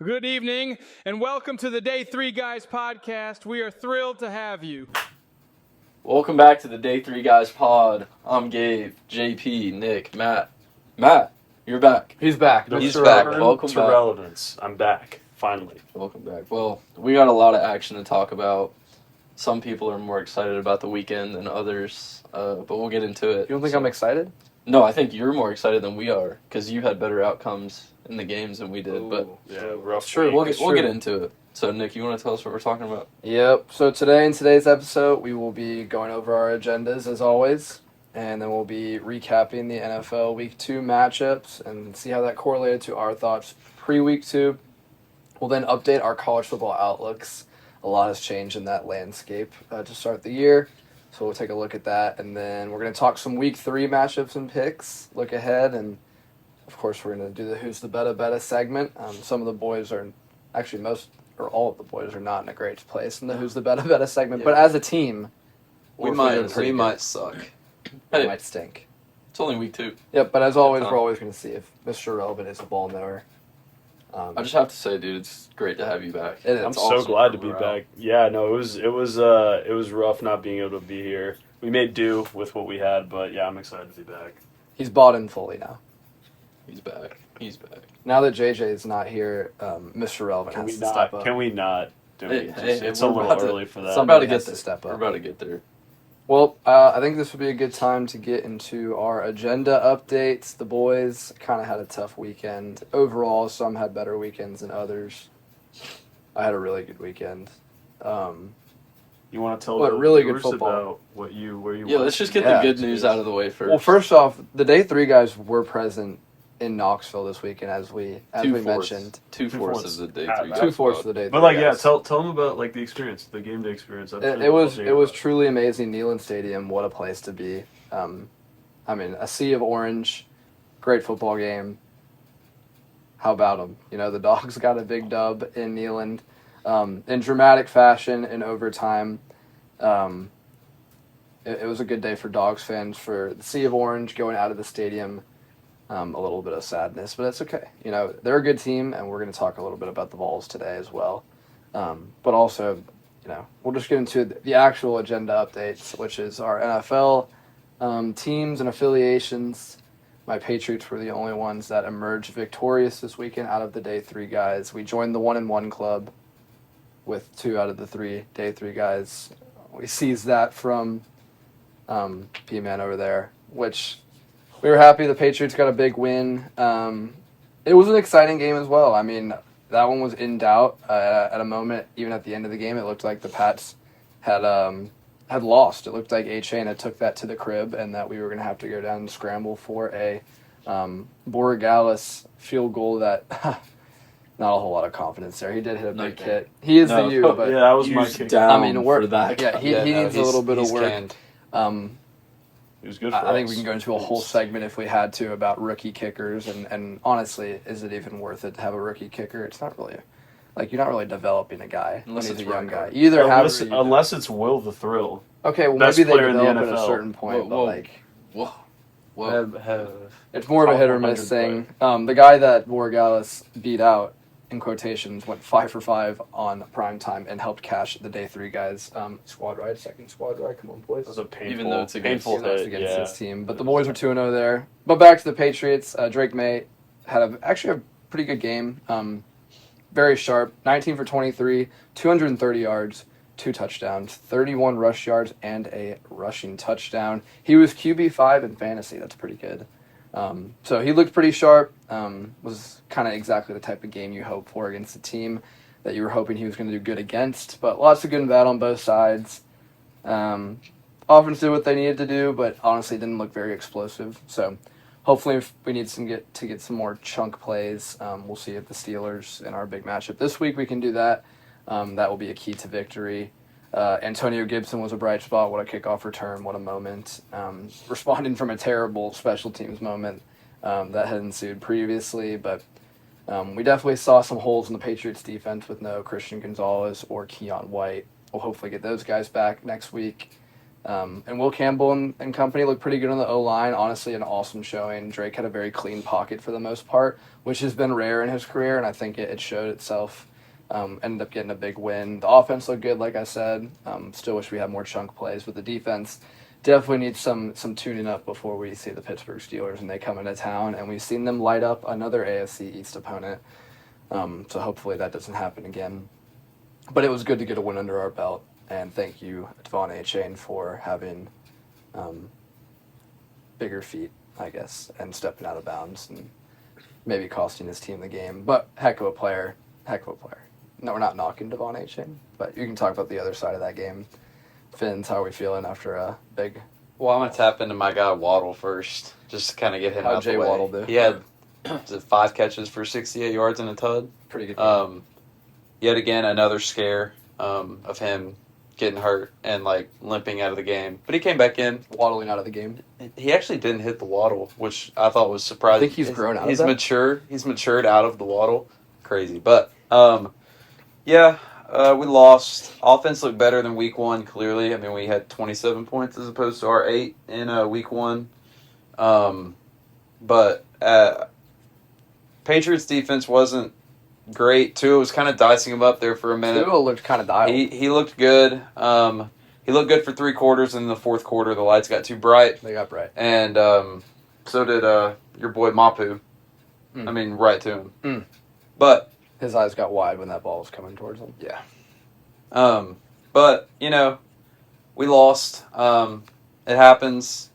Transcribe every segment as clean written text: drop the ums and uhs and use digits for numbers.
Good evening, and welcome to the Day 3 Guys podcast. We are thrilled to have you. Welcome back to the Day 3 Guys pod. I'm Gabe, JP, Nick, Matt. Matt, you're back. He's back. He's Mr. back. Return Welcome to back. relevance. I'm back, finally. Welcome back. Well, we got a lot of action to talk about. Some people are more excited about the weekend than others, but we'll get into it. You don't think I'm excited? No, I think you're more excited than we are, because you had better outcomes in the games than we did. But Yeah, rough. True. we'll get into it. So, Nick, you want to tell us what we're talking about? Yep. So in today's episode, we will be going over our agendas as always, and then we'll be recapping the NFL Week 2 matchups and see how that correlated to our thoughts pre-Week 2. We'll then update our college football outlooks. A lot has changed in that landscape to start the year, so we'll take a look at that, and then we're going to talk some Week 3 matchups and picks, look ahead, and of course we're going to do the Who's the Betta segment. Some of the boys are, actually most or all of the boys are not in a great place in the Who's the Betta segment, but as a team, We we're might feeling pretty good. might suck. We Hey, might stink. it's only week 2. Yep, but as always, Tom. we're always going to see if Mr. Relevant is a ball knower. I just have to say, dude, it's great to have you back. It is. I'm It's so awesome glad for to be morale. back. Yeah, no, it was rough not being able to be here. We made do with what we had, but yeah, I'm excited to be back. He's bought in fully now. He's back. He's back. Now that JJ is not here, Mr. Relevant Can has we to step not? up. Can we not? Do Hey, it? hey, It's we're a little about to- early for that. We're Somebody about to has get to there. step up. We're about to get there. Well, I think this would be a good time to get into our agenda updates. The boys kind of had a tough weekend. Overall, some had better weekends than others. I had a really good weekend. You want to tell What, the really good viewers football. about where you Yeah, let's just get Yeah. the good news out of the way first. Well, first off, the Day 3 guys were present in Knoxville this weekend, as we mentioned. 2/4 Two-fourths. of the day Ah, 3 that's 2/4 of the Day 3 But like, yeah, guys. tell them about like the experience, the game day experience. I'm sure It they'll was tell it you was about it. truly amazing. Neyland Stadium, what a place to be. I mean, a sea of orange, great football game. How about them? You know, the Dogs got a big dub in Neyland, in dramatic fashion in overtime. It was a good day for Dogs fans. For the sea of orange going out of the stadium, a little bit of sadness, but it's okay. You know, they're a good team, and we're going to talk a little bit about the Vols today as well. But also, you know, we'll just get into the actual agenda updates, which is our NFL teams and affiliations. My Patriots were the only ones that emerged victorious this weekend out of the Day 3 guys. We joined the 1-1 club with 2 out of the 3 Day 3 guys. We seized that from P-Man over there, which we were happy the Patriots got a big win. It was an exciting game as well. I mean, that one was in doubt at a moment. Even at the end of the game, it looked like the Pats had lost. It looked like A-Chain had took that to the crib, and that we were going to have to go down and scramble for a Borregales field goal that not a whole lot of confidence there. He did hit a big hit. He is the U, but yeah, that was my Use kick. down I mean, work. for that. Yeah, he needs a little bit of work. canned. It was good for I think us. we can go into a whole segment if we had to about rookie kickers, and honestly, is it even worth it to have a rookie kicker? It's not really. Like, you're not really developing a guy Unless when he's a it's young Ryan guy. Gardner. You either have unless, or you don't. unless it's Will the Thrill. Okay, well, best maybe they player in the develop at a NFL. certain point, Whoa, but whoa. like Whoa. Whoa. it's more of a Top hit or miss 100 thing. The guy that Borregales beat out, in quotations, went 5 for 5 on prime time and helped cash the Day 3 guys. Squad ride, second squad ride. Come on, boys. That was a painful, Even though it's against- painful Even though it's hit, against yeah. his team. But the boys were 2-0 there. But back to the Patriots. Drake May had actually a pretty good game. Very sharp. 19 for 23, 230 yards, 2 touchdowns, 31 rush yards, and a rushing touchdown. He was QB5 in fantasy. That's pretty good. So he looked pretty sharp. Was kind of exactly the type of game you hope for against a team that you were hoping he was going to do good against. But lots of good and bad on both sides. Offense did what they needed to do, but honestly didn't look very explosive. So hopefully if we need to get some more chunk plays. We'll see if the Steelers in our big matchup this week we can do that. That will be a key to victory. Antonio Gibson was a bright spot. What a kickoff return. What a moment. Responding from a terrible special teams moment that had ensued previously. But we definitely saw some holes in the Patriots defense with no Christian Gonzalez or Keon White. We'll hopefully get those guys back next week. And Will Campbell and company looked pretty good on the O-line. Honestly, an awesome showing. Drake had a very clean pocket for the most part, which has been rare in his career, and I think it showed itself. Ended up getting a big win. The offense looked good, like I said. Still wish we had more chunk plays, but the defense definitely needs some tuning up before we see the Pittsburgh Steelers and they come into town. And we've seen them light up another AFC East opponent. So hopefully that doesn't happen again. But it was good to get a win under our belt. And thank you, Devon Achane, for having bigger feet, I guess, and stepping out of bounds and maybe costing his team the game. But heck of a player. No, we're not knocking Devon Achane, but you can talk about the other side of that game. Fins, how are we feeling after a big... Well, I'm going to tap into my guy Waddle first, just to kind of get him How'd out Jay the way. Waddle do? He had 5 catches for 68 yards and a tud. Pretty good game. Yet again, another scare of him getting hurt and like limping out of the game. But he came back in. Waddling out of the game. He actually didn't hit the waddle, which I thought was surprising. I think he's grown out of He's that? mature. He's matured out of the waddle. Crazy. But, we lost. Offense looked better than week 1, clearly. I mean, we had 27 points as opposed to our 8 in week 1. But Patriots defense wasn't great. Tua was kind of dicing him up there for a minute. Tua looked kind of dialed. He looked good. He looked good for 3 quarters, and in the fourth quarter, the lights got too bright. They got bright. And so did your boy Mapu. Mm. I mean, right to him. Mm. But His eyes got wide when that ball was coming towards him. yeah. But, we lost. It happens.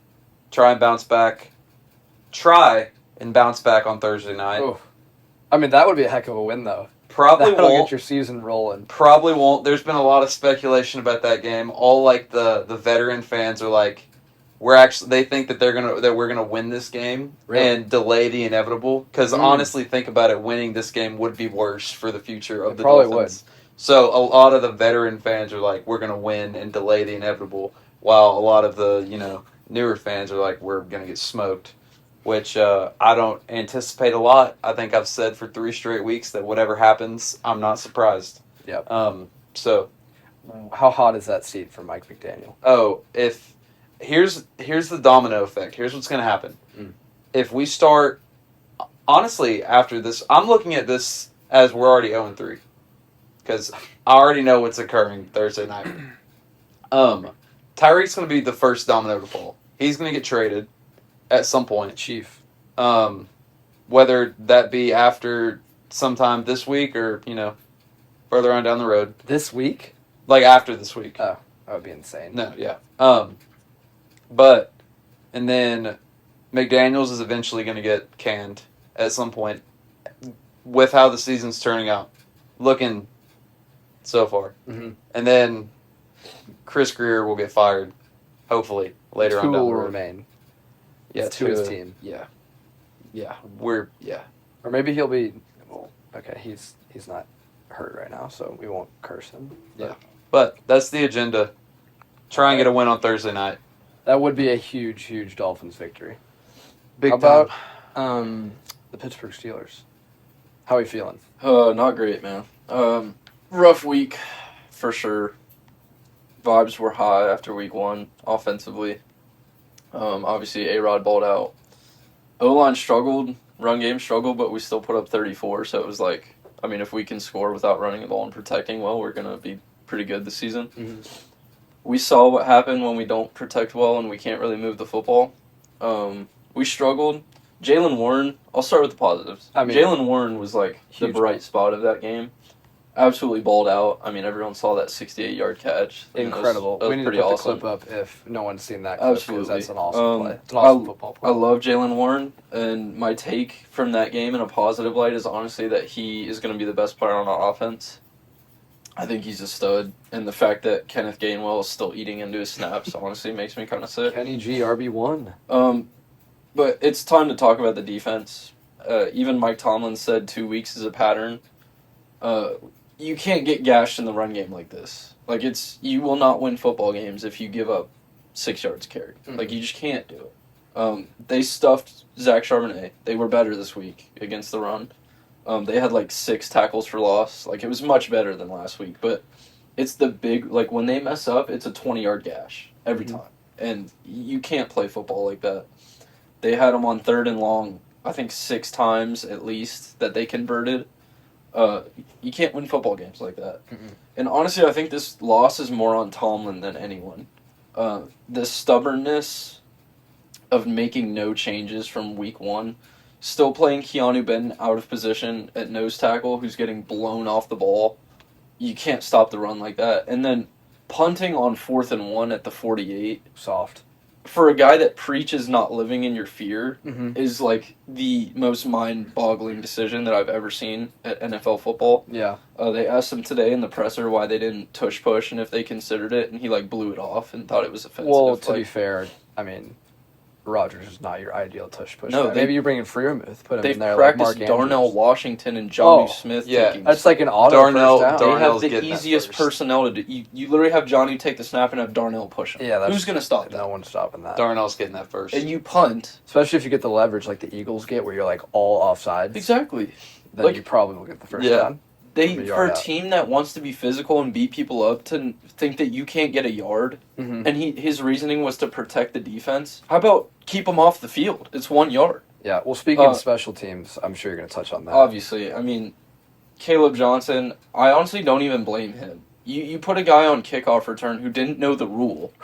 Try and bounce back on Thursday night. Oof. I mean, that would be a heck of a win, though. Probably That'll won't. get your season rolling. Probably won't. There's been a lot of speculation about that game. All like the veteran fans are like, they think that we're gonna win this game Really? and delay the inevitable. Because honestly, think about it, winning this game would be worse for the future of the probably Dolphins. So a lot of the veteran fans are like, we're gonna win and delay the inevitable, while a lot of the newer fans are like, we're gonna get smoked. Which I don't anticipate a lot. I think I've said for 3 straight weeks that whatever happens, I'm not surprised. Yep. So, How hot is that seat for Mike McDaniel? here's the domino effect. Here's what's going to happen. Mm. If we start, honestly, after this, I'm looking at this as we're already 0-3. Because I already know what's occurring Thursday night. Tyreek's going to be the first domino to fall. He's going to get traded at some point. Chief. Whether that be after sometime this week or, further on down the road. This week? Like after this week. Oh, that would be insane. No, yeah. And then McDaniels is eventually going to get canned at some point with how the season's turning out. Looking so far. Mm-hmm. And then Chris Greer will get fired, hopefully, later on Who down the will road. remain? Yeah, to his team. Yeah. Yeah. Or maybe he'll be... Well, okay, he's not hurt right now, so we won't curse him. Yeah. But that's the agenda. Try and get a win on Thursday night. That would be a huge, huge Dolphins victory. Big How time. about the Pittsburgh Steelers? How are you feeling? Not great, man. Rough week, for sure. Vibes were high after week 1, offensively. Obviously, A-Rod balled out. O-line struggled, run game struggled, but we still put up 34, so it was like, I mean, if we can score without running the ball and protecting well, we're going to be pretty good this season. Mm-hmm. We saw what happened when we don't protect well and we can't really move the football. We struggled. Jalen Warren, I'll start with the positives. I mean, Jalen Warren was like the huge bright spot of that game. Absolutely balled out. I mean, everyone saw that 68-yard catch. I mean, Incredible. That was We need to pretty put awesome. the clip up if no one's seen that clip, because Absolutely. that's an awesome play. It's an awesome football play. I love Jalen Warren, and my take from that game in a positive light is honestly that he is going to be the best player on our offense. I think he's a stud, and the fact that Kenneth Gainwell is still eating into his snaps honestly makes me kind of sick. Kenny G, RB1. But it's time to talk about the defense. Even Mike Tomlin said 2 weeks is a pattern. You can't get gashed in the run game like this. Like, you will not win football games if you give up 6 yards carry. Mm-hmm. Like, you just can't do it. They stuffed Zach Charbonnet. They were better this week against the run. They had like 6 tackles for loss. Like, it was much better than last week. But it's the big, like, when they mess up, it's a 20-yard gash every Mhm. time. And you can't play football like that. They had them on 3rd and long, I think 6 times at least that they converted. You can't win football games like that. Mm-mm. And honestly, I think this loss is more on Tomlin than anyone. The stubbornness of making no changes from week 1, still playing Keanu Benton out of position at nose tackle, who's getting blown off the ball. You can't stop the run like that. And then punting on 4th and 1 at the 48 Soft. for a guy that preaches not living in your fear Mm-hmm. is like the most mind-boggling decision that I've ever seen at NFL football. Yeah. They asked him today in the presser why they didn't tush push and if they considered it, and he like blew it off and thought it was offensive. Well, to like, be fair, I mean, Rodgers is not your ideal tush push. No, guy. Maybe you bring in Freiermuth, put him they've in there practiced like Mark Darnell Andrews. Washington and Johnny Oh, Smith. yeah. taking That's like an auto Darnell- first down. They have Darnell's the getting that easiest first. personnel to do. You literally have Johnny take the snap and have Darnell push him. Yeah, that's, who's gonna stop that? No one's stopping that. Darnell's getting that first. And you punt. Especially if you get the leverage like the Eagles get, where you're like all offsides. Exactly. Then Like- you probably will get the first Yeah. down. They From a for yard a out. team that wants to be physical and beat people up to think that you can't get a yard, Mm-hmm. and his reasoning was to protect the defense. How about keep them off the field? It's 1 yard. Yeah. Well, speaking of special teams, I'm sure you're going to touch on that. Obviously, I mean, Caleb Johnson. I honestly don't even blame him. You put a guy on kickoff return who didn't know the rule,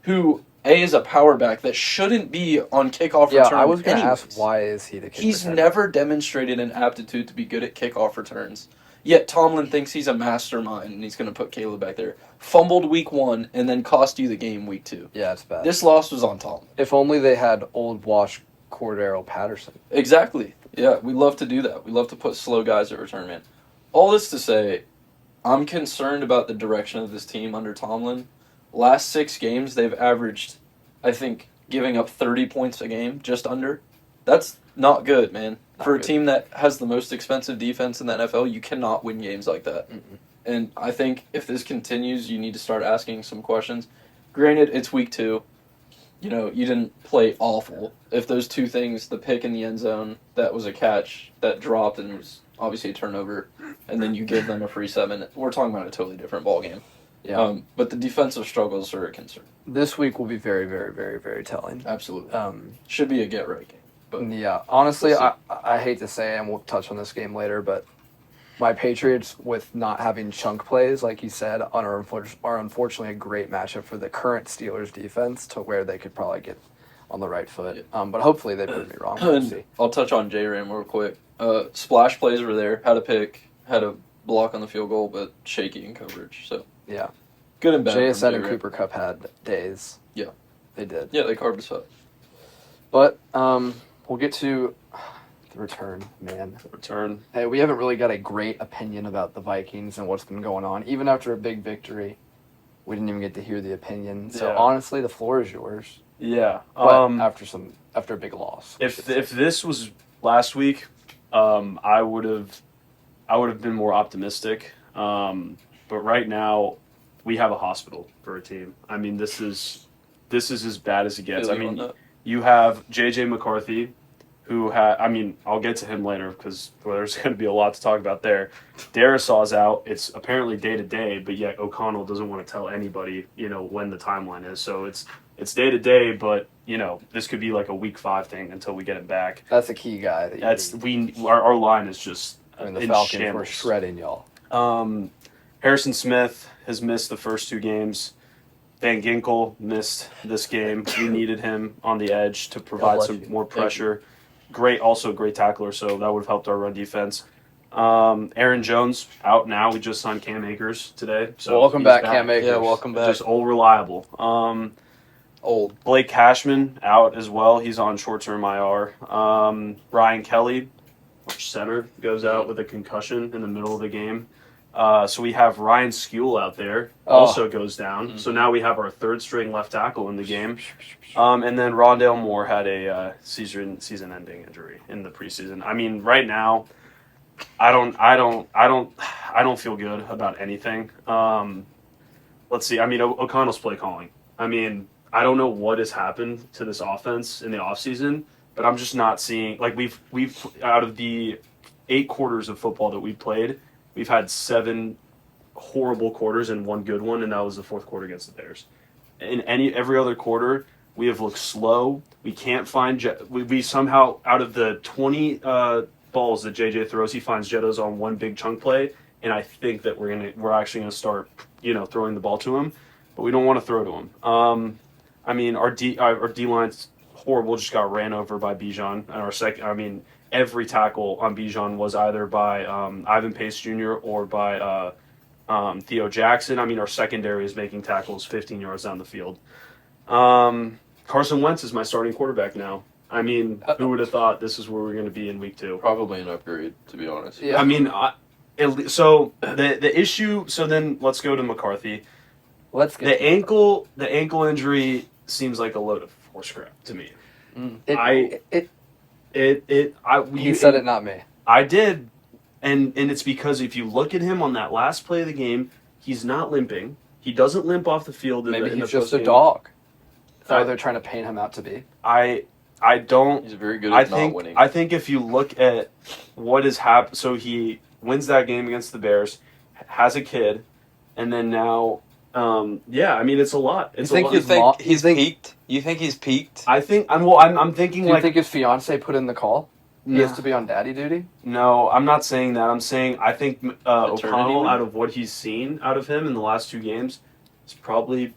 who is a power back that shouldn't be on kickoff Yeah, return. I was going to anyways. ask why is he the kick He's returner? never demonstrated an aptitude to be good at kickoff returns. Yet Tomlin thinks he's a mastermind and he's going to put Caleb back there. Fumbled week 1 and then cost you the game week 2. Yeah, it's bad. This loss was on Tomlin. If only they had old Wash Cordero Patterson. Exactly. Yeah, we love to do that. We love to put slow guys at return man. All this to say, I'm concerned about the direction of this team under Tomlin. Last 6 games, they've averaged, I think, giving up 30 points a game, just under. That's not good, man. For a good. team that has the most expensive defense in the NFL, you cannot win games like that. Mm-mm. And I think if this continues, you need to start asking some questions. Granted, it's week 2. You know, you didn't play awful. If those 2 things, the pick in the end zone, that was a catch, that dropped and was obviously a turnover, and then you give them a free 7, we're talking about a totally different ballgame. Yeah. But the defensive struggles are a concern. This week will be very, very, very, very telling. Absolutely. Um, Should be a get-right game. But yeah, honestly, We'll I hate to say, and we'll touch on this game later, but my Patriots, with not having chunk plays, like you said, are unfortunately a great matchup for the current Steelers defense, to where they could probably get on the right foot. But hopefully they prove me wrong. We'll see. I'll touch on J-Ram real quick. Splash plays were there. Had a pick, had a block on the field goal, but shaky in coverage. So Yeah. good and bad. JSN from and J-Ram. Cooper Kupp had days. Yeah. They did. Yeah, they carved us up. But we'll get to the return, man. Return. Hey, we haven't really got a great opinion about the Vikings and what's been going on. Even after a big victory, we didn't even get to hear the opinion. So Yeah. honestly, the floor is yours. Yeah. But after a big loss. If this was last week, I would have been more optimistic. But right now, we have a hospital for a team. I mean, this is as bad as it gets. I mean, you have J.J. McCarthy, who I'll get to him later because there's going to be a lot to talk about there. Darisaw's out. It's apparently day to day, but yet O'Connell doesn't want to tell anybody, when the timeline is. So it's day to day, but this could be like a week 5 thing until we get him back. That's a key guy. Our line is just I mean, the in Falcons were shambles. shredding y'all. Harrison Smith has missed the first 2 games. Van Ginkel missed this game. We needed him on the edge to provide bless some you. more pressure. Great tackler, so that would have helped our run defense. Aaron Jones out now. We just signed Cam Akers today. So Welcome he's back, Cam Akers. Yeah, welcome back. Just old reliable. Old. Blake Cashman out as well. He's on short-term IR. Ryan Kelly, center, goes out with a concussion in the middle of the game. So we have Ryan Skule out there, also goes down. Mm-hmm. So now we have our 3rd-string left tackle in the game. And then Rondale Moore had a season-ending injury in the preseason. I mean, right now, I don't feel good about anything. Let's see. I mean, O'Connell's play calling. I mean, I don't know what has happened to this offense in the offseason, but I'm just not seeing, like, we've out of the 8 quarters of football that we've played, we've had 7 horrible quarters and one good one, and that was the fourth quarter against the Bears. In every other quarter, we have looked slow. We can't find we somehow, out of the 20 balls that JJ throws, he finds Jettos on one big chunk play, and I think that we're actually gonna start throwing the ball to him, but we don't want to throw to him. I mean, our D line's horrible. Just got ran over by Bijan, and our second. I mean, every tackle on Bijan was either by Ivan Pace Jr. or by Theo Jackson. I mean, our secondary is making tackles 15 yards down the field. Carson Wentz is my starting quarterback now. I mean, who would have thought this is where we're going to be in week 2? Probably an upgrade, to be honest. Yeah. I mean, so the issue. So then let's go to McCarthy. Let's get The ankle injury seems like a load of horse crap to me. He said it, not me. I did, and it's because if you look at him on that last play of the game, he's not limping. He doesn't limp off the field. Maybe in he's the just a postgame. dog. That's what they're trying to paint him out to be. I don't. He's very good at not winning. I think if you look at what has happened, so he wins that game against the Bears, has a kid, and then now, I mean, it's a lot. It's You think a lot. You think You he's think- peaked? You think he's peaked? I'm thinking Do you like think his fiance put in the call? He No. has to be on daddy duty? No, I'm not saying that. I'm saying I think O'Connell, leave? out of what he's seen out of him in the last 2 games, is probably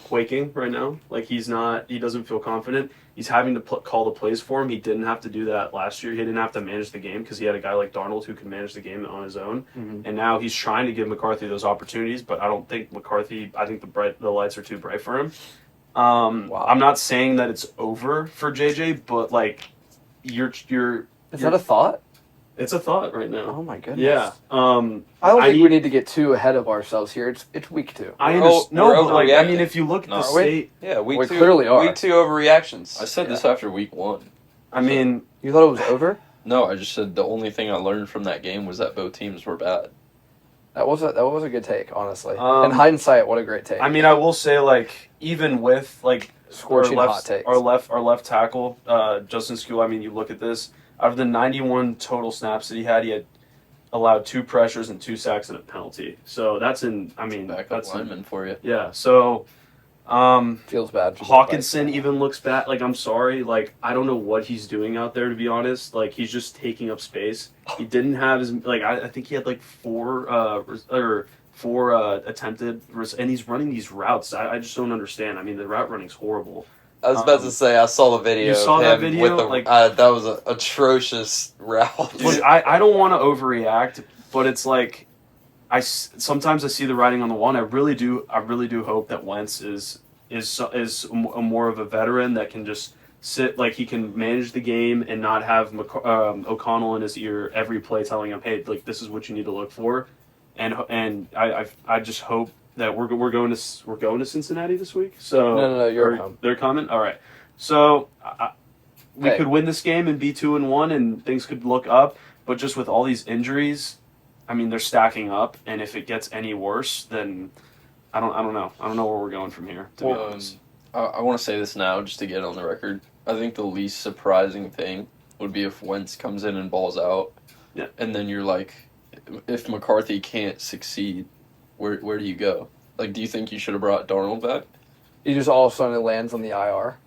quaking right now. Like he doesn't feel confident. He's having to call the plays for him. He didn't have to do that last year. He didn't have to manage the game because he had a guy like Darnold who could manage the game on his own. Mm-hmm. And now he's trying to give McCarthy those opportunities, but I don't think McCarthy. I think the lights are too bright for him. Wow. I'm not saying that it's over for JJ, but like you're. Is that a thought? It's a thought right now. Oh my goodness. Yeah. I don't think we need to get too ahead of ourselves here. It's week 2. I We're understand. No, we're but like, I mean, overreacting. if you look at the No. state, Yeah, week We 2. clearly are. Week 2 overreactions. I said this after week 1. I mean, You thought it was over? No, I just said the only thing I learned from that game was that both teams were bad. That was a good take, honestly. Um, In hindsight, what a great take. I mean, I will say, like, even with like Scorching our hot takes. our left tackle, Justin Skule. I mean, you look at this. Out of the 91 total snaps that he had allowed 2 pressures and 2 sacks and a penalty. So that's Backup that's lineman for you. yeah. So, Feels bad. For Hawkinson even looks bad. Like, I'm sorry. Like, I don't know what he's doing out there, to be honest. Like, he's just taking up space. He didn't have his, like, I think he had like 4 attempted, and he's running these routes. I just don't understand. I mean, the route running's horrible. I was about to say, I saw the video. You saw of that him video? With the, Like- that was an atrocious route. Look, I don't want to overreact, but it's like sometimes I see the writing on the wall. And I really do hope that Wentz is more of a veteran that can just sit, like he can manage the game and not have O'Connell in his ear every play telling him, hey, like this is what you need to look for, and I just hope that we're going to Cincinnati this week. So No, you're at home. They're coming. All right, so we Hey. could win this game and be 2-1, and things could look up. But just with all these injuries, I mean, they're stacking up, and if it gets any worse, then I don't know. I don't know where we're going from here, to be honest. I want to say this now just to get on the record. I think the least surprising thing would be if Wentz comes in and balls out. Yeah. And then you're like, if McCarthy can't succeed, where do you go? Like, do you think you should have brought Darnold back? He just all of a sudden lands on the IR.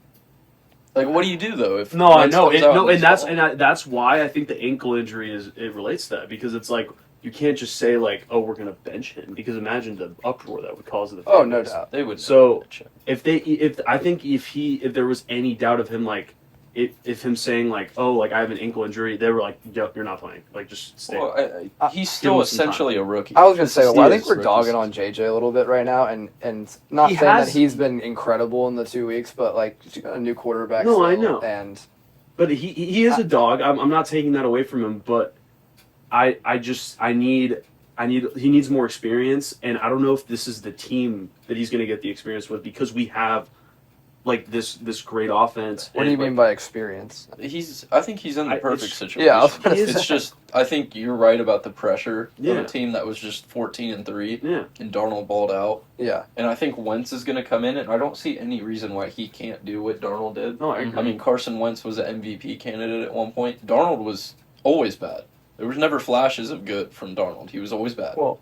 Like, what do you do though? If No, I Wentz know. comes out And that's balls? that's why I think the ankle injury it relates to that, because it's like you can't just say like, oh, we're gonna bench him, because imagine the uproar that would cause in the fan Oh, no base. doubt. They would. So, if there was any doubt of him, like if him saying like, oh, like I have an ankle injury, they were like, yep, you're not playing, like just stay. Well, he's Give still him some time. essentially a rookie. I was gonna say, Steve well, I think is we're rookies. dogging on JJ a little bit right now, and not He saying has- that he's been incredible in the 2 weeks, but like you got a new quarterback. No, I still, know. and But he is a dog. I'm not taking that away from him, but he needs more experience, and I don't know if this is the team that he's going to get the experience with, because we have like this great offense. what do you mean by experience? I think he's in the perfect it's- situation. Yeah, I was gonna He is- It's just, I think you're right about the pressure of Yeah. a team that was just 14-3, Yeah, and Darnold balled out. Yeah, And I think Wentz is going to come in, and I don't see any reason why he can't do what Darnold did. no, I agree. I mean, Carson Wentz was an MVP candidate at one point. Darnold was always bad. There was never flashes of good from Darnold. He was always bad. Well,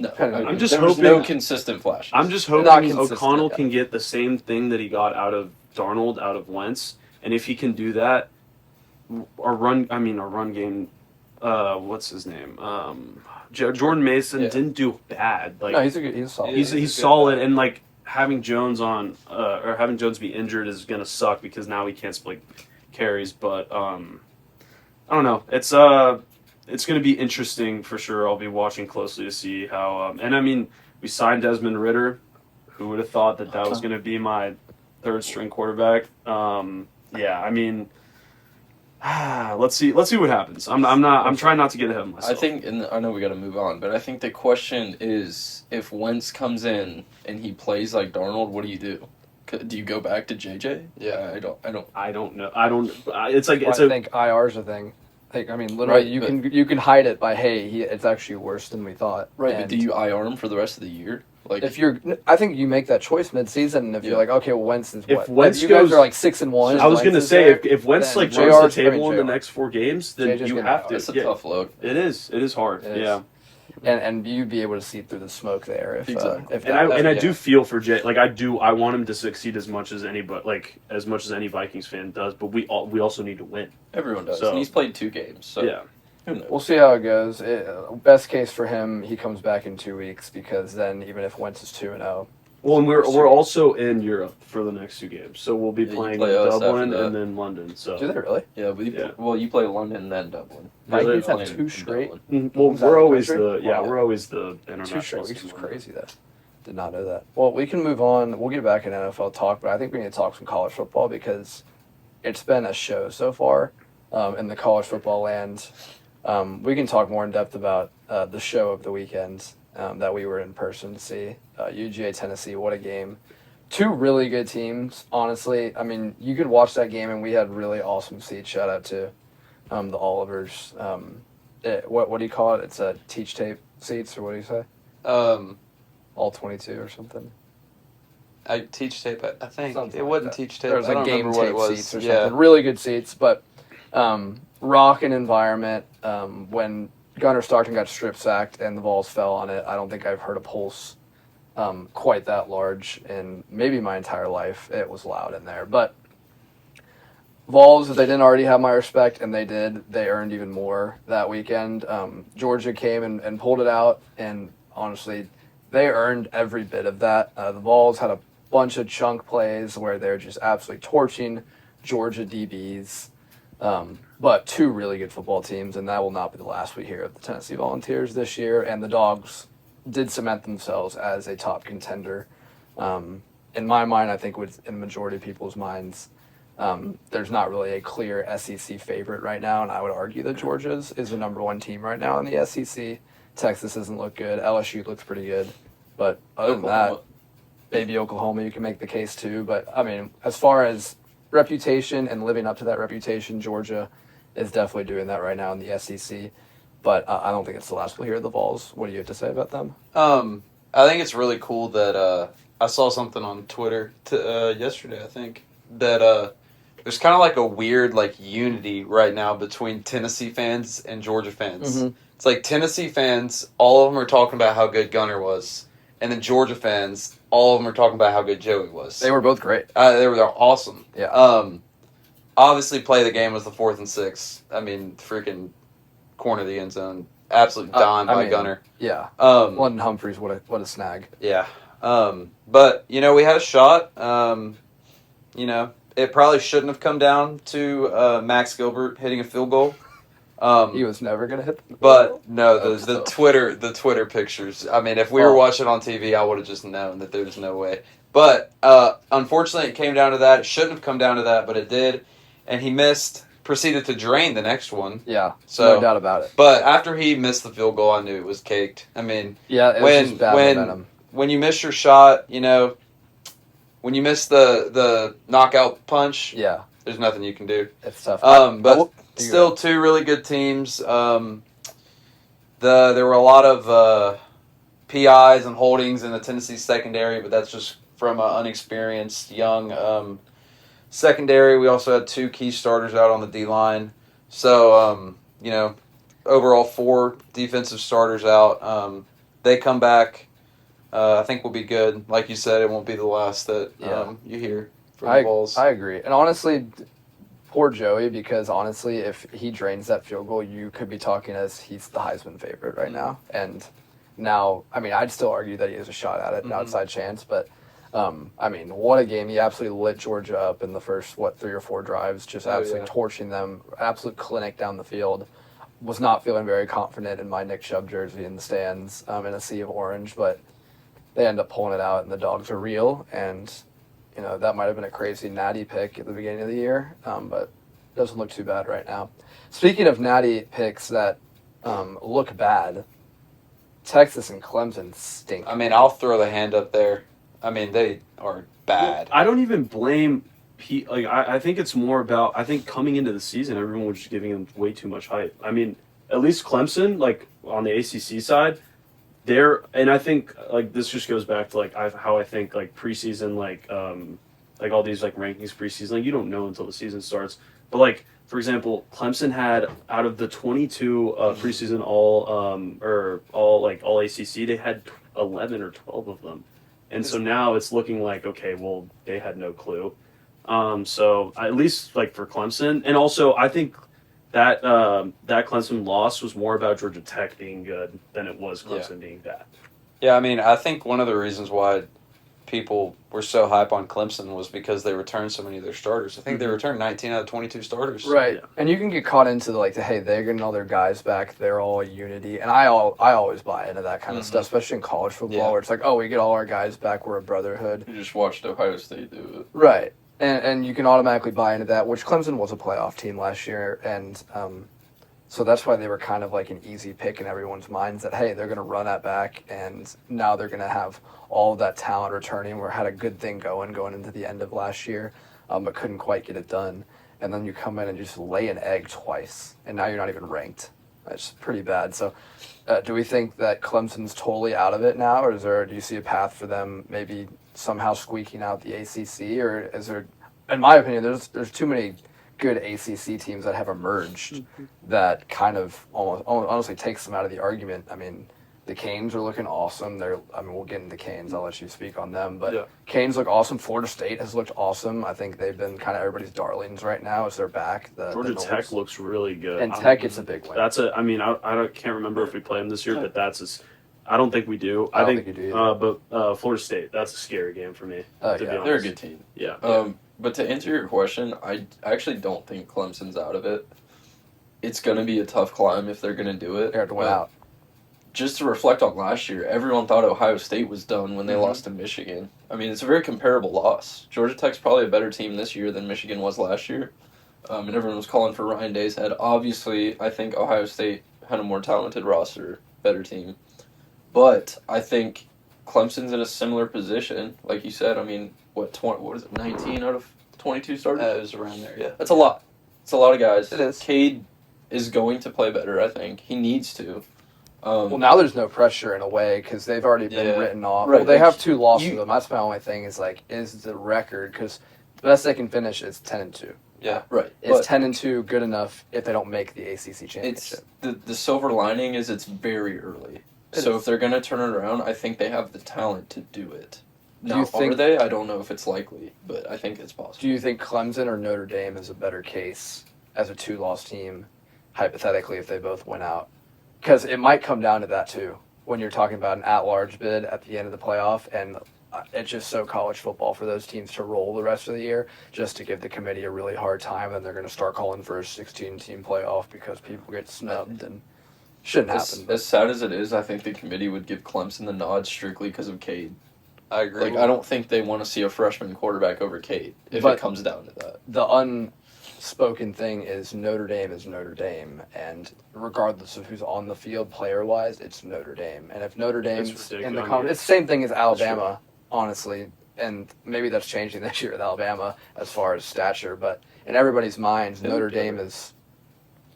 No, I'm just there was hoping- no consistent flashes. I'm just Not hoping consistent, O'Connell yeah. can get the same thing that he got out of Darnold, out of Wentz, and if he can do that, our run game. What's his name? Jordan Mason Yeah. didn't do bad. Like No, he's solid. he's good solid, back. and like having Jones or having Jones be injured is gonna suck because now he can't split carries. But I don't know. It's gonna be interesting for sure. I'll be watching closely to see how. And I mean, we signed Desmond Ridder. Who would have thought that was gonna be my third string quarterback? Yeah, I mean. Let's see what happens. I'm trying not to get ahead of myself. I think, and I know we got to move on, but I think the question is, if Wentz comes in and he plays like Darnold, what do you do? Do you go back to JJ? Yeah. I don't know. It's like I think IR's a thing. Like, I mean, literally, Right, you can hide it by, hey, it's actually worse than we thought. Right, And but do you IR him for the rest of the year? Like, I think you make that choice mid-season, and if you're Yeah. like, okay, well, Wentz is If what? Wentz you guys goes- are like 6-1. I was Wentz gonna is say there, if Wentz then like runs JR's the gonna be table in the JR. next 4 games, then JJ's you gonna have to. it's a yeah, tough look. It is hard. It is. Yeah. And you'd be able to see through the smoke there if Exactly. if And that, I yeah. do feel for Jay. Like I want him to succeed as much as any Vikings fan does. But we also need to win. Everyone does. So- And he's played 2 games, so Yeah. who knows? we'll see how it goes. Best case for him, he comes back in 2 weeks because then even if Wentz is 2-0, Well, and we're also in Europe for the next 2 games, so we'll be Yeah, you playing play in us Dublin after and that. then London. So do they really? Yeah, well, you play London, then Dublin. Vikings They're have playing 2 in straight. Dublin. Well, Was that we're the always country? the Wow. we're always the 2 international. straight weeks is team. crazy though. Did not know that. Well, we can move on. We'll get back in NFL talk, but I think we need to talk some college football because it's been a show so far in the college football land. We can talk more in depth about the show of the weekend that we were in person to see. UGA Tennessee, what a game. 2 really good teams, honestly. I mean, you could watch that game and we had really awesome seats. Shout out to the Olivers. What do you call it? It's a teach tape seats, or what do you say? All 22 or something. I teach tape. I think Something it like wasn't that. teach tape. There was I like don't game remember what tape it was. seats or Yeah. something. Really good seats, but rocking environment. When Gunnar Stockton got strip sacked and the balls fell on it, I don't think I've heard a pulse quite that large in maybe my entire life. It was loud in there, but Vols, if they didn't already have my respect, and they did, they earned even more that weekend. Georgia came and pulled it out, and honestly, they earned every bit of that. The Vols had a bunch of chunk plays where they're just absolutely torching Georgia DBs. But 2 really good football teams, and that will not be the last we hear of the Tennessee Volunteers this year. And the Dogs did cement themselves as a top contender. In my mind, I think in the majority of people's minds, there's not really a clear SEC favorite right now, and I would argue that Georgia's is the number 1 team right now in the SEC. Texas doesn't look good. LSU looks pretty good. But other than that, maybe Oklahoma, you can make the case too. But, I mean, as far as reputation and living up to that reputation, Georgia is definitely doing that right now in the SEC. But I don't think it's the last we'll hear of the Vols. What do you have to say about them? I think it's really cool that I saw something on Twitter yesterday. I think that there's kind of like a weird like unity right now between Tennessee fans and Georgia fans. Mhm. It's like Tennessee fans, all of them are talking about how good Gunner was, and then Georgia fans, all of them are talking about how good Joey was. They were both great. They're awesome. Yeah. Obviously, play the game was the 4th and 6. I mean, freaking corner of the end zone, absolute dime I by mean, Gunner. Yeah. Um, London Humphreys, what a snag. Yeah. But, we had a shot. It probably shouldn't have come down to Max Gilbert hitting a field goal. He was never going to hit the But no, the So- Twitter pictures. I mean, if we were Oh. watching on TV, I would have just known that there's no way. But unfortunately, it came down to that. It shouldn't have come down to that, but it did. And he missed. Proceeded to drain the next one. Yeah, So, no doubt about it. But after he missed the field goal, I knew it was caked. I mean, Yeah, it was when just bad when momentum. when you miss your shot, when you miss the knockout punch, Yeah, there's nothing you can do. it's tough. But still, 2 really good teams. There were a lot of PIs and holdings in the Tennessee secondary, but that's just from an unexperienced young secondary. We also had 2 key starters out on the D line, so overall 4 defensive starters out. they come back, I think we'll be good. Like you said, it won't be the last that you hear from the Vols. I agree. And honestly, poor Joey, because honestly, if he drains that field goal, you could be talking as he's the Heisman favorite right now. And now, I mean, I'd still argue that he has a shot at it, an outside chance. But, I mean, what a game. He absolutely lit Georgia up in the first, 3 or 4 drives, just absolutely torching them, absolute clinic down the field. Was not feeling very confident in my Nick Chubb jersey in the stands in a sea of orange, but they end up pulling it out, and the dogs are real. And, you know, that might have been a crazy natty pick at the beginning of the year, but it doesn't look too bad right now. Speaking of natty picks that look bad, Texas and Clemson stink. I mean, I'll throw the hand up there. I mean, they are bad. I don't even blame I think it's more about, I think coming into the season, everyone was just giving them way too much hype. I mean, at least Clemson, like on the ACC side, and I think like this just goes back to like how I think like preseason, like all these like rankings preseason, like you don't know until the season starts. But like, for example, Clemson had out of the 22 preseason all ACC, they had 11 or 12 of them. And so now it's looking like, okay, well, they had no clue. So at least like for Clemson, and also I think that that Clemson loss was more about Georgia Tech being good than it was Clemson being bad. Yeah, I mean, I think one of the reasons why people were so hype on Clemson was because they returned so many of their starters. I think they returned 19 out of 22 starters. Right, Yeah. And you can get caught into hey, they're getting all their guys back, they're all unity, and I always buy into that kind of stuff, especially in college football, where it's like, oh, we get all our guys back, we're a brotherhood. You just watched Ohio State do it. Right, and you can automatically buy into that, which Clemson was a playoff team last year, and so that's why they were kind of like an easy pick in everyone's minds that, hey, they're going to run that back, and now they're going to have all of that talent returning, where had a good thing going into the end of last year, but couldn't quite get it done. And then you come in and just lay an egg twice, and now you're not even ranked. That's pretty bad. So do we think that Clemson's totally out of it now, or do you see a path for them maybe somehow squeaking out the ACC, or is there, in my opinion, there's too many good ACC teams that have emerged that kind of almost honestly takes them out of the argument. I mean, the Canes are looking awesome. We'll get into Canes. I'll let you speak on them. But Canes look awesome. Florida State has looked awesome. I think they've been kind of everybody's darlings right now as they're back. Georgia Tech looks really good. And Tech, it's a big win. I can't remember if we play them this year, but I don't think we do. I don't think you do either. But Florida State, that's a scary game for me. To be honest. They're a good team. Yeah. But to answer your question, I actually don't think Clemson's out of it. It's going to be a tough climb if they're going to do it. They have to win out. Just to reflect on last year, everyone thought Ohio State was done when they lost to Michigan. I mean, it's a very comparable loss. Georgia Tech's probably a better team this year than Michigan was last year. And everyone was calling for Ryan Day's head. Obviously, I think Ohio State had a more talented roster, better team. But I think Clemson's in a similar position. Like you said, I mean, what is it, 19 out of 22 starters? It was around there, yeah. That's a lot. It's a lot of guys. It is. Cade is going to play better, I think. He needs to. Well, now there's no pressure in a way because they've already been written off. Right. Well, they have 2 losses. That's my only thing is the record, because the best they can finish is 10-2. Yeah, right. Is 10-2 good enough if they don't make the ACC championship? The silver lining is it's very early. So if they're going to turn it around, I think they have the talent to do it. Now, are they? I don't know if it's likely, but I think it's possible. Do you think Clemson or Notre Dame is a better case as a 2-loss team, hypothetically, if they both went out? Because it might come down to that, too, when you're talking about an at-large bid at the end of the playoff, and it's just so college football for those teams to roll the rest of the year, just to give the committee a really hard time, and they're going to start calling for a 16-team playoff because people get snubbed, and shouldn't happen. As sad as it is, I think the committee would give Clemson the nod strictly because of Cade. I agree. I don't think they want to see a freshman quarterback over Cade, if it comes down to that. The unspoken thing is Notre Dame is Notre Dame, and regardless of who's on the field player-wise, it's Notre Dame. And if Notre Dame's in the conference, it's the same thing as Alabama, honestly, and maybe that's changing this year with Alabama as far as stature, but in everybody's minds, Notre Dame is...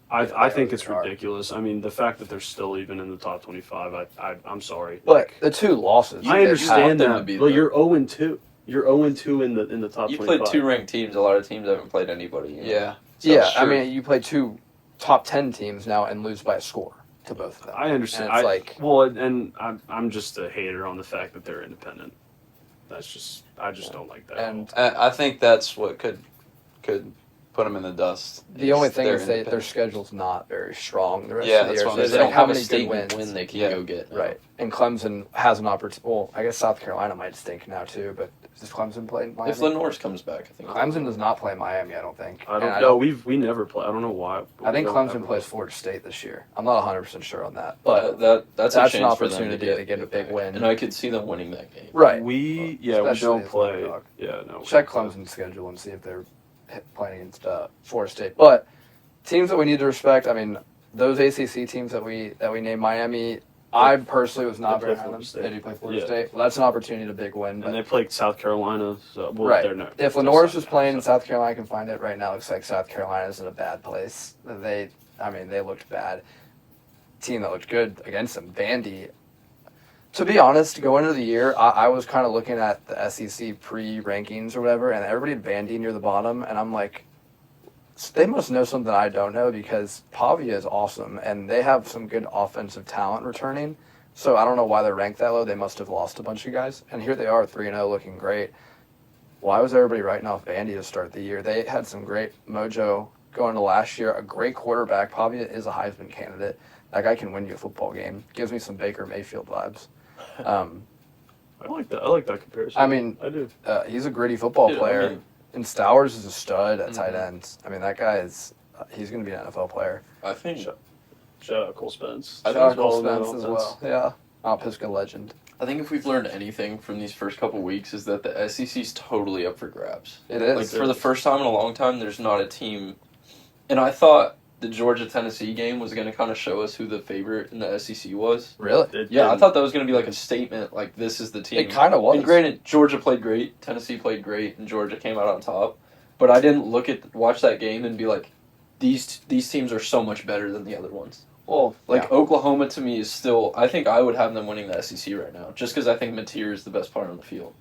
I think it's ridiculous. I mean, the fact that they're still even in the top 25, I'm sorry. But the 2 losses... I understand them that, to be but there. you're 0-2. You're 0-2 in the top 25. You played 2 ranked teams. A lot of teams haven't played anybody. Yeah. So yeah, sure. I mean, you play 2 top 10 teams now and lose by a score. to both of them. I understand. And it's I'm just a hater on the fact that they're independent. I just don't like that. and I think that's what could put them in the dust. the only thing they're is their independent. schedule's not very strong the rest Yeah, of the that's year. what So I'm it's They saying. don't how have a many good statement wins. win they can Yeah. go get. now. Right. And Clemson has an opportunity. Well, I guess South Carolina might stink now too, but does Clemson play Miami? If Lenore's comes back, I think. Clemson does not play Miami, I don't think. I And don't know. We never play. I don't know why. I think We don't Clemson ever plays play. Florida State this year. I'm not 100% sure on that. But But that's that's a an chance for them opportunity to get a big back. win. And I could see them winning that game. right. We Especially don't as an play. underdog. Yeah, no. we Check don't play. Clemson's schedule and see if they're playing against Florida State. But teams that we need to respect, I mean, those ACC teams that we named Miami, I personally was not They very play high on them. Florida State. They do play Florida Yeah. State. Well, that's an opportunity to big win. And But they played South Carolina. So, well, right. they're not. If Lenore's was playing in South Carolina, I can find it right now. Looks like South Carolina's in a bad place. They looked bad. Team that looked good against them, Vandy. To be honest, going into the year, I was kind of looking at the SEC pre-rankings or whatever, and everybody had Vandy near the bottom, and I'm like, they must know something I don't know because Pavia is awesome, and they have some good offensive talent returning. So I don't know why they're ranked that low. They must have lost a bunch of guys, and here they are, 3-0, looking great. Why was everybody writing off Vandy to start the year? They had some great mojo going to last year. A great quarterback. Pavia is a Heisman candidate. That guy can win you a football game. Gives me some Baker Mayfield vibes. I like that. I like that comparison. I mean, I do. He's a gritty football Dude, I player. mean- And Stowers is a stud at tight Mhm. ends. I mean, that guy is. He's going to be an NFL player. I think. Shout out Cole Spence. I Shout think out it's Cole all in that Spence as offense. well. Yeah. Mount Pisgah legend. I think if we've learned anything from these first couple weeks is that the SEC's totally up for grabs. It Like is. for the first time in a long time, there's not a team. And I thought the Georgia-Tennessee game was going to kind of show us who the favorite in the SEC was. Really? It Yeah, I didn't. thought that was going to be like a statement, like this is the team. It kind of was. And granted, Georgia played great, Tennessee played great, and Georgia came out on top. But I didn't watch that game and be like, these teams are so much better than the other ones. Well, Like yeah. Oklahoma to me is still, I think I would have them winning the SEC right now, just because I think Mateer is the best player on the field.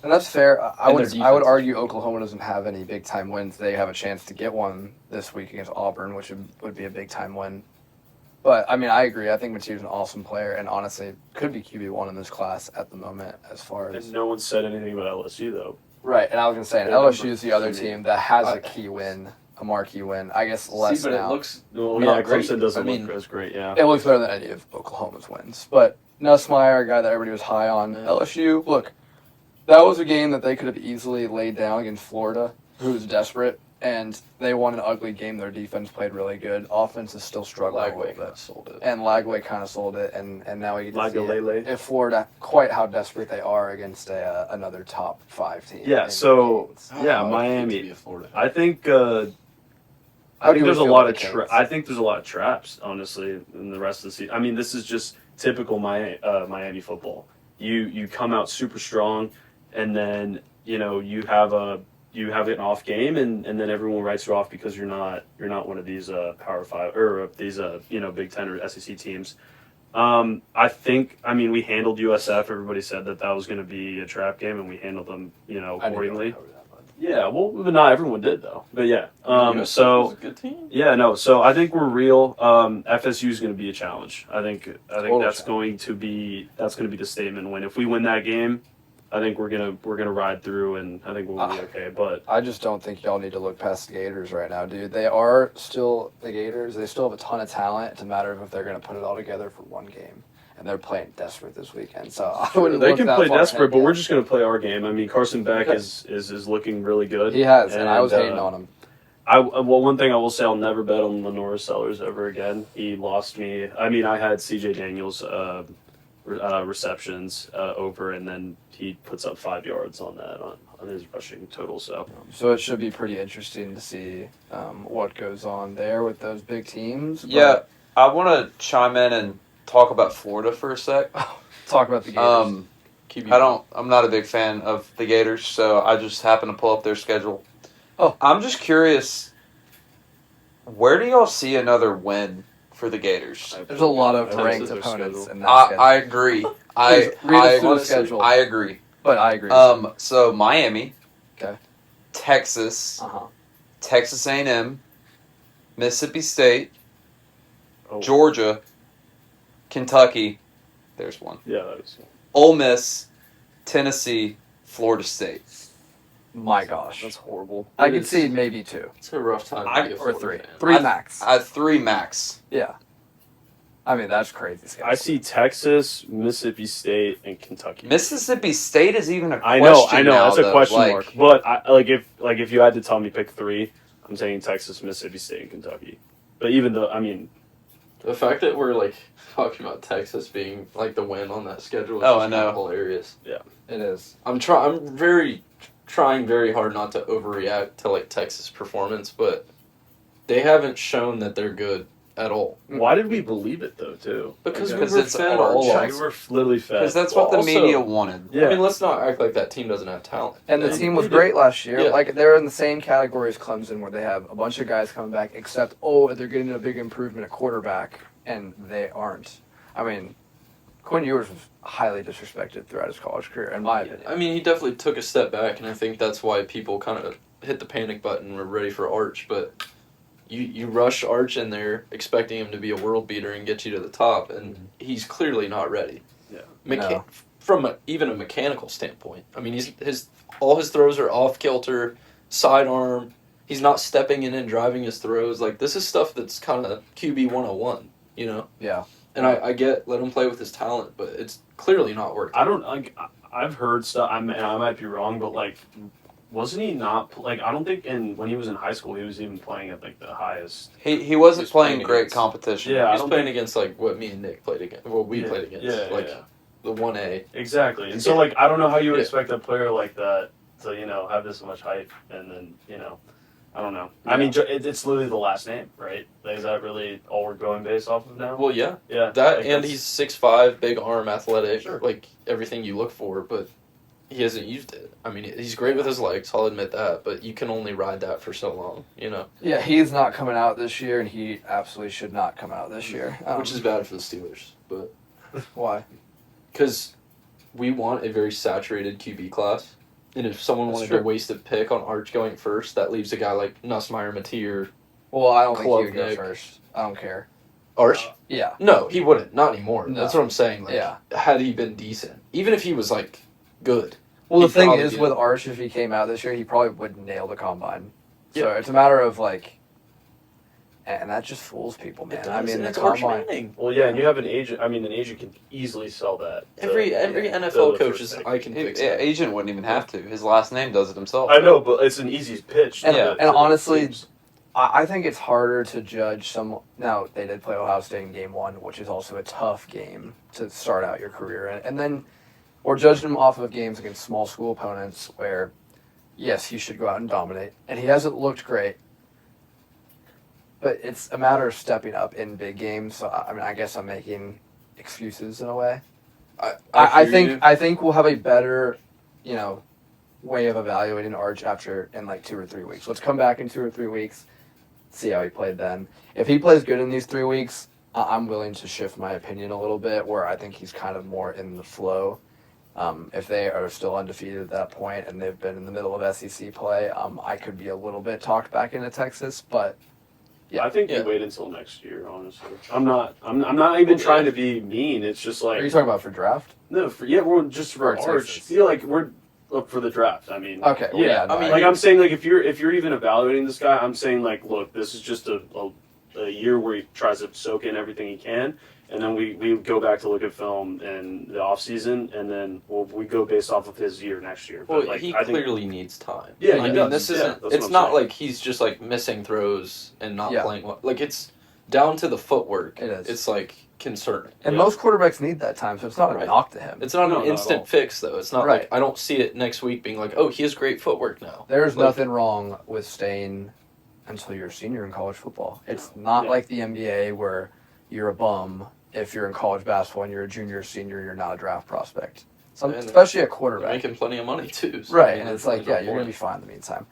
And that's fair. I And would their I would defense is argue good. Oklahoma doesn't have any big time wins. They have a chance to get one this week against Auburn, which would be a big time win. But I mean, I agree. I think Mateer's an awesome player, and honestly, could be QB1 in this class at the moment as far as And no one said anything about LSU though. right. And I was gonna say, and They're LSU number is the other 3. team that has a key win, a marquee win. I guess less See, but now. it looks Well, not yeah, great. Clemson doesn't I mean- look as great. Yeah. It looks better than any of Oklahoma's wins. But Nussmeier, a guy that everybody was high on. Yeah. LSU, look, that was a game that they could have easily laid down against Florida, who was desperate, and they won an ugly game. Their defense played really good. Offense is still struggling a Lagway little kind of bit. sold it. And Lagway kind of sold it, and now we get to see Lagalele. if Florida, quite how desperate they are against another top 5 team. Yeah, in so- games. Yeah, I'd hate Miami. to be a Florida. I think. How I do think you there's a feel lot about of the Canes? I think there's a lot of traps, honestly, in the rest of the season. I mean, this is just typical Miami football. You come out super strong, and then you have an off game, and then everyone writes you off because you're not one of these Power 5 or these Big Ten or SEC teams. I mean, we handled USF. Everybody said that was going to be a trap game, and we handled them I didn't accordingly. cover that much. Yeah, well, but not everyone did though. But yeah, USF so was a good team. yeah, no. So I think we're real. FSU is going to be a challenge. I think Total that's challenge. going to be the statement win. If we win that game, I think we're gonna ride through, and I think we'll be okay. But I just don't think y'all need to look past the Gators right now, dude. They are still the Gators. They still have a ton of talent. It's a matter of if they're going to put it all together for one game. And they're playing desperate this weekend, so I wouldn't. they look can that play far desperate, ahead but yet. we're just gonna play our game. I mean, Carson Beck Okay. is looking really good. He has, and I was hating on him. One thing I will say, I'll never bet on Lenore Sellers ever again. He lost me. I mean, I had C.J. Daniels receptions over, and then he puts up 5 yards on that on his rushing total. So So it should be pretty interesting to see what goes on there with those big teams. but Yeah, I want to chime in and talk about Florida for a sec. talk about the Gators. I'm not a big fan of the Gators, so I just happened to pull up their schedule. Oh. I'm just curious, where do y'all see another win for the Gators? There's a lot of I ranked their opponents schedule. in that I schedule. agree. Please, I read us through the honestly, schedule. I agree. But I agree. So Miami, Okay. Texas, Uh-huh. Texas A&M, Mississippi State, Oh. Georgia, Kentucky. There's one. Yeah, that was. Ole Miss, Tennessee, Florida State. My gosh. That's horrible. I could see maybe 2 It's a rough time to be a or Florida 3. fan. 3 max. 3 max. Yeah. I mean, that's crazy. I see Texas, Mississippi State, and Kentucky. Mississippi State is even a I question. know, now, that's a though. question Like, mark. But if you had to tell me pick 3, I'm saying Texas, Mississippi State, and Kentucky. But even though, I mean, The fact that we're like talking about Texas being like the win on that schedule is Oh, just I know. kinda hilarious. It is. I'm trying very hard not to overreact to like Texas performance, but they haven't shown that they're good at all. why did we believe it though? Too Because Because we were it's fed Arch. all we along. were literally fed. because that's what the Well, also- media wanted. Yeah. I mean, let's not act like that team doesn't have talent. And the They- team was they do. great last year. Yeah. Like, they're in the same category as Clemson, where they have a bunch of guys coming back, except, they're getting a big improvement at quarterback, and they aren't. I mean, Quinn Ewers was highly disrespected throughout his college career, in my opinion. I mean, he definitely took a step back, and I think that's why people kind of hit the panic button and were ready for Arch. But you rush Arch in there expecting him to be a world beater and get you to the top, and he's clearly not ready. Yeah. No. From even a mechanical standpoint, I mean, all his throws are off kilter, sidearm. He's not stepping in and driving his throws. Like, this is stuff that's kind of QB 101, you know? Yeah. And I get let him play with his talent, but it's clearly not working. I don't like. I've heard stuff. I might be wrong, but like, wasn't he not like? I don't think when he was in high school, he was even playing at like the highest. He wasn't He's playing playing great against- competition. Yeah, I He's don't playing think- against like what me and Nick played against. What we played against. Yeah, like yeah. the 1A. Exactly, and so like I don't know how you would Yeah. expect a player like that to have this much hype, and then I don't know. I mean, it's literally the last name, right? Like, is that really all we're going based off of now? Well, yeah. Yeah, That like, and that's- he's 6'5", big arm, athletic, Sure. like everything you look for, but he hasn't used it. I mean, he's great with his legs, I'll admit that, but you can only ride that for so long, you know? Yeah, he's not coming out this year, and he absolutely should not come out this year. Which is bad for the Steelers, but why? because we want a very saturated QB class. And if someone That's wanted true. to waste a pick on Arch going first, that leaves a guy like Nussmeier, Mateer. Well, I don't think he would go Klubnik. first. I don't care. Arch? Yeah. No, he wouldn't. Not anymore. No. That's what I'm saying. Like, Yeah. had he been decent, even if he was like good. Well, the He'd thing probably is, be- with Arch, if he came out this year, he probably would nail the combine. So Yeah. it's a matter of like, and that just fools people, man. It I does, mean, and the it's Arch combine. Manning. Well, yeah, and you have an agent. I mean, an agent can easily sell that. to- Every to NFL the coach first is pick. I can He- fix it. agent wouldn't even have to. His last name does it himself. I know, but it's an easy pitch. And- to- and to honestly, teams. I think it's harder to judge some. Now they did play Ohio State in game 1, which is also a tough game to start out your career in, and then, or judge them off of games against small school opponents where, yes, he should go out and dominate, and he hasn't looked great. But it's a matter of stepping up in big games. So I mean, I guess I'm making excuses in a way. I think we'll have a better, way of evaluating Arch in like 2 or 3 weeks. Let's come back in 2 or 3 weeks, see how he played then. If he plays good in these 3 weeks, I'm willing to shift my opinion a little bit, where I think he's kind of more in the flow. If they are still undefeated at that point and they've been in the middle of SEC play, I could be a little bit talked back into Texas, but yeah. I think Yeah. you wait until next year. Honestly, I'm not even trying to be mean. It's just like are you talking about for draft? no, we're just for For Arch. Texas. Yeah, like we're up for the draft. I mean, Okay, well, yeah, no, I mean, like I'm saying, like if you're even evaluating this guy, I'm saying like, look, this is just a year where he tries to soak in everything he can, and then we go back to look at film in the off season, and then we go based off of his year next year. Well, But like he I think clearly needs time. Yeah, I he mean, does. this Yeah, isn't. that's what It's I'm not saying. like he's just like missing throws and not Yeah. playing well. Like it's down to the footwork. It is. It's like concerning. And Yeah. most quarterbacks need that time, so it's not a Right. knock to him. It's not No, an not at instant all. fix though. It's not Right. like I don't see it next week being like, oh, he has great footwork now. There's Like- nothing wrong with staying until you're a senior in college football. It's not Yeah. like the NBA where you're a bum if you're in college basketball and you're a junior or senior, you're not a draft prospect. And Especially a They're quarterback. making plenty of money too. So, Right, I mean, and it's there's like, no yeah, you're going to be point. fine in the meantime.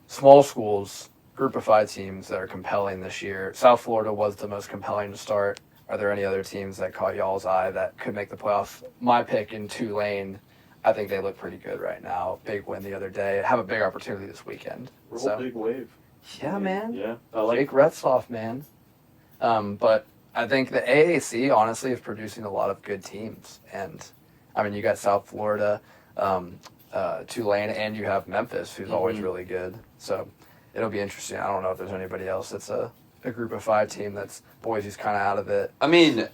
Small schools, group of 5 teams that are compelling this year. South Florida was the most compelling to start. Are there any other teams that caught y'all's eye that could make the playoff? My pick in Tulane, I think they look pretty good right now. Big win the other day. Have a big opportunity this weekend. real So, big wave. yeah, man. Yeah, I like. Jake Retzloff, man. But I think the AAC honestly is producing a lot of good teams, and I mean you got South Florida, Tulane, and you have Memphis, who's always really good. So it'll be interesting. I don't know if there's anybody else that's a Group of 5 team that's Boise's kind of out of it. I mean,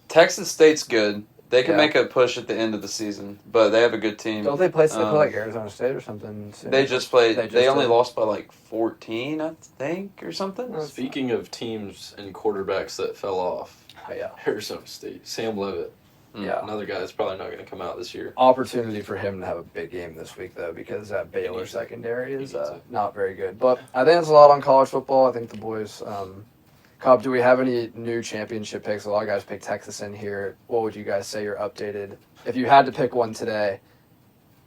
Texas State's good. They can Yeah. make a push at the end of the season, but they have a good team. Don't they play? They play like Arizona State or something. Soon? They just played. They They just only did. lost by like 14, I think, or something. Speaking of teams and quarterbacks that fell off, Oh, yeah. Arizona State, Sam Leavitt, Yeah. another guy that's probably not going to come out this year. Opportunity for him to have a big game this week, though, because that Baylor needs it. secondary is He needs it. not very good. But I think it's a lot on college football. I think the boys. Cobb, do we have any new championship picks? A lot of guys picked Texas in here. What would you guys say you're updated? If you had to pick one today,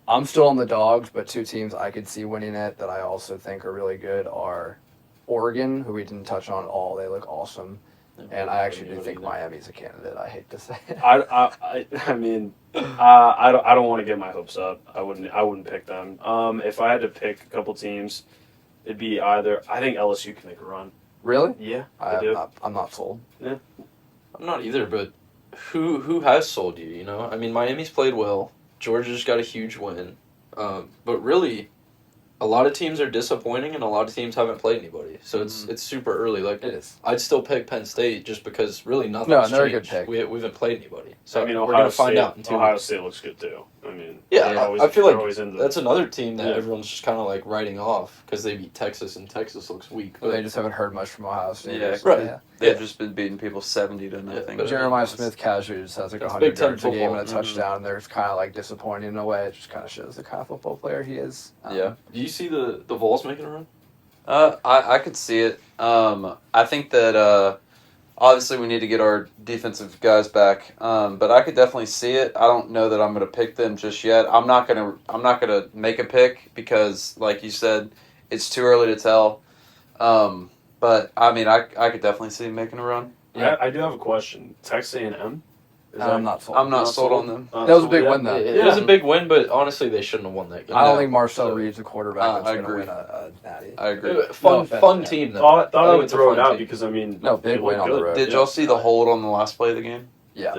I'm still on the Dogs, but 2 teams I could see winning it that I also think are really good are Oregon, who we didn't touch on at all. They look awesome. And I actually do think Miami's a candidate. I hate to say it. I mean, I don't want to get my hopes up. I wouldn't pick them. If I had to pick a couple teams, it'd be either. I think LSU can make a run. Really? Yeah, I do. I'm not sold. I'm not either, but who has sold you, you know? I mean, Miami's played well. Georgia's got a huge win. But really, a lot of teams are disappointing, and a lot of teams haven't played anybody. So it's super early. Like It is. I'd still pick Penn State just because really nothing's No, changed. they're a good pick. We haven't played anybody. So I mean, we're going to find State, out in 2 Ohio weeks. State looks good too. I mean, Yeah, they're always- I feel they're like always in the- that's another team that Yeah. everyone's just kind of like writing off because they beat Texas, and Texas looks weak. But they just haven't heard much from Ohio State. Yeah, right. Yeah. They've just been beating people 70 to nothing. but- Jeremiah Smith casually just has like It's 100 Big Ten yards a game and a football. touchdown. And they're kind of like disappointing in a way. It just kind of shows the kind of football player he is. Yeah. Do you see the Vols making a run? I could see it. I think that obviously we need to get our defensive guys back. But I could definitely see it. I don't know that I'm going to pick them just yet. I'm not gonna make a pick because, like you said, it's too early to tell. But I mean, I could definitely see them making a run. Yeah. I do have a question. Texas A&M. I'm not sold. I'm not sold on them. That was a big win, though. It was a big win, but honestly, they shouldn't have won that game. I don't No. think Marcel So- Reed's a quarterback I that's going to agree. win a natty. I agree. Fun offense, fun yeah. team though. Thought I think would it's a throw it fun out team. because I mean, No, big it win looked on the good. road. Did y'all see the hold on the last play of the game? Yeah.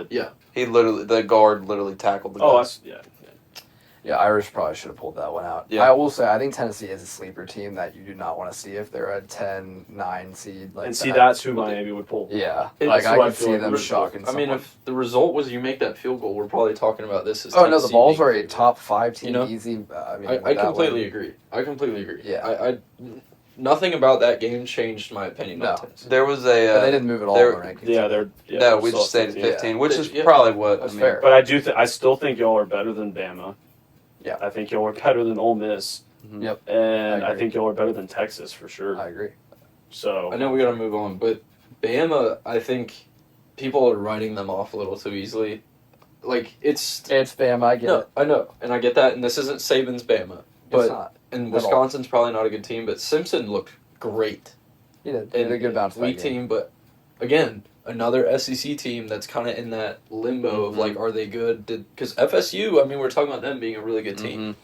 The guard literally tackled the guy. Oh, yeah. Yeah, Irish probably should have pulled that one out. Yeah. I will say, I think Tennessee is a sleeper team that you do not want to see if they're a 10-9 seed. Like And see, that. that's who Miami would pull. Yeah. It's Like, I who I could feel see like them we're- shocking I mean, someone. if the result was you make that field goal, we're probably talking about this as Oh, no, the Tennessee Vols being are a favored. top 5 team You know? easy. I mean, I with that completely win. agree. I completely agree. Yeah. I nothing about that game changed my opinion on No. Tennessee. There was But they a. didn't move at all they're- in the rankings. No, we still just stayed at 15. 15, which is Yeah. probably what That's I mean. fair. But I do. I still think y'all are better than Bama. Yeah. I think y'all are better than Ole Miss. Yep. And I I agree. think y'all are better than Texas for sure. I agree. So I know we got to move on, but Bama, I think people are writing them off a little too easily. Like it's It's Bama, I get no, it. I know, and I get that, and this isn't Saban's Bama, It's but not. and at all. Wisconsin's probably not a good team, but Simpson looked great. He did. He did a good bounce back weak game. team, but again, another SEC team that's kind of in that limbo of like, are they good? Because FSU, I mean, we're talking about them being a really good team.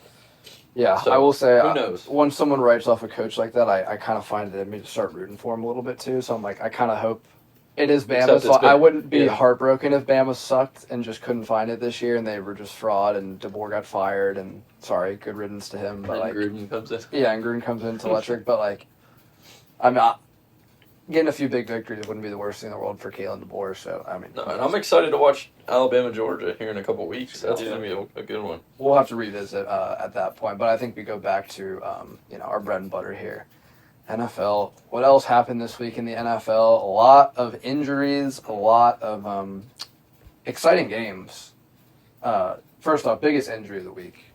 Yeah, So, I will say, who knows? when someone writes off a coach like that, I kind of find it in me to start rooting for him a little bit too. So I'm like, I kind of hope it is Bama. Except So it's I Bama. wouldn't be Yeah. heartbroken if Bama sucked and just couldn't find it this year and they were just fraud and DeBoer got fired and sorry, good riddance to him. But And like, Gruden comes in. yeah, and Gruden comes into electric. But like, I mean, getting a few big victories wouldn't be the worst thing in the world for Kalen DeBoer. So I mean, No, and I'm excited to watch Alabama, Georgia here in a couple weeks. That's Yeah. going to be a good one. we'll have to revisit at that point. But I think we go back to our bread and butter here. NFL. What else happened this week in the NFL? A lot of injuries, a lot of exciting games. First off, biggest injury of the week.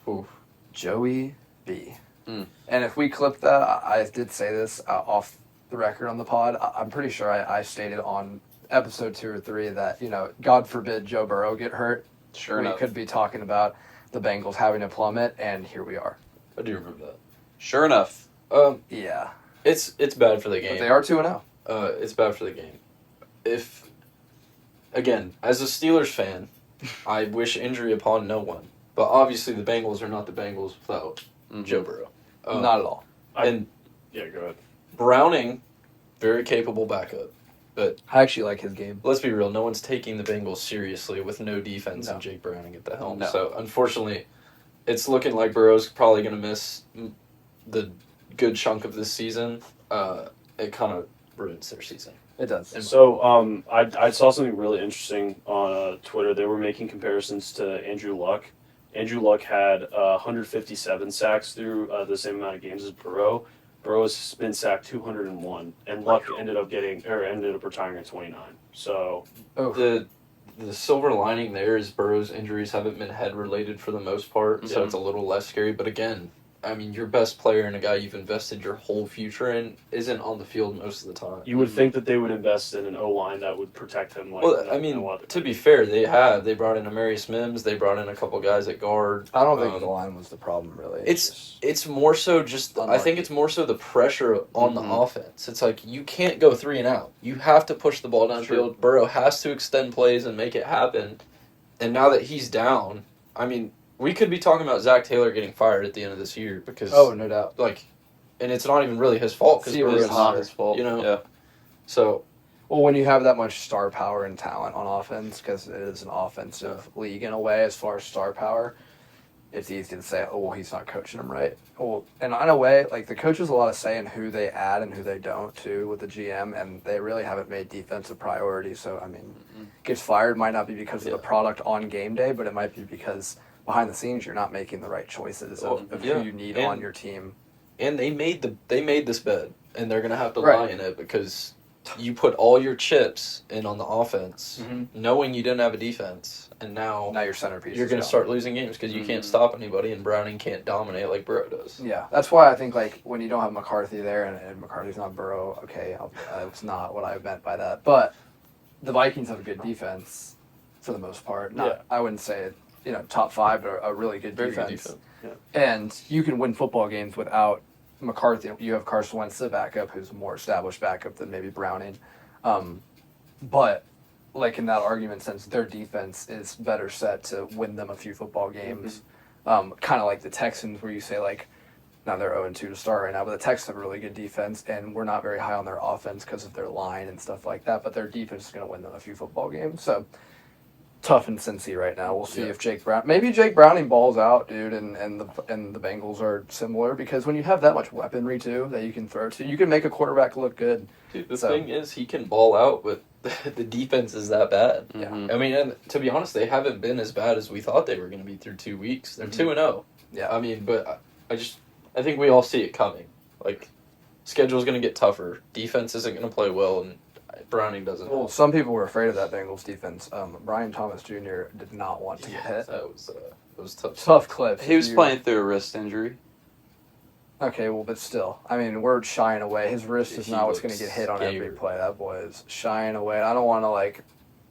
Oof. Joey B. Mm. And if we clip that, I did say this off the record on the pod. I'm pretty sure I stated on episode 2 or 3 that, God forbid Joe Burrow get hurt. Sure we enough. could be talking about the Bengals having a plummet, and here we are. I do remember that. Sure enough. Yeah. It's bad for the But game. they are 2-0. It's bad for the game. If, again, as a Steelers fan, I wish injury upon no one. But obviously the Bengals are not the Bengals without Joe Burrow. Not at all. And Yeah, go ahead. Browning, very capable backup. But I actually like his game. let's be real, no one's taking the Bengals seriously with no defense No. and Jake Browning at the helm. No. So unfortunately, it's looking like Burrow's probably going to miss the good chunk of this season. It kind of ruins their season. It does. So I saw something really interesting on Twitter. They were making comparisons to Andrew Luck. Andrew Luck had 157 sacks through the same amount of games as Burrow. Burrow's been sacked 201, and Luck ended up retiring at 29. So The silver lining there is Burrow's injuries haven't been head related for the most part, so Yeah. it's a little less scary. But again, I mean, your best player and a guy you've invested your whole future in isn't on the field most of the time. you would think that they would invest in an O-line that would protect him. Like, Well, I mean, to be fair, they brought in Amarius Mims, they brought in a couple guys at guard. I don't think the line was the problem, really. It's more so just I think it's more so the pressure on the Mhm. offense. It's like you can't go 3 and out. You have to push the ball downfield. Burrow has to extend plays and make it happen. And now that he's down, I mean, we could be talking about Zach Taylor getting fired at the end of this year because no doubt. and it's not even really his fault because See, it It's was not his fault. you know. Yeah. So Well, when you have that much star power and talent on offense, because it is an offensive league in a way as far as star power, it's easy to say, oh, well, he's not coaching them right. Well, and in a way, like the coach has a lot of say in who they add and who they don't, too, with the GM, and they really haven't made defense a priority. So, I mean, gets fired might not be because of the product on game day, but it might be because behind the scenes you're not making the right choices of who you need on your team. and they made this bed and they're gonna have to Right. lie in it because you put all your chips in on the offense, knowing you didn't have a defense, and now Your centerpiece you're is going to gone. start losing games because you can't stop anybody, and Browning can't dominate like Burrow does. Yeah, that's why I think like when you don't have McCarthy there and McCarthy's not Burrow, okay, that's not what I meant by that. But the Vikings have a good defense for the most part. I wouldn't say top 5, but a really good Very defense. good defense. And you can win football games without McCarthy. You have Carson Wentz, the backup, who's a more established backup than maybe Browning. But like in that argument sense, their defense is better set to win them a few football games. Kind of like the Texans, where you say like, now they're 0-2 to start right now, but the Texans have a really good defense, and we're not very high on their offense because of their line and stuff like that. But their defense is going to win them a few football games. So tough in Cincy right now. We'll see if Jake Browning balls out, dude, and the Bengals are similar, because when you have that much weaponry too that you can throw to, you can make a quarterback look good. Dude, the thing is, he can ball out, but the defense is that bad. Yeah. I mean, and to be honest, they haven't been as bad as we thought they were going to be through 2 weeks. They're 2-0. Yeah. I mean, but I think we all see it coming. Like, schedule's going to get tougher. Defense isn't going to play well, and Browning doesn't. Well, some people were afraid of that Bengals defense. Brian Thomas Jr. did not want to get hit. That was tough. Tough clip. He was playing through a wrist injury. Okay, well, but still, I mean, we're shying away. His wrist is He not what's going looks to get hit on every scared. play. That boy is shying away. I don't want to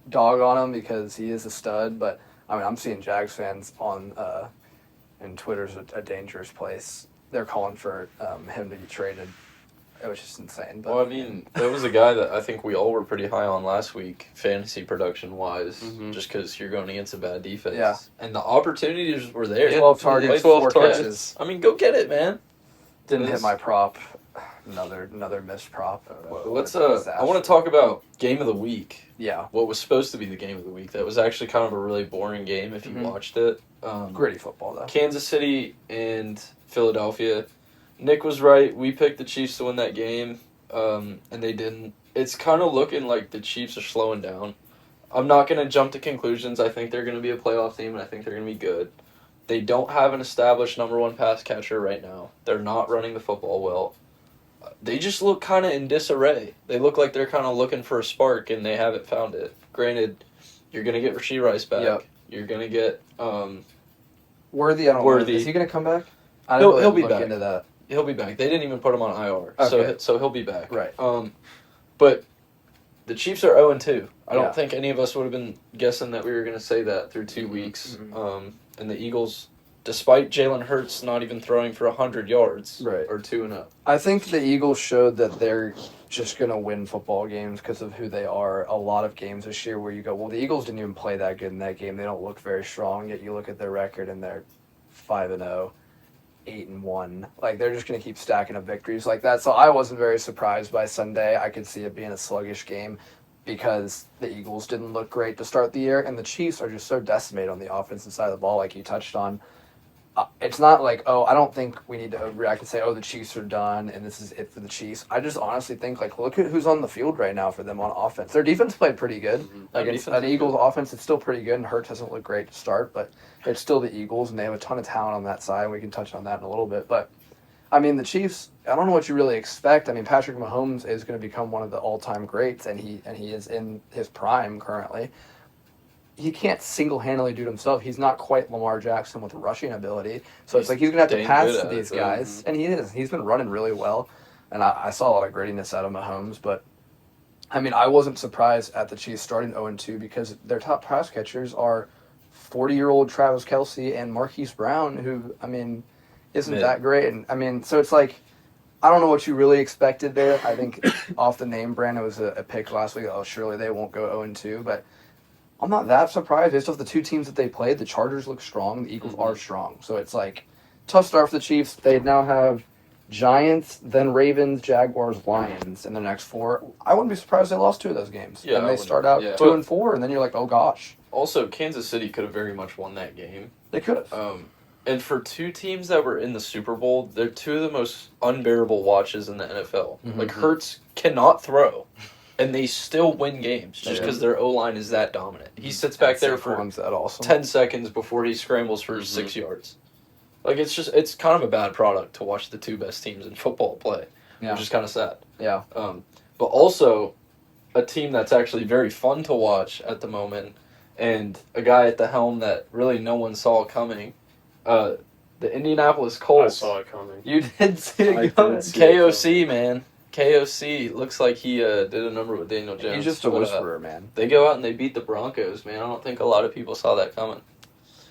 dog on him because he is a stud, but I mean, I'm seeing Jags fans on and Twitter's a dangerous place. They're calling for him to be traded. It was just insane. But Well, I mean, there was a guy that I think we all were pretty high on last week, fantasy production wise, just because you're going against a bad defense. Yeah. And the opportunities were there. 12 targets, 12 4 targets. catches. I mean, go get it, man. Didn't hit my prop. Another missed prop. Let's. I want to talk about game of the week. Yeah, What was supposed to be the game of the week. That was actually kind of a really boring game if you watched it. gritty football though. Kansas City and Philadelphia. Nick was right. We picked the Chiefs to win that game, and they didn't. It's kind of looking like the Chiefs are slowing down. I'm not going to jump to conclusions. I think they're going to be a playoff team, and I think they're going to be good. They don't have an established number 1 pass catcher right now. They're not running the football well. They just look kind of in disarray. They look like they're kind of looking for a spark, and they haven't found it. Granted, you're going to get Rashee Rice back. Yep. You're going to get Worthy. I don't know. Worthy. Is he going to come back? He'll be look back. into that. He'll be back. They didn't even put him on IR, Okay. so he'll be back. Right. But the Chiefs are 0-2. I Yeah. don't think any of us would have been guessing that we were going to say that through 2 weeks. And the Eagles, despite Jalen Hurts not even throwing for 100 yards, Right. are 2-0. I think the Eagles showed that they're just going to win football games because of who they are. A lot of games this year where you go, well, the Eagles didn't even play that good in that game. They don't look very strong, yet you look at their record and they're 5-0. 8-1. Like, they're just going to keep stacking up victories like that. So I wasn't very surprised by Sunday. I could see it being a sluggish game because the Eagles didn't look great to start the year, and the Chiefs are just so decimated on the offensive side of the ball, like you touched on. It's not like, I don't think we need to overreact and say, the Chiefs are done and this is it for the Chiefs. I just honestly think, like, look at who's on the field right now for them on offense. Their defense played pretty good. Mm-hmm. Like, it's an Eagles offense, it's still pretty good, and Hurts doesn't look great to start, but it's still the Eagles, and they have a ton of talent on that side. We can touch on that in a little bit. But, I mean, the Chiefs, I don't know what you really expect. I mean, Patrick Mahomes is going to become one of the all-time greats, and he is in his prime currently. He can't single-handedly do it himself. He's not quite Lamar Jackson with rushing ability. So it's like he's going to have to pass to these guys. And he is. He's been running really well. And I saw a lot of grittiness out of Mahomes. But, I mean, I wasn't surprised at the Chiefs starting 0-2 because their top pass catchers are 40-year-old Travis Kelce and Marquise Brown, who, I mean, isn't that great. And, I mean, so it's like, I don't know what you really expected there. I think off the name brand, it was a pick last week. Surely they won't go 0-2. But I'm not that surprised. Based off the two teams that they played, the Chargers look strong. The Eagles are strong. So it's like, tough start for the Chiefs. They now have Giants, then Ravens, Jaguars, Lions in the next 4. I wouldn't be surprised they lost 2 of those games. Yeah, and they start out 2-4, and then you're like, oh gosh. Also, Kansas City could have very much won that game. They could have. And for 2 teams that were in the Super Bowl, they're 2 of the most unbearable watches in the NFL. Mm-hmm. Like, Hurts cannot throw, and they still win games just because their O-line is that dominant. He sits back there for that awesome. 10 seconds before he scrambles for 6 yards. Like, it's kind of a bad product to watch the 2 best teams in football play, which is kind of sad. Yeah. But also, a team that's actually very fun to watch at the moment, and a guy at the helm that really no one saw coming, the Indianapolis Colts. I saw it coming. You did see it coming. KOC, man. KOC looks like he did a number with Daniel Jones. He's just a whisperer, man. They go out and they beat the Broncos, man. I don't think a lot of people saw that coming.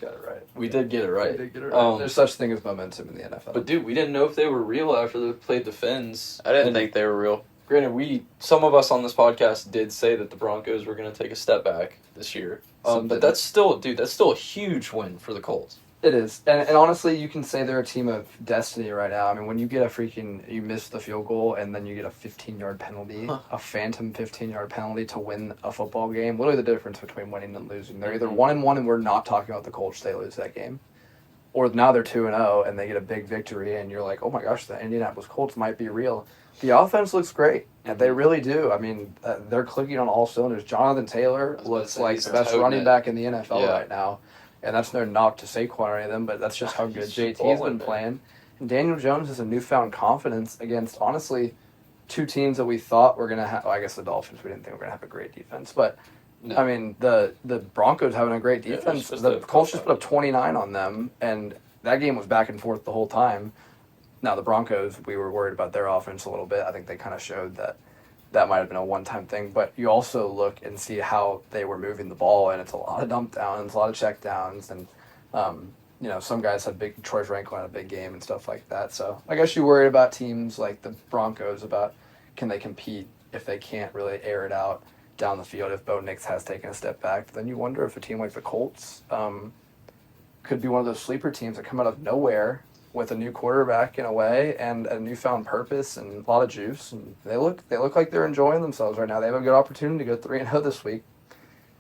Got it right. We did get it right. There's such thing as momentum in the NFL. But dude, we didn't know if they were real after they played the Fins. I didn't think they were real. Granted, some of us on this podcast did say that the Broncos were going to take a step back this year. But that's still a huge win for the Colts. It is. And honestly, you can say they're a team of destiny right now. I mean, when you get you miss the field goal and then you get a 15-yard penalty, a phantom 15-yard penalty to win a football game, literally the difference between winning and losing. They're either 1-1 and we're not talking about the Colts, they lose that game. Or now they're 2-0 and they get a big victory and you're like, oh my gosh, the Indianapolis Colts might be real. The offense looks great, and they really do. I mean, they're clicking on all cylinders. Jonathan Taylor looks like the best running back in the NFL right now. And that's no knock to Saquon or any of them, but that's just how good JT's been playing. And Daniel Jones has a newfound confidence against, honestly, 2 teams that we thought were going to have... Well, I guess the Dolphins, we didn't think were going to have a great defense. But, I mean, the Broncos having a great defense. The Colts just put up 29 on them, and that game was back and forth the whole time. Now, the Broncos, we were worried about their offense a little bit. I think they kind of showed that might have been a one-time thing, but you also look and see how they were moving the ball, and it's a lot of dump downs, a lot of check downs, and some guys had Troy Franklin had a big game and stuff like that. So I guess you worried about teams like the Broncos about can they compete if they can't really air it out down the field if Bo Nix has taken a step back. But then you wonder if a team like the Colts could be one of those sleeper teams that come out of nowhere with a new quarterback in a way and a newfound purpose and a lot of juice, and they look like they're enjoying themselves right now. They have a good opportunity to go 3-0 this week.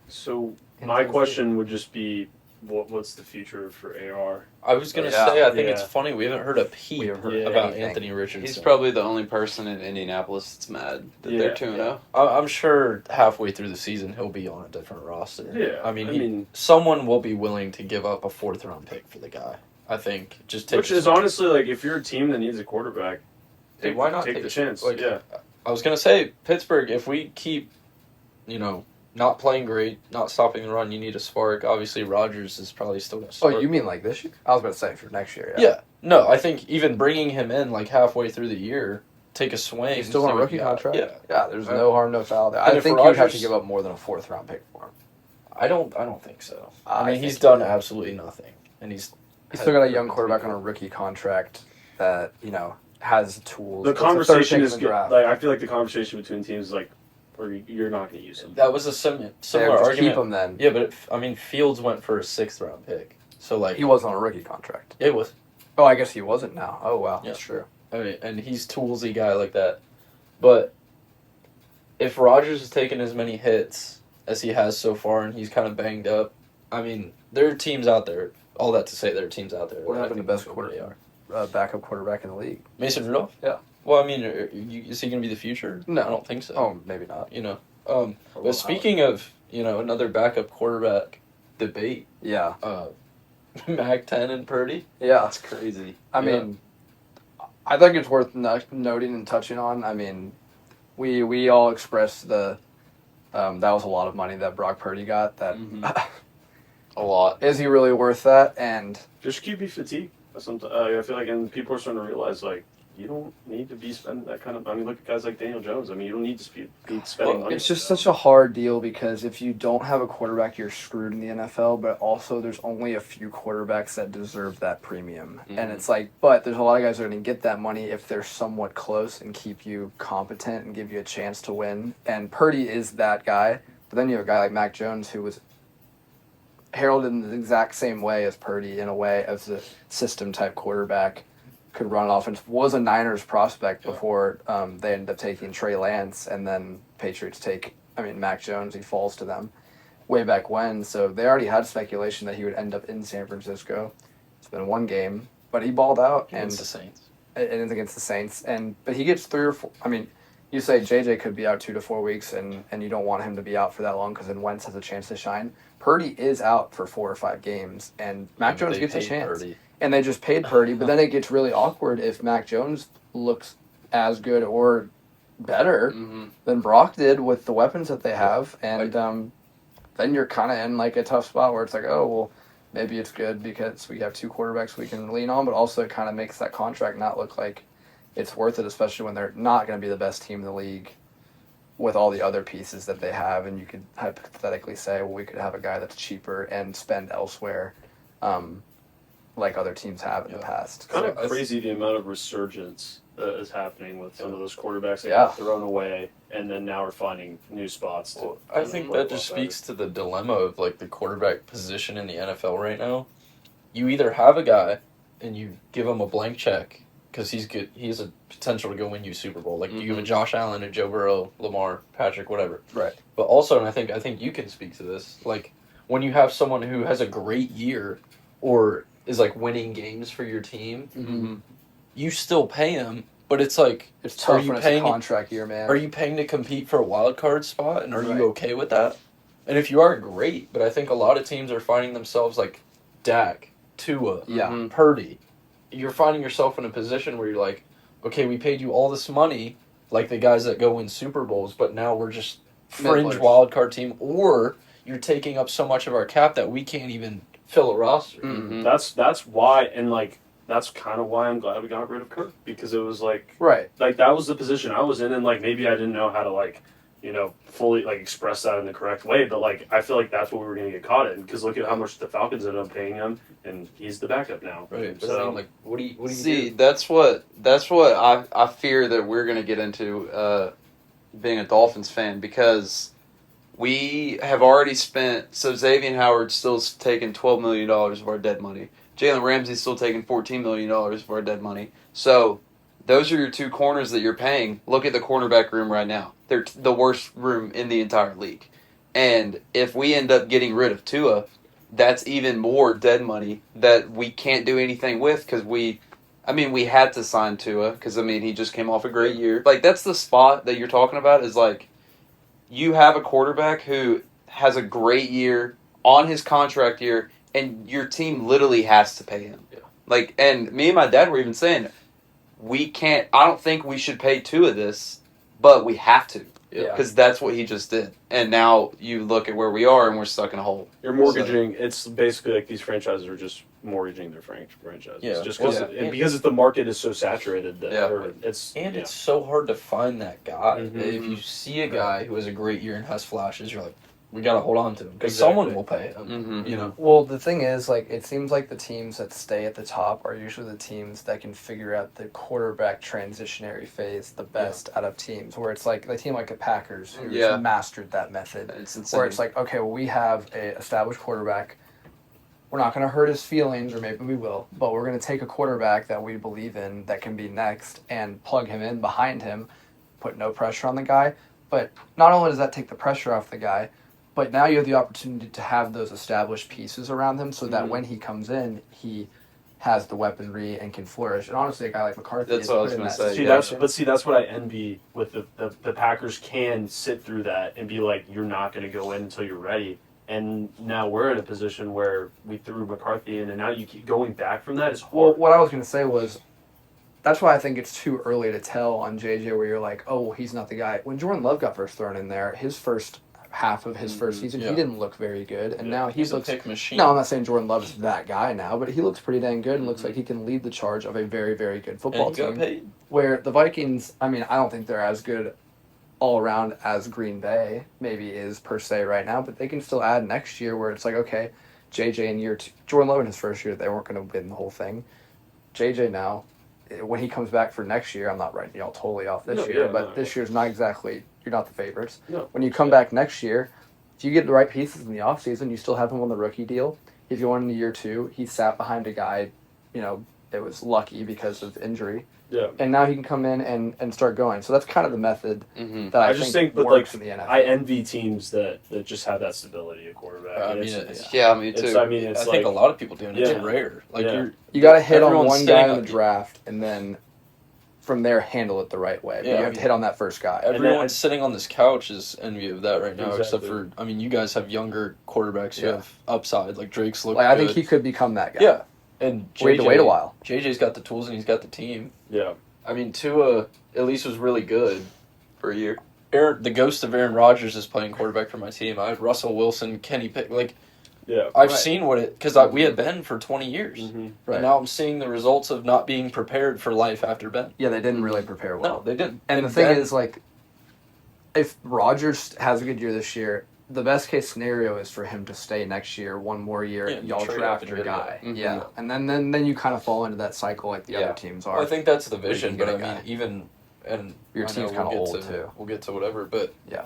So my question would just be, what's the future for AR? I was gonna say, I think it's funny we haven't heard a peep about anything. Anthony Richardson. He's probably the only person in Indianapolis that's mad that they're 2-0. I'm sure halfway through the season he'll be on a different roster. Yeah, I mean, someone will be willing to give up a 4th-round pick for the guy. I think which is honestly, like, if you're a team that needs a quarterback, why not take the chance? Like, I was gonna say Pittsburgh. If we keep, not playing great, not stopping the run, you need a spark. Obviously, Rodgers is probably still gonna start. Oh, you mean like this year? I was about to say for next year. Yeah. No, I think even bringing him in like halfway through the year, take a swing. He's still on a rookie contract. Yeah. There's no harm, no foul there. And I think you'd have to give up more than a 4th-round pick for him. I don't think so. I mean, he's done done absolutely nothing, and he's still got a young quarterback on a rookie contract that has tools. The conversation is good. Like, I feel like the conversation between teams is like, or you're not going to use him. That was a similar argument. Keep him then. Yeah, but Fields went for a 6th-round pick, so like he was on a rookie contract. It was. Oh, I guess he wasn't now. Oh, wow. Yeah. That's true. I mean, and he's toolsy guy like that. But if Rodgers has taken as many hits as he has so far, and he's kind of banged up, I mean, there are teams out there. All that to say, there are teams out there. What that I happened to think best know who they are. backup quarterback in the league? Mason Rudolph? Yeah. Well, I mean, is he going to be the future? No. I don't think so. Oh, maybe not. You know. Or But speaking of, another backup quarterback debate, Yeah. Mac 10 and Purdy. Yeah. That's crazy. I mean, I think it's worth noting and touching on. I mean, we all expressed that was a lot of money that Brock Purdy got. That A lot. is he really worth that? And Just QB fatigue. Sometimes I feel like, and people are starting to realize, like, you don't need to be spending that kind of. I mean, look at guys like Daniel Jones. I mean, you don't need to be spending money. it's just such a hard deal because if you don't have a quarterback, you're screwed in the NFL. But also, there's only a few quarterbacks that deserve that premium, and it's like, but there's a lot of guys that are going to get that money if they're somewhat close and keep you competent and give you a chance to win. And Purdy is that guy. But then you have a guy like Mac Jones who was heralded in the exact same way as Purdy in a way as a system type quarterback. Could run an offense, was a Niners prospect before they ended up taking Trey Lance, and then Patriots Mac Jones, he falls to them way back when. So they already had speculation that he would end up in San Francisco. It's been one game, but he balled out Against the Saints. and it's against the Saints. But he gets 3 or 4. I mean, you say JJ could be out 2 to 4 weeks, and you don't want him to be out for that long because then Wentz has a chance to shine. Purdy is out for 4 or 5 games, and Mac Jones gets a chance. Purdy. And they just paid Purdy, but then it gets really awkward if Mac Jones looks as good or better than Brock did with the weapons that they have. And then you're kind of in like a tough spot where it's like, oh, well, maybe it's good because we have 2 quarterbacks we can lean on, but also it kind of makes that contract not look like it's worth it, especially when they're not going to be the best team in the league with all the other pieces that they have. And you could hypothetically say, well, we could have a guy that's cheaper and spend elsewhere. Like other teams have in the past. It's kind of crazy the amount of resurgence that is happening with some of those quarterbacks that Yeah. got thrown away, and then now we're finding new spots. I think that just speaks to the dilemma of like the quarterback position in the NFL right now. You either have a guy and you give him a blank check because he's good, he has a potential to go win you Super Bowl. Like you give a Josh Allen, a Joe Burrow, Lamar, Patrick, whatever. Right. But also, and I think you can speak to this, like when you have someone who has a great year or is like winning games for your team, you still pay him, but it's like, It's tough are you when it's paying a contract year, man. Are you paying to compete for a wild card spot, and are Right. you okay with that? And if you are, great. But I think a lot of teams are finding themselves like Dak, Tua, Yeah. Purdy. You're finding yourself in a position where you're like, okay, we paid you all this money, like the guys that go win Super Bowls, but now we're just fringe Middlers. wild card team, or you're taking up so much of our cap that we can't even fill a roster. That's why, and like that's kind of why I'm glad we got rid of Kirk, because it was like Right. that was the position I was in, and like maybe I didn't know how to like fully like express that in the correct way, but like I feel like that's what we were gonna get caught in, because look at how much the Falcons ended up paying him, and he's the backup now. Right. But So then, like, what do you See, do? that's what I fear that we're gonna get into being a Dolphins fan, because we have already spent. So Xavier Howard's still taking $12 million of our dead money. Jalen Ramsey's still taking $14 million of our dead money. So those are your 2 corners that you're paying. Look at the cornerback room right now. They're the worst room in the entire league. And if we end up getting rid of Tua, that's even more dead money that we can't do anything with, because we had to sign Tua because, he just came off a great year. Like, that's the spot that you're talking about, is like, you have a quarterback who has a great year on his contract year, and your team literally has to pay him. Yeah. Like, and me and my dad were even saying, I don't think we should pay Tua this, but we have to. Yeah. Because that's what he just did. And now you look at where we are, and we're stuck in a hole. you're mortgaging. It's basically like these franchises are just mortgaging their franchises. Yeah. Just Well, because the market is so saturated that it's It's so hard to find that guy. Mhm. If you see a guy who has a great year and has flashes, you're like, we got to hold on to him because Exactly. someone will pay him. Mm-hmm. You know, Well, the thing is, like, it seems like the teams that stay at the top are usually the teams that can figure out the quarterback transitionary phase the best out of teams. Where it's like a team like the Packers who's mastered that method. It's insane. Where it's like, okay, well, we have a established quarterback. we're not going to hurt his feelings, or maybe we will, but we're going to take a quarterback that we believe in that can be next and plug him in behind him, put no pressure on the guy. But not only does that take the pressure off the guy, but now you have the opportunity to have those established pieces around him so that when he comes in, he has the weaponry and can flourish. And honestly, a guy like McCarthy That's is what I was put in gonna that say. situation. That's what I envy with the Packers can sit through that and be like, you're not going to go in until you're ready. And now we're in a position where we threw McCarthy in, and now you keep going back from that is hard. Well, what I was going to say was, that's why I think it's too early to tell on JJ where you're like, oh, well, he's not the guy. When Jordan Love got first thrown in there, his first half of his first season, he didn't look very good. And now he He's looks... a pick machine. No, I'm not saying Jordan Love is that guy now, but he looks pretty dang good and looks like he can lead the charge of a very, very good football And he got team. paid. Where the Vikings, I mean, I don't think they're as good all around as Green Bay maybe is per se right now, but they can still add next year where it's like, okay, JJ in year 2, Jordan Love in his first year, they weren't going to win the whole thing. JJ now, when he comes back for next year, I'm not writing y'all totally off this year, but this year's not exactly, you're not the favorites. No. When you come back next year, if you get the right pieces in the offseason, you still have him on the rookie deal. If you want into year 2, he sat behind a guy, it was lucky because of injury. Yeah. And now he can come in and start going. So that's kind of the method that I just think but works like in the NFL. I envy teams that just have that stability at quarterback. I And mean, it's- Yeah, me it's- too. I mean, it's I think like, a lot of people do, and it's Yeah. rare. Like Yeah. You got to hit on everyone's one sitting guy in on- the draft, and then from there handle it the right way. But Yeah, you I have to mean, hit on that first guy. everyone's sitting on this couch is envy of that right now, except Exactly. for, I mean, you guys have younger quarterbacks who Yeah. have upside. Like Drake's look Like I good. think he could become that guy. Yeah. And We had to wait a while. JJ's got the tools and he's got the team. Yeah. I mean, Tua at least was really good. For a year. The ghost of Aaron Rodgers is playing quarterback for my team. I had Russell Wilson, Kenny Pickett. Like, Yeah. I've Right. seen what it, because we had Ben for 20 years. Mm-hmm. Right. And now I'm seeing the results of not being prepared for life after Ben. Yeah, they didn't really prepare well. No, they didn't. And the thing Ben- is, like, if Rodgers has a good year this year, the best case scenario is for him to stay next year, one more year, Yeah, y'all trade up draft and your get a guy. guy. Mhm. Yeah. And then you kind of fall into that cycle like the Yeah. other teams are. Well, I think that's the vision, get but a I mean, guy. even and Your I know team's kinda get old, to- too. We'll get to whatever, but Yeah.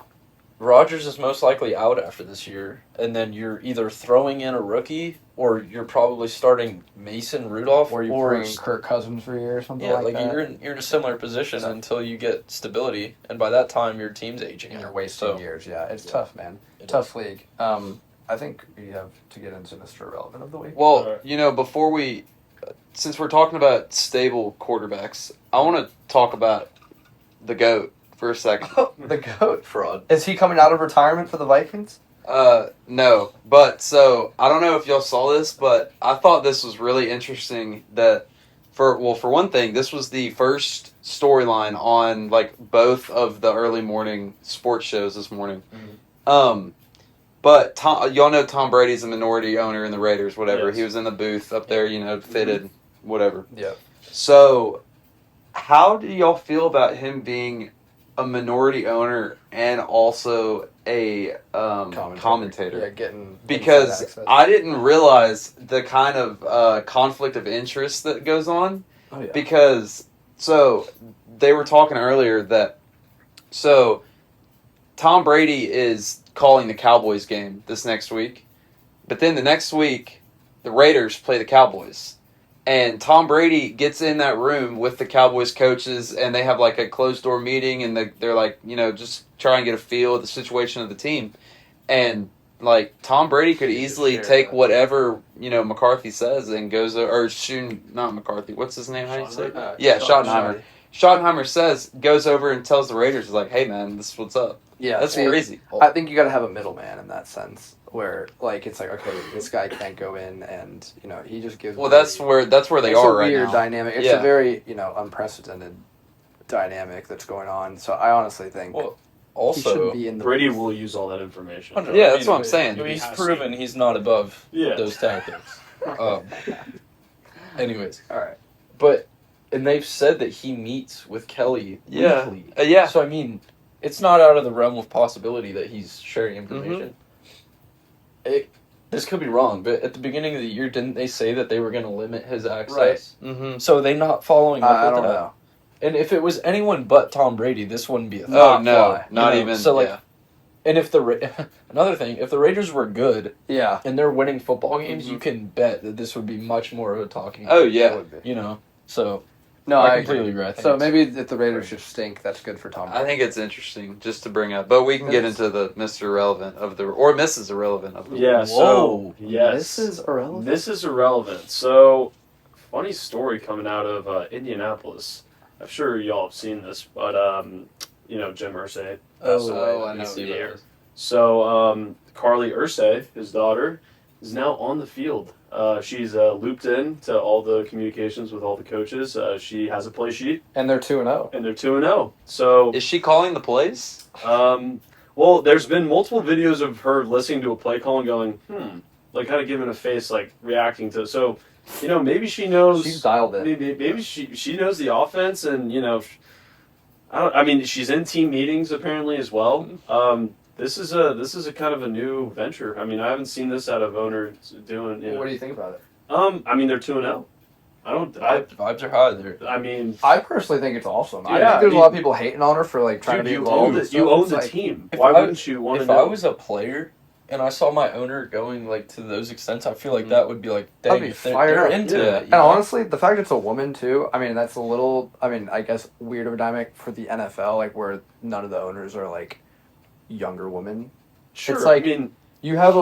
Rodgers is most likely out after this year, and then you're either throwing in a rookie or you're probably starting Mason Rudolph, Or you bring Kirk Cousins for a year or something yeah, like that. you're in a similar position Yeah. until you get stability, and by that time your team's aging. And out. you're wasting So, years. Yeah, it's Yeah. tough, man. It Tough league. I think we have to get into Mr. Irrelevant of the week. Well, before since we're talking about stable quarterbacks, I want to talk about the GOAT for a second. The GOAT. fraud. Is he coming out of retirement for the Vikings? No, but so I don't know if y'all saw this, but I thought this was really interesting. That for one thing, this was the first storyline on like both of the early morning sports shows this morning. But y'all know Tom Brady's a minority owner in the Raiders. Whatever, Yes. he was in the booth up there, fitted, whatever. Yeah. So, how do y'all feel about him being a minority owner and also a commentator? Yeah, getting Because inside access. I didn't realize the kind of conflict of interest that goes on. Oh yeah. Because, so, they were talking earlier that, so, Tom Brady is calling the Cowboys game this next week. But then the next week, the Raiders play the Cowboys. And Tom Brady gets in that room with the Cowboys coaches, and they have like a closed door meeting, and they're like, just try and get a feel of the situation of the team. And like Tom Brady could easily take whatever McCarthy says and goes not McCarthy. What's his name? How do you say? Yeah, Schottenheimer. Schottenheimer goes over and tells the Raiders like, "Hey man, this is what's up." Yeah, That's see, crazy. I think you got to have a middleman in that sense, where like it's like, okay, this guy can't go in, and he just gives. Well, that's where they it's are a right weird now. dynamic. It's Yeah. a very unprecedented dynamic that's going on. So I honestly think Well, he shouldn't also, be in the Brady booth. will use all that information. Yeah, that's what I'm saying. He's has proven he's not above Yeah. those tactics. Anyways, All right. but and they've said that he meets with Kelly Yeah. weekly. Yeah. So I mean, it's not out of the realm of possibility that he's sharing information. This could be wrong, but at the beginning of the year, didn't they say that they were going to limit his access? Mm-hmm. So are they not following up I with don't that? know. And if it was anyone but Tom Brady, this wouldn't be a thing. Oh no, fly. not You know, even. so, like, yeah. And if another thing, if the Raiders were good Yeah. and they're winning football games, Mm-hmm. you can bet that this would be much more of a talking. Oh It yeah, would be. You know, so No, I I completely agree. agree. I think So it's- maybe if the Raiders should stink, that's good for Tom. I think it's interesting just to bring up, but we can get into the Mr. Irrelevant of the or Mrs. Irrelevant of the Yeah. Whoa. So yes, This is irrelevant. This is irrelevant. So, funny story coming out of Indianapolis. I'm sure y'all have seen this, but Jim Irsay passed away I know this who year. that is. So Carly Irsay, his daughter, is now on the field. She's looped in to all the communications with all the coaches. She has a play sheet, And they're 2-0. and they're 2-0. So, Is she calling the plays? well, there's been multiple videos of her listening to a play call and going, like kind of giving a face, like reacting to. So, maybe she knows. She's dialed in. Maybe she knows the offense, and I mean, she's in team meetings apparently as well. This is a kind of a new venture. I mean, I haven't seen this out of owners doing. What do you think about it? I mean, they're 2-0. Vibes are high there. I mean, I personally think it's awesome. I Yeah, think there's a lot of people hating on her for like trying dude, to be you involved. own and it. stuff. You own It's the like, team. if Why I- wouldn't you want to If know? I was a player and I saw my owner going like to those extents, I feel like that would be like, I'd dang, be if they're fired up. into Yeah. it. And honestly, the fact it's a woman too, I mean, that's a little, I guess weird of a dynamic for the NFL, like where none of the owners are like younger women. Sure. It's like- I mean, You have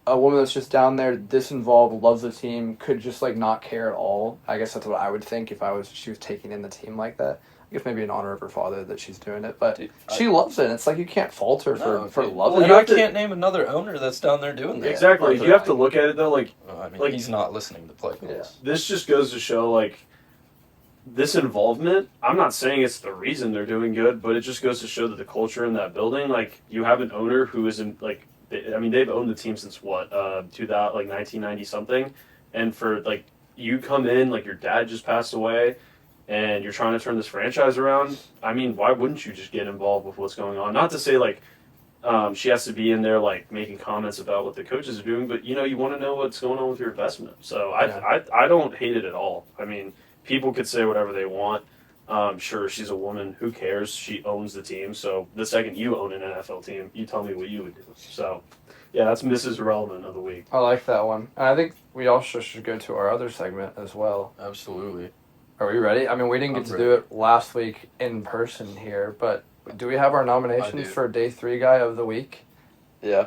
a woman that's just down there, disinvolved, loves the team, could just like not care at all. I guess that's what I would think if she was taking in the team like that. I guess maybe in honor of her father that she's doing it, but Dude, she loves it. And it's like you can't fault her for loving Well, you and it. I have to- can't name another owner that's down there doing that. exactly. You have to look at it though. Like, I mean, Like- he's not listening to play calls. Yeah. this just goes to show like this involvement. I'm not saying it's the reason they're doing good, but it just goes to show that the culture in that building, like you have an owner who isn't like, they've owned the team since what 2000, like 1990 something, and for like you come in like your dad just passed away, and you're trying to turn this franchise around. I mean, why wouldn't you just get involved with what's going on? Not to say like she has to be in there like making comments about what the coaches are doing, but you want to know what's going on with your investment. So I don't hate it at all. I mean, people could say whatever they want. Sure, she's a woman. Who cares? She owns the team. So the second you own an NFL team, you tell me what you would do. So, yeah, that's Mrs. Irrelevant of the week. I like that one. And I think we also should go to our other segment as well. Absolutely. Are we ready? I mean, we didn't get to do it last week in person here, but do we have our I nominations do. for Day 3 Guy of the Week? Yeah.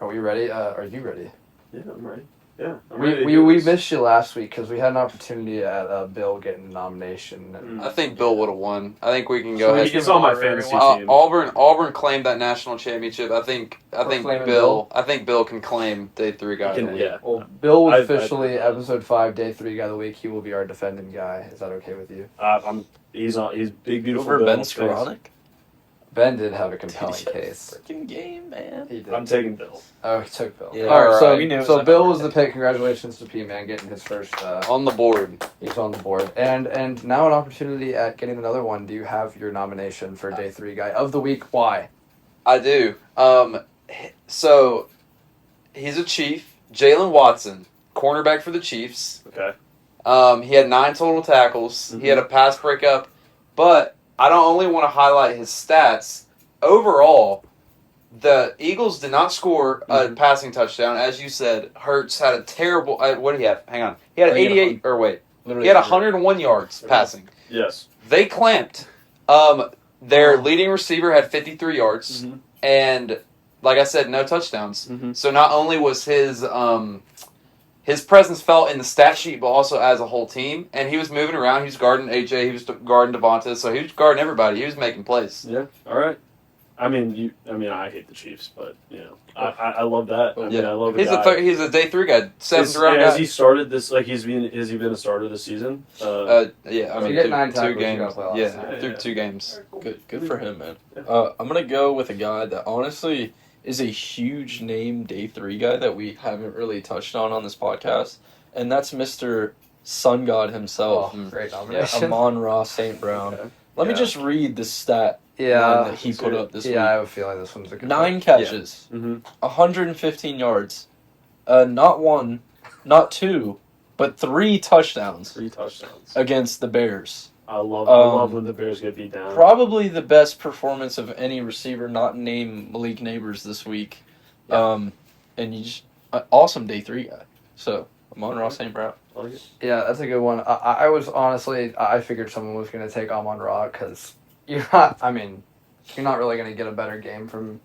Are we ready? Are you ready? Yeah, I'm ready. Yeah, I'm ready to We do we this. missed you last week because we had an opportunity at Bill getting a nomination. And I think Bill would have won. I think we can go So ahead. He's on my fantasy team. Auburn claimed that national championship. I think claiming Bill. I think Bill can claim Day 3 guy. He of can- the week. yeah. Well, Bill was I- officially episode 5, Day 3 Guy of the Week. He will be our defending guy. Is that okay with you? He's big beautiful. Over Bill. Ben Thanks. Skowronek? Ben did have a compelling case. Freaking game, man. He did. I'm taking Bill. Oh, he took Bill. Yeah. All right, so, We knew it so was Bill on was the pick. Congratulations to P-Man getting his first. On the board. He's on the board. And now an opportunity at getting another one. Do you have your nomination for Day 3 Guy of the Week? Why? I do. So he's a Chief. Jalen Watson, cornerback for the Chiefs. Okay. He had 9 total tackles. He had a pass breakup, but I don't only want to highlight his stats. Overall, the Eagles did not score a passing touchdown. As you said, Hurts had a terrible. What did he have? Hang on. He had I think 88. Or wait, Literally he had 101 yards passing. Yes. They clamped. Their leading receiver had 53 yards, and like I said, no touchdowns. So not only was his presence felt in the stat sheet, but also as a whole team. And he was moving around. He was guarding AJ. He was guarding Devonta. So he was guarding everybody. He was making plays. Yeah. All right. I mean, I hate the Chiefs, but I love that. I mean, I love. He's a Day 3 guy, 7th round Has guy. he started this? Like has he been a starter this season? Yeah, I So mean, you get through 9 two tackles, you games. gotta play lots. Yeah, through Yeah. 2 games. Good for him, man. I'm gonna go with a guy that honestly is a huge name Day 3 guy that we haven't really touched on this podcast, and that's Mr. Sun God himself, Oh, great yeah, nomination. Amon-Ra St. Brown. Okay. Let me Yeah. just read the stat Yeah. line that he put up this I week. have a feeling this one's a good 9 one. catches, Mm-hmm. 115 yards, not 1, not 2, but 3 touchdowns 3 touchdowns. against the Bears. I love when the Bears get beat down. Probably the best performance of any receiver not named Malik Neighbors this week. Yeah. And he's an awesome day 3 guy. So, Amon-Ra St. Brown. Yeah, that's a good one. I was honestly, I figured someone was going to take Amon-Ra because you're not really going to get a better game from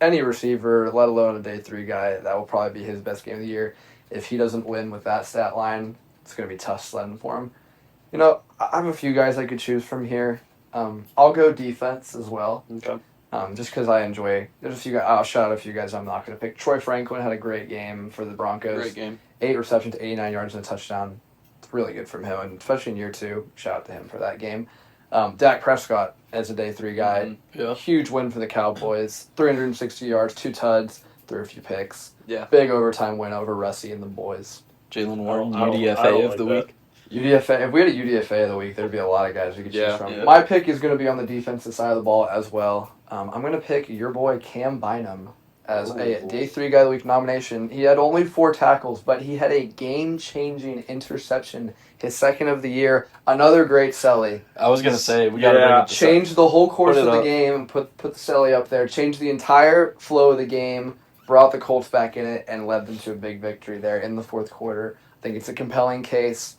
any receiver, let alone a day 3 guy. That will probably be his best game of the year. If he doesn't win with that stat line, it's going to be tough sledding for him. You know, I have a few guys I could choose from here. I'll go defense as well. Okay. Just because I enjoy. There's a few guys. I'll shout out a few guys I'm not going to pick. Troy Franklin had a great game for the Broncos. Great game. 8 receptions, 89 yards, and a touchdown. It's really good from him, and especially in year 2. Shout out to him for that game. Dak Prescott as a day 3 guy. Yeah. Huge win for the Cowboys. 360 yards, 2 tuds, threw a few picks. Yeah. Big overtime win over Russie and the boys. Jalen Warren, I don't UDFA of like the that. week. UDFA. If we had a UDFA of the week, there'd be a lot of guys we could choose Yeah. from. Yeah. My pick is going to be on the defensive side of the ball as well. I'm going to pick your boy Cam Bynum as a day 3 guy of the week nomination. He had only 4 tackles, but he had a game-changing interception, his 2nd of the year. Another great celly. I was going to say, we got to Yeah. bring it to Changed the whole course Put it of the up. game. Put the celly up there. Changed the entire flow of the game. Brought the Colts back in it and led them to a big victory there in the 4th quarter. I think it's a compelling case.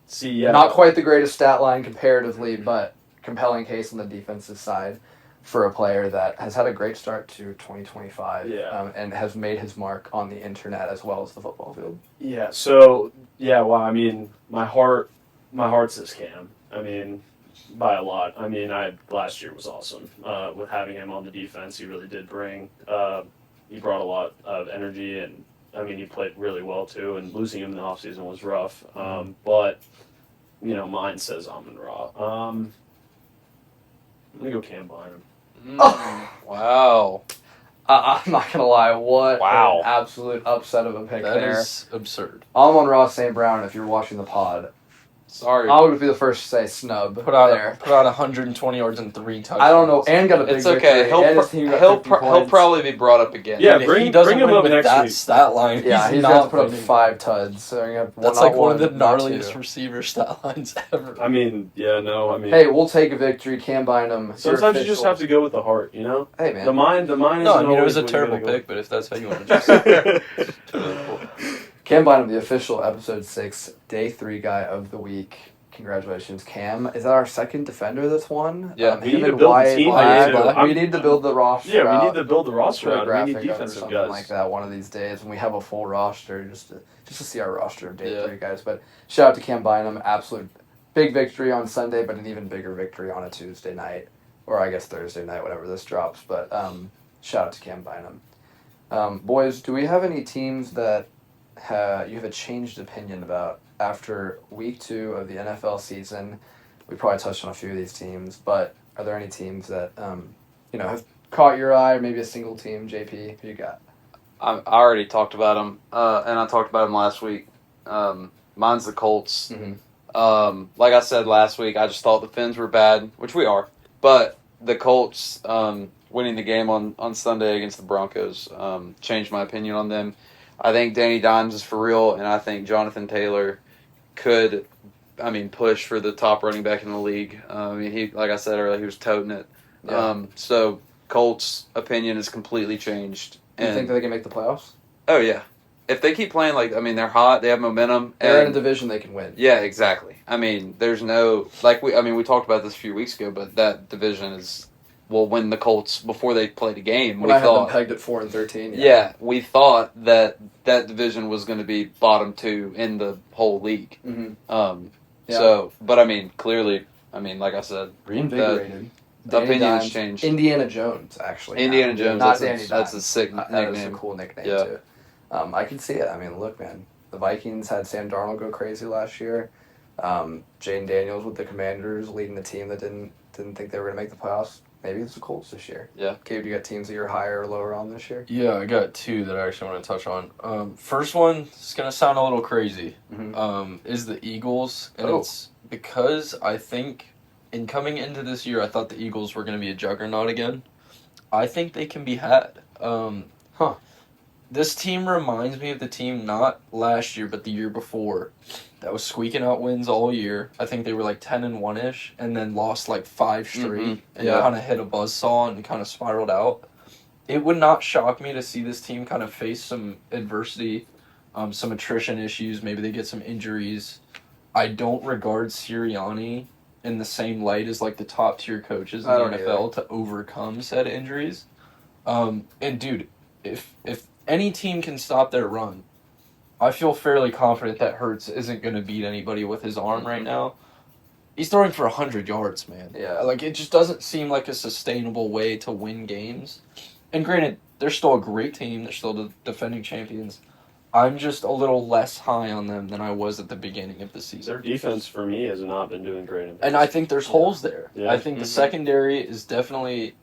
See, yeah. Not quite the greatest stat line comparatively, but compelling case on the defensive side for a player that has had a great start to 2025 Yeah. and has made his mark on the internet as well as the football field. Yeah. So yeah. Well, I mean, my heart says Cam. I mean, by a lot. I mean, last year was awesome with having him on the defense. He really did bring. He brought a lot of energy, and I mean, he played really well too. And losing him in the offseason was rough. But you know, mine says Amon-Ra. I'm gonna go Cam Bynum. Wow. I'm not going to lie, what Wow. an absolute upset of a pick That there. is absurd. Amon-Ra St. Brown, if you're watching the pod, Sorry. I would be the first to say snub Put out there. 120 yards and 3 touchdowns. I don't know, and got a big It's okay. victory, and his team got He'll 50 points. probably be brought up again. Yeah, If bring- he doesn't bring him win up with next that week. stat line. Yeah, he's not going to put up winning. 5 tuds. So you're gonna, That's not like one of the not gnarliest two. receiver stat lines ever. I mean, yeah, no, I mean, Hey, we'll take a victory. Cam Bynum. sometimes you just have to go with the heart, you know. Hey, man. The mind. No, I isn't mean, it was always a what you terrible gotta go pick, but if that's how you want to just it's really cool. Cam Bynum, the official episode 6 day 3 guy of the week. Congratulations, Cam. Is that our 2nd defender that's won? Yeah, we him need to and build the Wyatt team Black. out, too. We need to build the roster. Yeah, we out. need to build the roster Put a out. We graphic need up or defensive something guys. like that one of these days when we have a full roster just to see our roster of day Yeah. 3 guys. But shout out to Cam Bynum, absolute big victory on Sunday, but an even bigger victory on a Tuesday night, or I guess Thursday night, whenever this drops. But shout out to Cam Bynum. Boys, do we have any teams that you have a changed opinion about after week 2 of the NFL season? We probably touched on a few of these teams, but are there any teams that have caught your eye, or maybe a single team? JP, who you got? I already talked about them, and I talked about them last week. Mine's the Colts. Mm-hmm. Like I said last week, I just thought the Finns were bad, which we are. But the Colts winning the game on Sunday against the Broncos changed my opinion on them. I think Danny Dimes is for real, and I think Jonathan Taylor could, push for the top running back in the league. He, like I said earlier, he was toting it. Yeah. So Colts' opinion is completely changed. Do you think that they can make the playoffs? Oh yeah, if they keep playing they're hot, they have momentum. They're in and- a division they can win. Yeah, exactly. There's no we talked about this a few weeks ago, but that division will win the Colts before they played a game. When I had them pegged at 4-13. yeah, we thought that division was going to be bottom 2 in the whole league. Mm-hmm. Yeah. So, but clearly, like I said, Reinvigorated. the Danny opinion's Dimes. changed. Indiana Jones, actually. Indiana now. Jones, Not that's a- Danny that's a Dimes. sick That is a nickname. cool nickname, Yeah. too. I can see it. Look, man. The Vikings had Sam Darnold go crazy last year. Jane Daniels with the Commanders leading the team that didn't think they were going to make the playoffs. Maybe it's the Colts this year. Yeah. Gabe, you got teams that you're higher or lower on this year? Yeah, I got 2 that I actually want to touch on. First one, it's going to sound a little crazy, is the Eagles. And it's because I think in coming into this year, I thought the Eagles were going to be a juggernaut again. I think they can be had. This team reminds me of the team not last year, but the year before, that was squeaking out wins all year. I think they were like 10-1-ish, and then lost like 5 straight, and Yeah. kind of hit a buzzsaw and kind of spiraled out. It would not shock me to see this team kind of face some adversity, some attrition issues. Maybe they get some injuries. I don't regard Sirianni in the same light as like the top tier coaches in I the don't NFL to overcome said injuries. And dude, if any team can stop their run, I feel fairly confident that Hurts isn't going to beat anybody with his arm right now. He's throwing for 100 yards, man. Yeah. Like, it just doesn't seem like a sustainable way to win games. And granted, they're still a great team. They're still the defending champions. I'm just a little less high on them than I was at the beginning of the Their season. defense, for me, has not been doing great. And I think there's holes there. Yeah. I think the secondary is definitely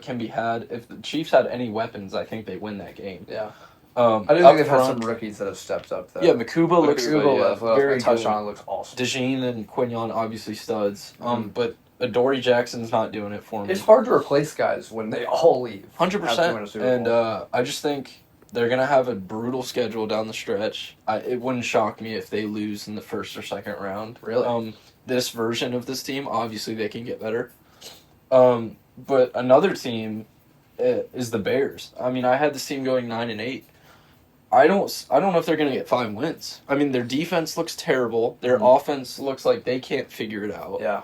can be had. If the Chiefs had any weapons, I think they win that game. Yeah. I I do think they've had some rookies that have stepped up, though. Yeah, Makuba looks very touch good. on looks awesome. DeJean and Quignon obviously studs. But Adoree Jackson's not doing it for me. It's hard to replace guys when they all leave. 100%. And I just think they're going to have a brutal schedule down the stretch. It wouldn't shock me if they lose in the first or second round. Really? This version of this team, obviously they can get better. But another team is the Bears. I mean, I had this team going 9-8. I don't know if they're going to get 5 wins. I mean, their defense looks terrible. Their offense looks like they can't figure it out. Yeah.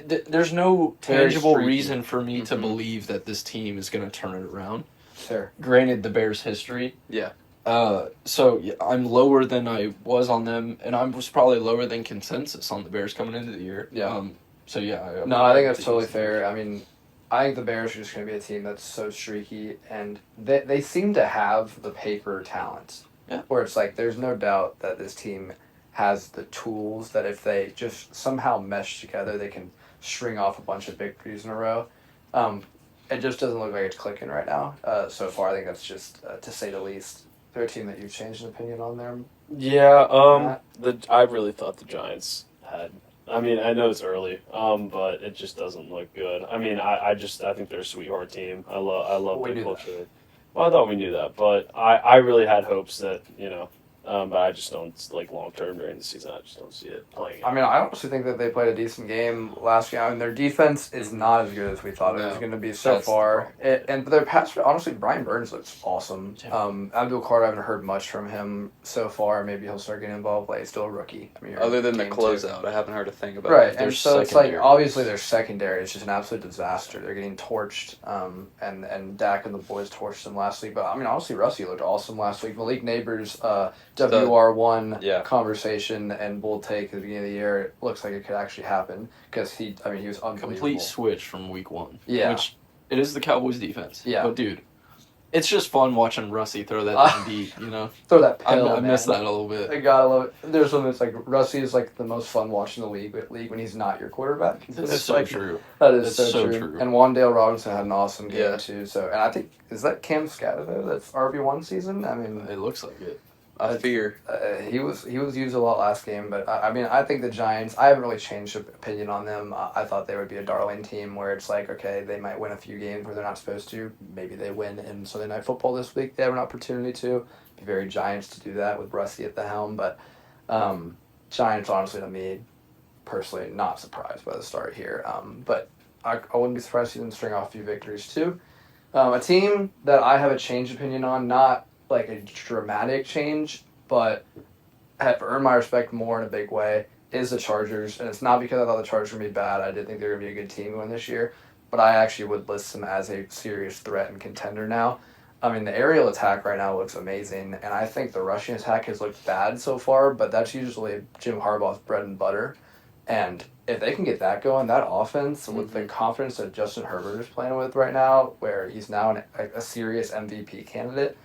There's no Very tangible streaky. reason for me to believe that this team is going to turn it around. Fair. Granted, the Bears' history. Yeah. So yeah, I'm lower than I was on them, and I was probably lower than consensus on the Bears coming into the year. Yeah. So yeah. No, I think that's totally fair. I mean, I think the Bears are just going to be a team that's so streaky, and they seem to have the paper talent. Yeah. Where it's like, there's no doubt that this team has the tools that if they just somehow mesh together, they can string off a bunch of victories in a row. It just doesn't look like it's clicking right now. So far, I think that's just, to say the least. They're a team that you've changed an opinion on there. Yeah, I really thought the Giants had. I mean, I know it's early, but it just doesn't look good. I mean, I think they're a sweetheart team. I love We their knew culture. Well, I thought we knew that, but I really had hopes that but I just don't long term during the season. I just don't see it playing. I mean, I honestly think that they played a decent game last game. I mean, their defense is not as good as we thought it was going to be so That's the far. And their pass, honestly, Brian Burns looks awesome. Yeah. Abdul Carter, I haven't heard much from him so far. Maybe he'll start getting involved. Like, he's still a rookie. I mean, Other than the game two. closeout, I haven't heard a thing about Right, it. and Their so it's like, secondary. obviously their secondary is just an absolute disaster. They're getting torched, and Dak and the boys torched them last week. But, I mean, honestly, Rusty looked awesome last week. Malik Neighbors, WR1 conversation and bold take at the beginning of the year. It looks like it could actually happen because he was unbelievable. Complete switch from week 1. Yeah. Which, it is the Cowboys' defense. Yeah. But, dude, it's just fun watching Rusty throw that deep, Throw that pill, I miss that a little bit. I gotta love it. There's one that's like, Rusty is like the most fun watching the league when he's not your quarterback. That's It's so like, true. That is That's so so true. true. And Wandale Robinson had an awesome game Yeah. too. So, and I think, is that Cam Scatterbo? That's RB1 season? I mean, It looks like it. I fear. he was used a lot last game, but I mean, I think the Giants, I haven't really changed opinion on them. I thought they would be a darling team where it's like, okay, they might win a few games where they're not supposed to. Maybe they win in Sunday Night Football this week. They have an opportunity to. Be very Giants to do that with Rusty at the helm, but Giants, honestly, to me, personally, not surprised by the start here. But I wouldn't be surprised to see them string off a few victories too. A team that I have a changed opinion on, not like a dramatic change, but have earned my respect more in a big way, is the Chargers. And it's not because I thought the Chargers were going to be bad. I did think they were going to be a good team going this year, but I actually would list them as a serious threat and contender now. I mean, the aerial attack right now looks amazing, and I think the rushing attack has looked bad so far, but that's usually Jim Harbaugh's bread and butter. And if they can get that going, that offense, with the confidence that Justin Herbert is playing with right now, where he's now a serious MVP candidate,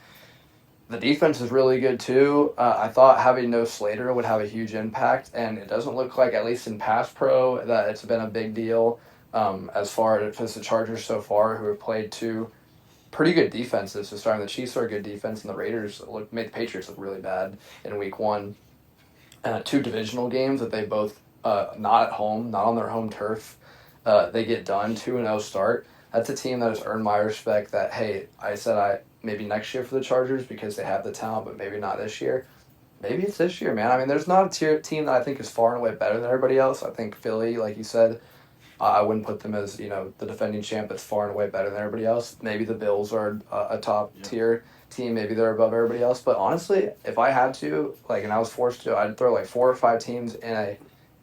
the defense is really good too. I thought having no Slater would have a huge impact, and it doesn't look like, at least in pass pro, that it's been a big deal as far as the Chargers so far, who have played two pretty good defenses. So starting, the Chiefs are a good defense, and the Raiders made the Patriots look really bad in week 1. 2 divisional games that they both not at home, not on their home turf. They get done 2-0 start. That's a team that has earned my respect. That, hey, I said maybe next year for the Chargers because they have the talent, but maybe not this year. Maybe it's this year, man. I mean, there's not a team that I think is far and away better than everybody else. I think Philly, like you said, I wouldn't put them as, you know, the defending champ that's far and away better than everybody else. Maybe the Bills are a top tier team. Maybe they're above everybody else. But honestly, if I had to, like, and I was forced to, I'd throw like 4 or 5 teams in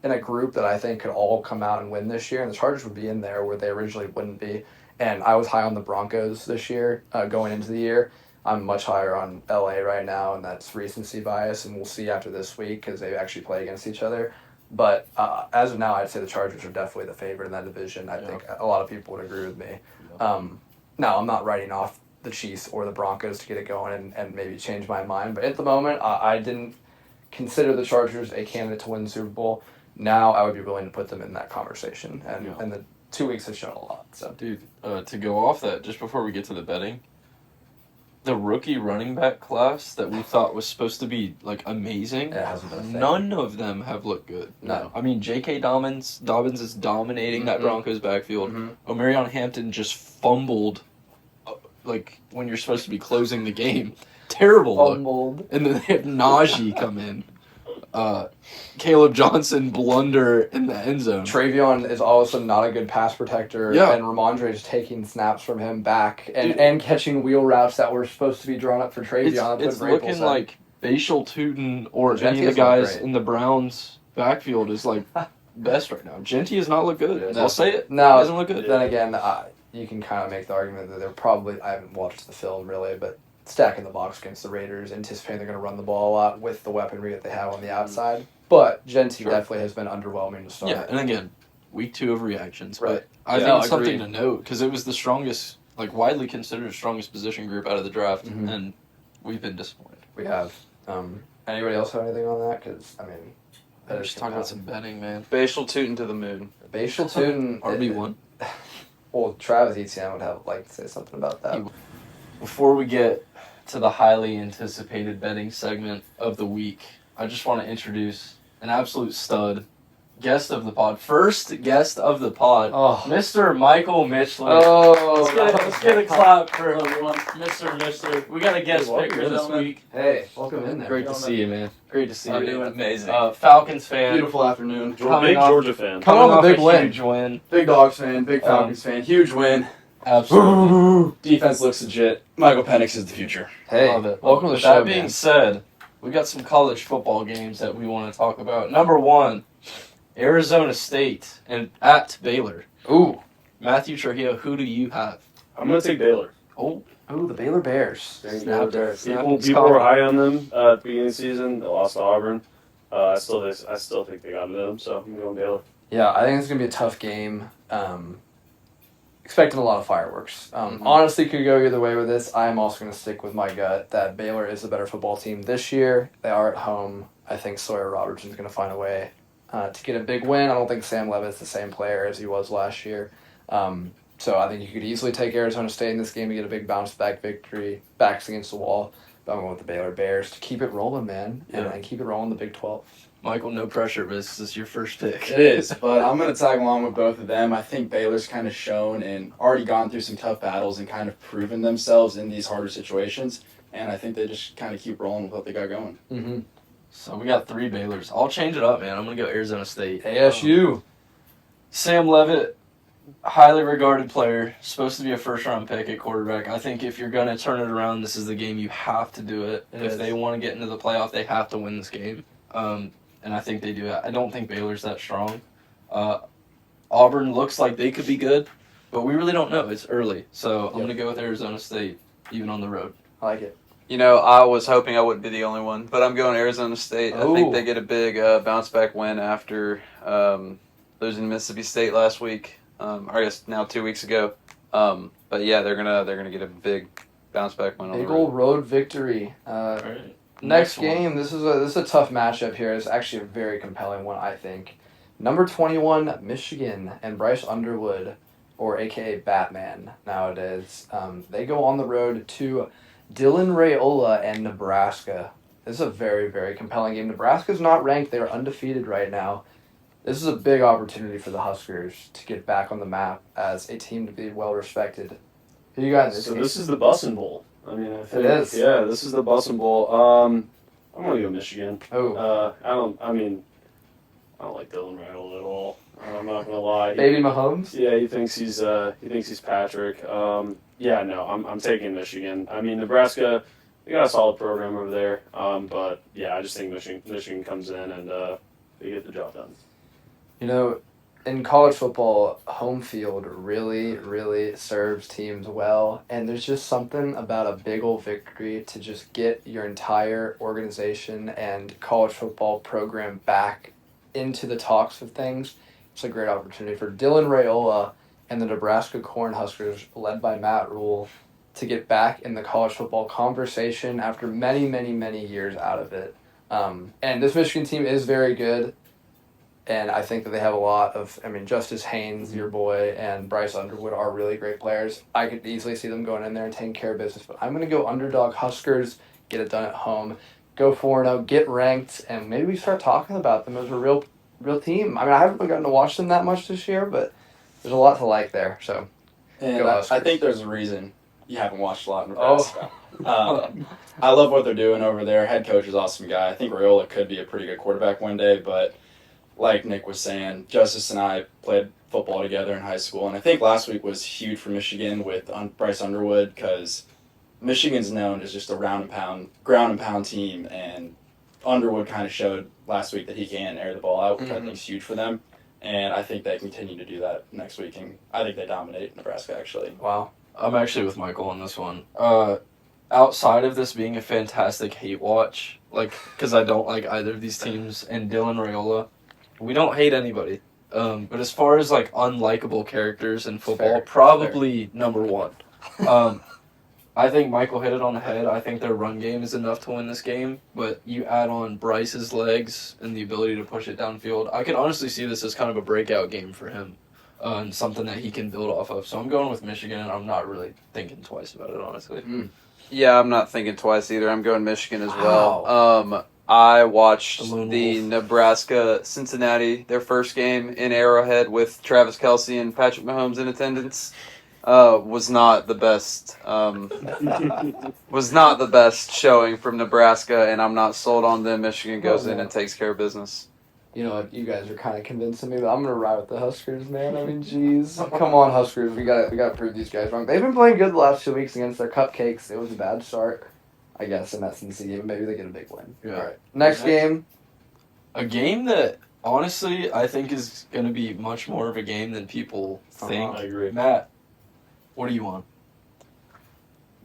a group that I think could all come out and win this year. And the Chargers would be in there where they originally wouldn't be. And I was high on the Broncos this year, going into the year. I'm much higher on LA right now, and that's recency bias, and we'll see after this week because they actually play against each other. But as of now, I'd say the Chargers are definitely the favorite in that division. I think a lot of people would agree with me. Now, I'm not writing off the Chiefs or the Broncos to get it going and maybe change my mind, but at the moment, I didn't consider the Chargers a candidate to win the Super Bowl. Now, I would be willing to put them in that conversation, and the 2 weeks have shown a lot. So, Dude, to go off that, just before we get to the betting, the rookie running back class that we thought was supposed to be, like, amazing, it hasn't been a thing. none of them have looked good. No. I mean, J.K. Dobbins is dominating that Broncos backfield. Omarion Hampton just fumbled, like, when you're supposed to be closing the game. Terrible look. Fumbled. And then they have Najee come in. Caleb Johnson blunder in the end zone. Travion is all of a sudden not a good pass protector, and Ramondre is taking snaps from him back and catching wheel routes that were supposed to be drawn up for Travion. It's looking like Bashal Tootin or any of the guys in the Browns backfield is like best right now. Genty has not looked good. I'll say it. No, it doesn't look good. Then again, you can kind of make the argument that they're probably, I haven't watched the film really, but stacking the box against the Raiders, anticipating they're going to run the ball a lot with the weaponry that they have on the outside. But Genty definitely has been underwhelming to start. Yeah, and again, week 2 of reactions. Right. But I think it's something to note because it was the strongest, like widely considered strongest position group out of the draft, and we've been disappointed. We have. Anybody else have anything on that? Because, I mean, We're just talking about some betting, man. Bashal Tootin to the moon. Bashal Tootin. RB1. Well, Travis Etienne would have liked to say something about that. Before we get to the highly anticipated betting segment of the week, I just want to introduce an absolute stud, guest of the pod, first guest of the pod, Mr. Michael Mitchler. Let's get a clap for everyone, Mr. Mitchler. We got a guest picker this week. Hey, welcome in there. Great to see you, man. Great to see you. Doing amazing. Falcons fan. Beautiful afternoon. Big Georgia fan. Coming off a big win. Huge win. Big Dogs fan, big Falcons fan, huge win. Absolutely. Defense looks legit. Michael Penix is the future. Hey, Love it. welcome to the With show, that being man. said, we got some college football games that we want to talk about. Number 1, Arizona State and at Baylor. Ooh, Matthew Trujillo, who do you have? I'm going to take Baylor. the Baylor Bears. People were high on them at the beginning of the season. They lost to Auburn. I still think they got it in them, so I'm going Baylor. Yeah, I think it's going to be a tough game. Expecting a lot of fireworks. Honestly, could go either way with this. I'm also going to stick with my gut that Baylor is the better football team this year. They are at home. I think Sawyer Robertson's going to find a way to get a big win. I don't think Sam Levitt's the same player as he was last year. So I think you could easily take Arizona State in this game to get a big bounce-back victory, backs against the wall. But I'm going with the Baylor Bears to keep it rolling, man, and keep it rolling the Big 12. Michael, no pressure, but this is your first pick. It is, but I'm going to tag along with both of them. I think Baylor's kind of shown and already gone through some tough battles and kind of proven themselves in these harder situations. And I think they just kind of keep rolling with what they got going. Mm-hmm. So we got 3 Baylors. I'll change it up, man. I'm going to go Arizona State. ASU. Sam Levitt, highly regarded player, supposed to be a first-round pick at quarterback. I think if you're going to turn it around, this is the game you have to do it. If they want to get into the playoff, they have to win this game. And I think they do. I don't think Baylor's that strong. Auburn looks like they could be good, but we really don't know. It's early. So I'm going to go with Arizona State, even on the road. I like it. You know, I was hoping I wouldn't be the only one, but I'm going Arizona State. I think they get a big bounce-back win after losing to Mississippi State last week, or I guess now 2 weeks ago. But yeah, they're gonna get a big bounce-back win. Big old road victory. Right. Next game, this is a tough matchup here. It's actually a very compelling one, I think. Number 21, Michigan, and Bryce Underwood, or a.k.a. Batman nowadays. They go on the road to Dylan Raiola and Nebraska. This is a very, very compelling game. Nebraska's not ranked. They're undefeated right now. This is a big opportunity for the Huskers to get back on the map as a team to be well-respected. Who you got in this game? This is the Bussin' Bowl. I mean, I think is. Yeah, this is the Bussin' Bowl. I'm gonna go Michigan. Oh, I don't like Dylan Raiola at all. I'm not gonna lie. baby Mahomes. Yeah, he thinks he's Patrick. Yeah, no, I'm taking Michigan. I mean, Nebraska, they got a solid program over there. But yeah, I just think Michigan comes in and they get the job done. You know, in college football, home field really, really serves teams well. And there's just something about a big old victory to just get your entire organization and college football program back into the talks of things. It's a great opportunity for Dylan Raiola and the Nebraska Cornhuskers, led by Matt Rule, to get back in the college football conversation after many, many, many years out of it. And this Michigan team is very good. And I think that they have a lot of, Justice Haynes, your boy, and Bryce Underwood are really great players. I could easily see them going in there and taking care of business. But I'm going to go underdog Huskers, get it done at home, go 4-0, get ranked, and maybe we start talking about them as a real team. I haven't gotten to watch them that much this year, but there's a lot to like there. So, And Go I Huskers. think there's a reason you haven't watched a lot of Nebraska. I love what they're doing over there. Head coach is an awesome guy. I think Raiola could be a pretty good quarterback one day, but like Nick was saying, Justice and I played football together in high school, and I think last week was huge for Michigan with Bryce Underwood because Michigan's known as just a ground and pound team, and Underwood kind of showed last week that he can air the ball out, which I think is huge for them, and I think they continue to do that next week, and I think they dominate Nebraska actually. wow. I'm actually with Michael on this one. Outside of this being a fantastic hate watch, because I don't like either of these teams, and Dylan Raiola, we don't hate anybody. But as far as unlikable characters in football, Fair, probably number one. I think Michael hit it on the head. I think their run game is enough to win this game, but you add on Bryce's legs and the ability to push it downfield. I can honestly see this as kind of a breakout game for him, and something that he can build off of. So I'm going with Michigan, and I'm not really thinking twice about it, honestly. Yeah, I'm not thinking twice either. I'm going Michigan as well. I watched the Nebraska-Cincinnati, their first game in Arrowhead with Travis Kelce and Patrick Mahomes in attendance. Was not the best. Was not the best showing from Nebraska, and I'm not sold on them. Michigan goes in and takes care of business. You know what? You guys are kind of convincing me, but I'm gonna ride with the Huskers, man. Jeez, come on, Huskers. We got to prove these guys wrong. They've been playing good the last 2 weeks against their Cupcakes. It was a bad start, I guess, in that Cincy game. Maybe they get a big win. Yeah. All right. Next game. A game that, honestly, I think is going to be much more of a game than people think. I agree. Matt, what do you want?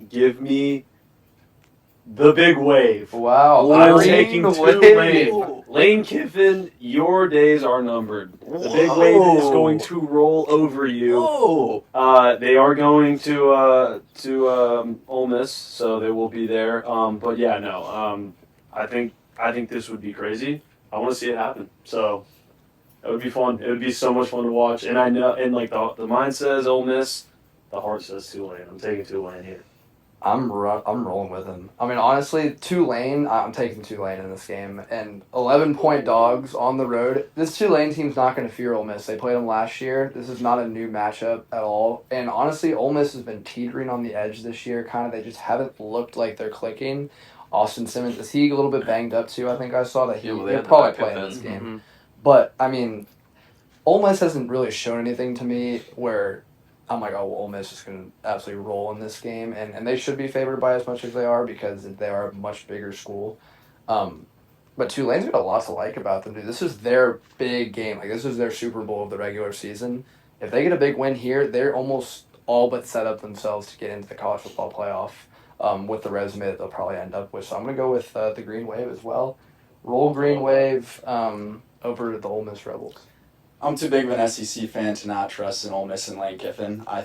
Give me the big wave. Wow. I'm Green taking wave. Lane Kiffin, your days are numbered. The big wave is going to roll over you. Oh! They are going to Ole Miss, so they will be there. But yeah, no. I think this would be crazy. I want to see it happen. So that would be fun. It would be so much fun to watch. And I know, and the mind says Ole Miss, the heart says Tulane. I'm taking Tulane here. I'm rolling with him. Honestly, Tulane, I'm taking Tulane in this game. And 11-point dogs on the road. This Tulane team's not going to fear Ole Miss. They played them last year. This is not a new matchup at all. And honestly, Ole Miss has been teetering on the edge this year. They just haven't looked like they're clicking. Austin Simmons, is he a little bit banged up too? I think I saw that he'll probably play in this game. Mm-hmm. But, Ole Miss hasn't really shown anything to me where I'm like, oh, Ole Miss is going to absolutely roll in this game. And they should be favored by as much as they are because they are a much bigger school. But Tulane's got a lot to like about them, dude. This is their big game. This is their Super Bowl of the regular season. If they get a big win here, they're almost all but set up themselves to get into the college football playoff with the resume that they'll probably end up with. So I'm going to go with the Green Wave as well. Roll Green Wave over the Ole Miss Rebels. I'm too big of an SEC fan to not trust in Ole Miss and Lane Kiffin. I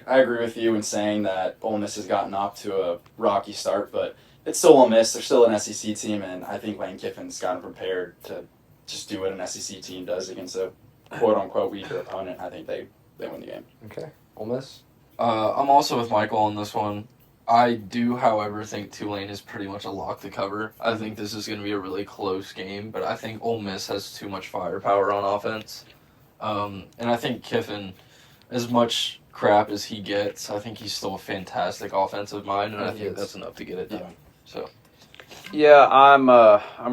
agree with you in saying that Ole Miss has gotten off to a rocky start, but it's still Ole Miss. They're still an SEC team, and I think Lane Kiffin's gotten prepared to just do what an SEC team does against a quote-unquote weaker opponent. I think they win the game. Okay. Ole Miss? I'm also with Michael on this one. I do, however, think Tulane is pretty much a lock to cover. I think this is going to be a really close game, but I think Ole Miss has too much firepower on offense. And I think Kiffin, as much crap as he gets, I think he's still a fantastic offensive mind, and I He think is. that's enough to get it done. So. Yeah, I'm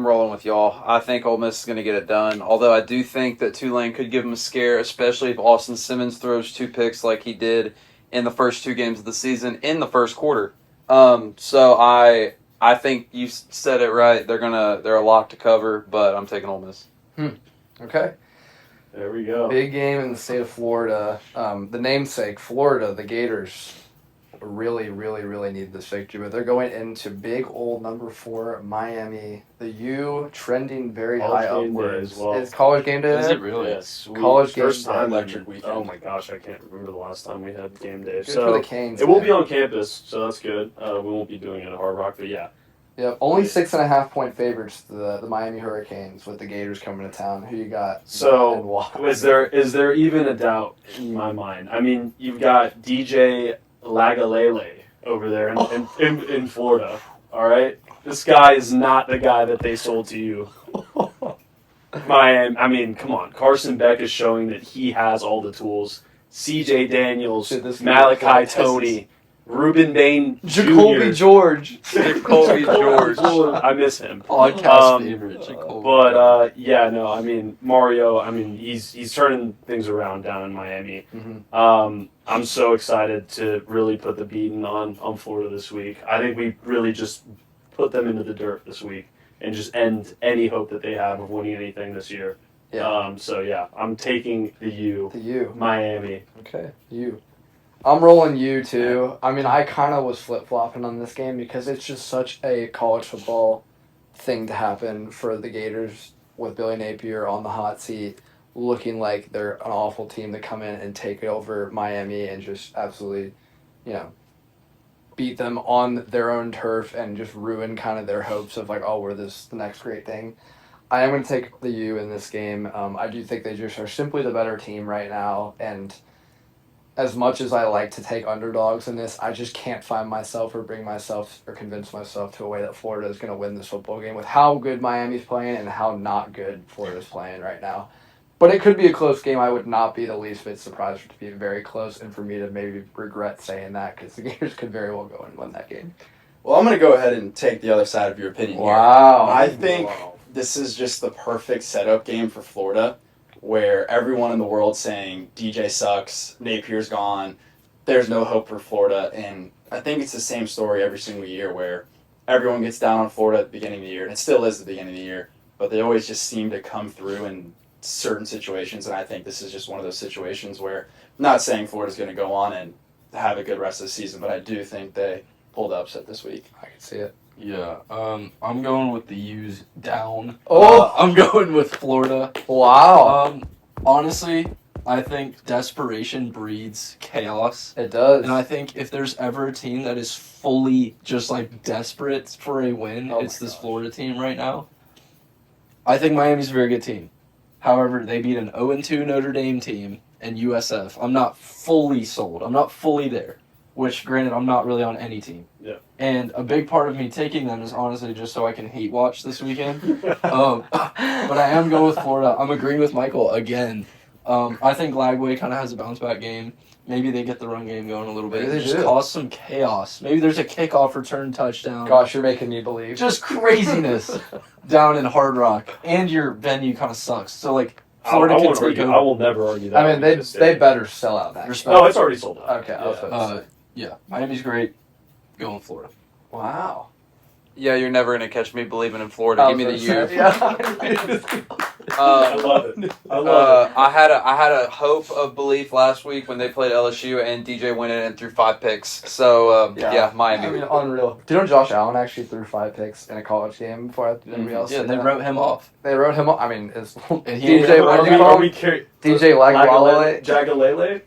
rolling with y'all. I think Ole Miss is going to get it done. Although I do think that Tulane could give them a scare, especially if Austin Simmons throws 2 picks like he did in the first 2 games of the season in the first quarter. So I think you said it right. They're a lock to cover, but I'm taking Ole Miss. Okay. There we go. Big game in the state of Florida. The namesake, Florida, the Gators, really, really, really need this victory. But they're going into big old number 4, Miami. The U trending very College high game day upwards. as well. It's college game day. Is there? it really? Yes. College game first day. time Electric weekend. Oh my gosh, I can't remember the last time we had game day. Good so for the Canes. it will man. be on campus, so that's good. We won't be doing it at Hard Rock, but yeah. Yep, only 6.5 point favorites, the Miami Hurricanes, with the Gators coming to town. Who you got? So, and why? is there even a doubt in my mind? I mean, you've got DJ Lagalele over there in Florida. All right, this guy is not the guy that they sold to you. Miami. I mean, come on. Carson Beck is showing that he has all the tools. C.J. Daniels, Dude, this Malachi guy- Tony, Ruben Bain Jacoby Jr. George. Jacoby George. I miss him. Podcast favorite, Jacoby. But yeah, no, I mean Mario. I mean he's turning things around down in Miami. I'm so excited to really put the beating on Florida this week. I think we really just put them into the dirt this week and just end any hope that they have of winning anything this year. Yeah. So yeah, I'm taking the U. The U. Miami. Okay, U. I'm rolling U too. I mean, I kind of was flip-flopping on this game because it's just such a college football thing to happen for the Gators with Billy Napier on the hot seat, looking like they're an awful team to come in and take over Miami and just absolutely, beat them on their own turf and just ruin kind of their hopes of like, oh, we're the next great thing. I am going to take the U in this game. I do think they just are simply the better team right now, and as much as I like to take underdogs in this, I just can't find myself or bring myself or convince myself to a way that Florida is going to win this football game with how good Miami's playing and how not good Florida's playing right now. But it could be a close game. I would not be the least bit surprised for it to be very close and for me to maybe regret saying that because the Gators could very well go and win that game. Well, I'm going to go ahead and take the other side of your opinion here. Wow. I think this is just the perfect setup game for Florida, where everyone in the world saying DJ sucks, Napier's gone, there's no hope for Florida. And I think it's the same story every single year where everyone gets down on Florida at the beginning of the year, and it still is the beginning of the year, but they always just seem to come through in certain situations, and I think this is just one of those situations where, I'm not saying Florida's going to go on and have a good rest of the season, but I do think they pulled the upset this week. I can see it. Yeah, I'm going with the U's down. Oh! I'm going with Florida. Wow. Honestly, I think desperation breeds chaos. It does. And I think if there's ever a team that is fully just like desperate for a win, Oh it's my this gosh. Florida team right now. I think Miami's a very good team. However, they beat an 0-2 Notre Dame team and USF. I'm not fully sold. I'm not fully there. Which, granted, I'm not really on any team. Yeah. And a big part of me taking them is honestly just so I can hate watch this weekend. But I am going with Florida. I'm agreeing with Michael again. I think Lagway kind of has a bounce back game. Maybe they get the run game going a little bit. Maybe they Just do. cause some chaos. Maybe there's a kickoff return touchdown. Gosh, you're making me believe. Just craziness down in Hard Rock. And your venue kind of sucks. So, like, Florida I can won't take argue. over. I will never argue that. I mean, they better sell out that. Respect. No, it's already sold out. Okay, I was about to say. Yeah, Miami's great. Going Florida. Wow. Yeah, you're never going to catch me believing in Florida. Give me the U. I love it. I love it. I had a hope of belief last week when they played LSU and DJ went in and threw 5 picks. So yeah, Miami. I mean, unreal. Do you know Josh Allen actually threw 5 picks in a college game before everybody else? Yeah, did they that? wrote him off. They wrote him up. I mean, it's And he DJ. What do you call him? DJ Lagalele? Jagalele?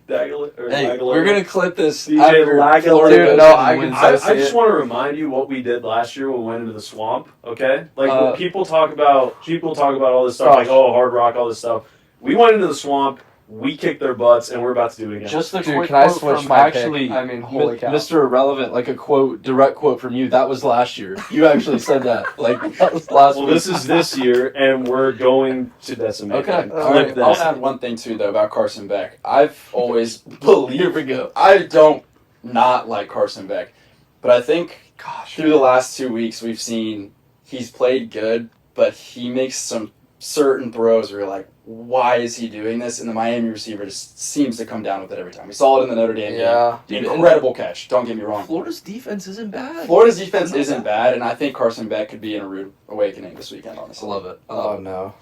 Hey, we're going to clip this. DJ after Lagalele. Florida Dude, goes no, and I wins. can I see just it. want to remind you what we did last year when we went into the swamp, okay? Like, when people talk about all this stuff, Gosh. like, oh, Hard Rock, all this stuff. We went into the swamp, We kicked their butts, and we're about to do it again. Just a Dude, quick can I quote switch from my pick? actually, I mean, holy cow. Mr. Irrelevant, like a quote, direct quote from you. That was last year. You actually said that. Like, that was last Well, week. this is this year, and we're going to decimate. Okay. them. All Clip right. that. I'll add one thing too though about Carson Beck. I've always believed. Here we go. I don't not like Carson Beck, but I think through the last 2 weeks we've seen he's played good, but he makes some certain throws where you're like, why is he doing this? And the Miami receiver just seems to come down with it every time. We saw it in the Notre Dame Yeah. game. Incredible catch. Don't get me wrong. Florida's defense isn't bad. Florida's defense isn't bad, and I think Carson Beck could be in a rude awakening this weekend. I Honestly, love it. I Oh, love it. no.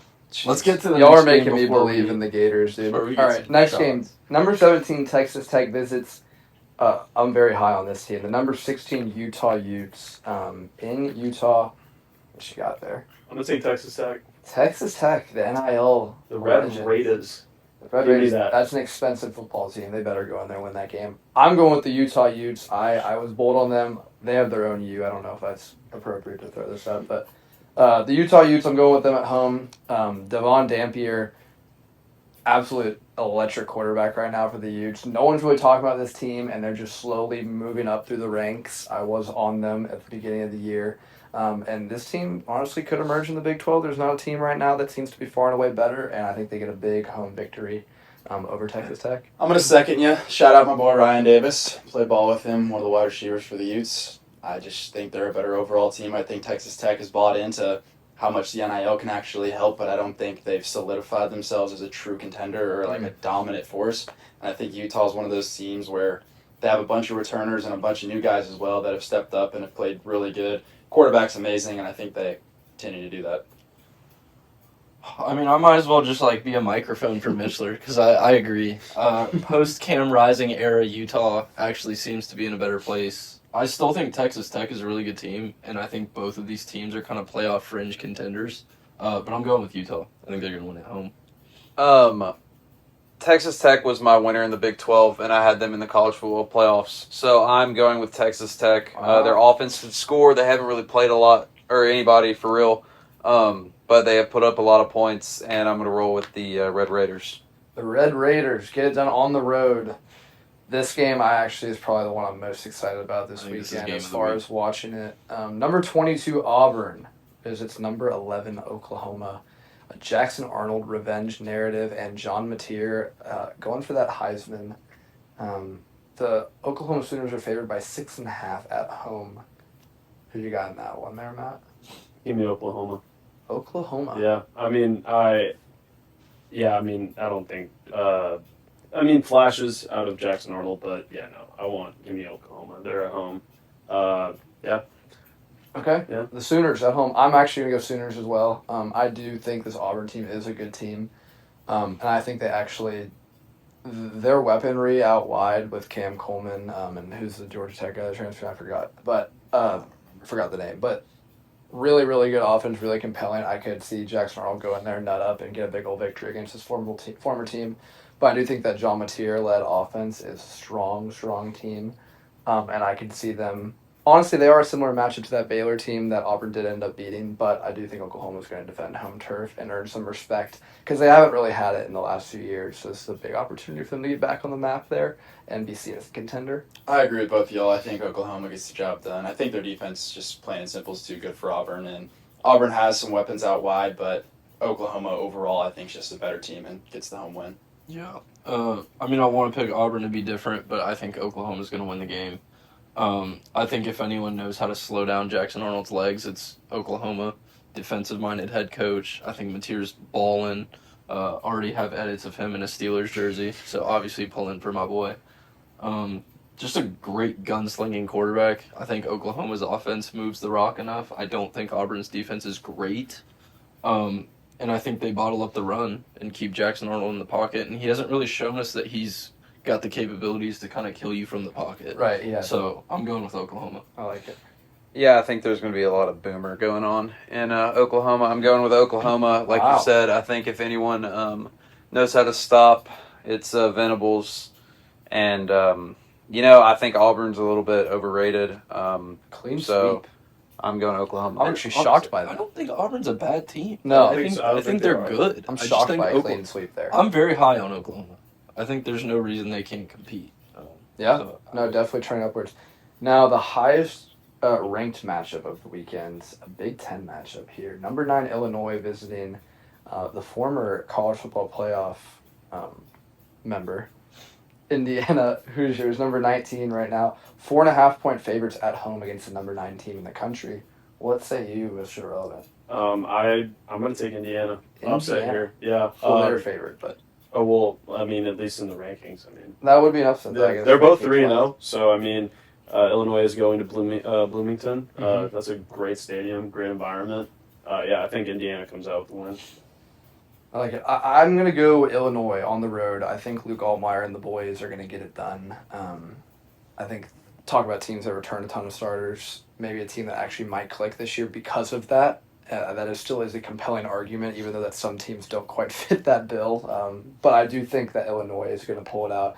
Let's get to the Y'all next are making game me before believe we- in the Gators, dude. before we get All right, some next shots. game. Number 17, Texas Tech visits. I'm very high on this team. The number 16, Utah Utes. In Utah, what you got there? I'm gonna take Texas Tech. Texas Tech, the NIL. The Red legend. Raiders. The Red Give me Raiders, that. that's an expensive football team. They better go in there and win that game. I'm going with the Utah Utes. I was bold on them. They have their own U. I don't know if that's appropriate to throw this out, but the Utah Utes, I'm going with them at home. Devon Dampier, absolute electric quarterback right now for the Utes. No one's really talking about this team, and they're just slowly moving up through the ranks. I was on them at the beginning of the year. And this team honestly could emerge in the Big 12. There's not a team right now that seems to be far and away better, and I think they get a big home victory over Texas Tech. I'm gonna second you. Shout out my boy Ryan Davis. Played ball with him, one of the wide receivers for the Utes. I just think they're a better overall team. I think Texas Tech has bought into how much the NIL can actually help, but I don't think they've solidified themselves as a true contender or like a dominant force. And I think Utah is one of those teams where they have a bunch of returners and a bunch of new guys as well that have stepped up and have played really good. Quarterback's amazing, and I think they continue to do that. I mean, I might as well just like be a microphone for Michler because I agree. Post Cam Rising era, Utah actually seems to be in a better place. I still think Texas Tech is a really good team, and I think both of these teams are kind of playoff fringe contenders. But I'm going with Utah. I think they're going to win at home. Texas Tech was my winner in the Big 12, and I had them in the college football playoffs. So I'm going with Texas Tech. Wow. Their offense can score. They haven't really played a lot, or anybody for real, but they have put up a lot of points, and I'm going to roll with the Red Raiders. The Red Raiders get it done on the road. This game, I actually is probably the one I'm most excited about this I think this is weekend game as of the far week. as watching it. Number 22, Auburn, visits number 11, Oklahoma. A Jackson Arnold revenge narrative and John Mateer going for that Heisman. The Oklahoma Sooners are favored by 6.5 at home. Who you got in that one there, Matt? Give me Oklahoma. Oklahoma. Yeah, I don't think. Flashes out of Jackson Arnold, but yeah, no, give me Oklahoma. They're at home. Yeah. Okay. Yeah. The Sooners at home. I'm actually going to go Sooners as well. I do think this Auburn team is a good team. And I think they actually, their weaponry out wide with Cam Coleman and who's the Georgia Tech guy, the transfer, I forgot. But, forgot the name. But really, really good offense, really compelling. I could see Jackson Arnold go in there, nut up, and get a big old victory against his former team. But I do think that John Mateer-led offense is a strong team. And I can see them. Honestly, they are a similar matchup to that Baylor team that Auburn did end up beating, but I do think Oklahoma's going to defend home turf and earn some respect because they haven't really had it in the last few years. So this is a big opportunity for them to get back on the map there and be seen as a contender. I agree with both of y'all. I think Oklahoma gets the job done. I think their defense, just plain and simple, is too good for Auburn. And Auburn has some weapons out wide, but Oklahoma overall, I think, is just a better team and gets the home win. Yeah. I want to pick Auburn to be different, but I think Oklahoma's going to win the game. I think if anyone knows how to slow down Jackson Arnold's legs, it's Oklahoma. Defensive-minded head coach. I think Mateer's ballin'. Already have edits of him in a Steelers jersey, so obviously pulling for my boy. Just a great gunslinging quarterback. I think Oklahoma's offense moves the rock enough. I don't think Auburn's defense is great. And I think they bottle up the run and keep Jackson Arnold in the pocket. And he hasn't really shown us that he's got the capabilities to kind of kill you from the pocket. Right, yeah. So I'm going with Oklahoma. I like it. Yeah, I think there's going to be a lot of boomer going on in Oklahoma. I'm going with Oklahoma. Like Wow. you said, I think if anyone knows how to stop, it's Venables. And, I think Auburn's a little bit overrated. Clean So, sweep. I'm going Oklahoma. I'm actually shocked by I that. don't think Auburn's a bad team. No. I think, so. I don't think they're they are. good. I'm I just shocked think by a Oklahoma. clean sweep there. I'm very high on Oklahoma. I think there's no reason they can't compete. Yeah, So, no, definitely trending upwards. Now, the highest ranked matchup of the weekend, a Big Ten matchup here. Number 9 Illinois visiting the former college football playoff member, Indiana Hoosiers, number 19 right now. 4.5-point favorites at home against the number 9 team in the country. What say you, Mr. Relevant? I'm going to take Indiana. Upset Indiana. here. Yeah. Well, they're a favorite, but Oh, well, I mean, at least in the rankings. I mean, that would be an upset. I guess. they're both rankings 3-0. So, I mean, Illinois is going to Bloomington. Mhm. That's a great stadium, great environment. Yeah, I think Indiana comes out with the win. I like it. I'm going to go Illinois on the road. I think Luke Altmaier and the boys are going to get it done. I think, talk about teams that return a ton of starters, maybe a team that actually might click this year because of that. Still is a compelling argument, even though that some teams don't quite fit that bill. But I do think that Illinois is going to pull it out.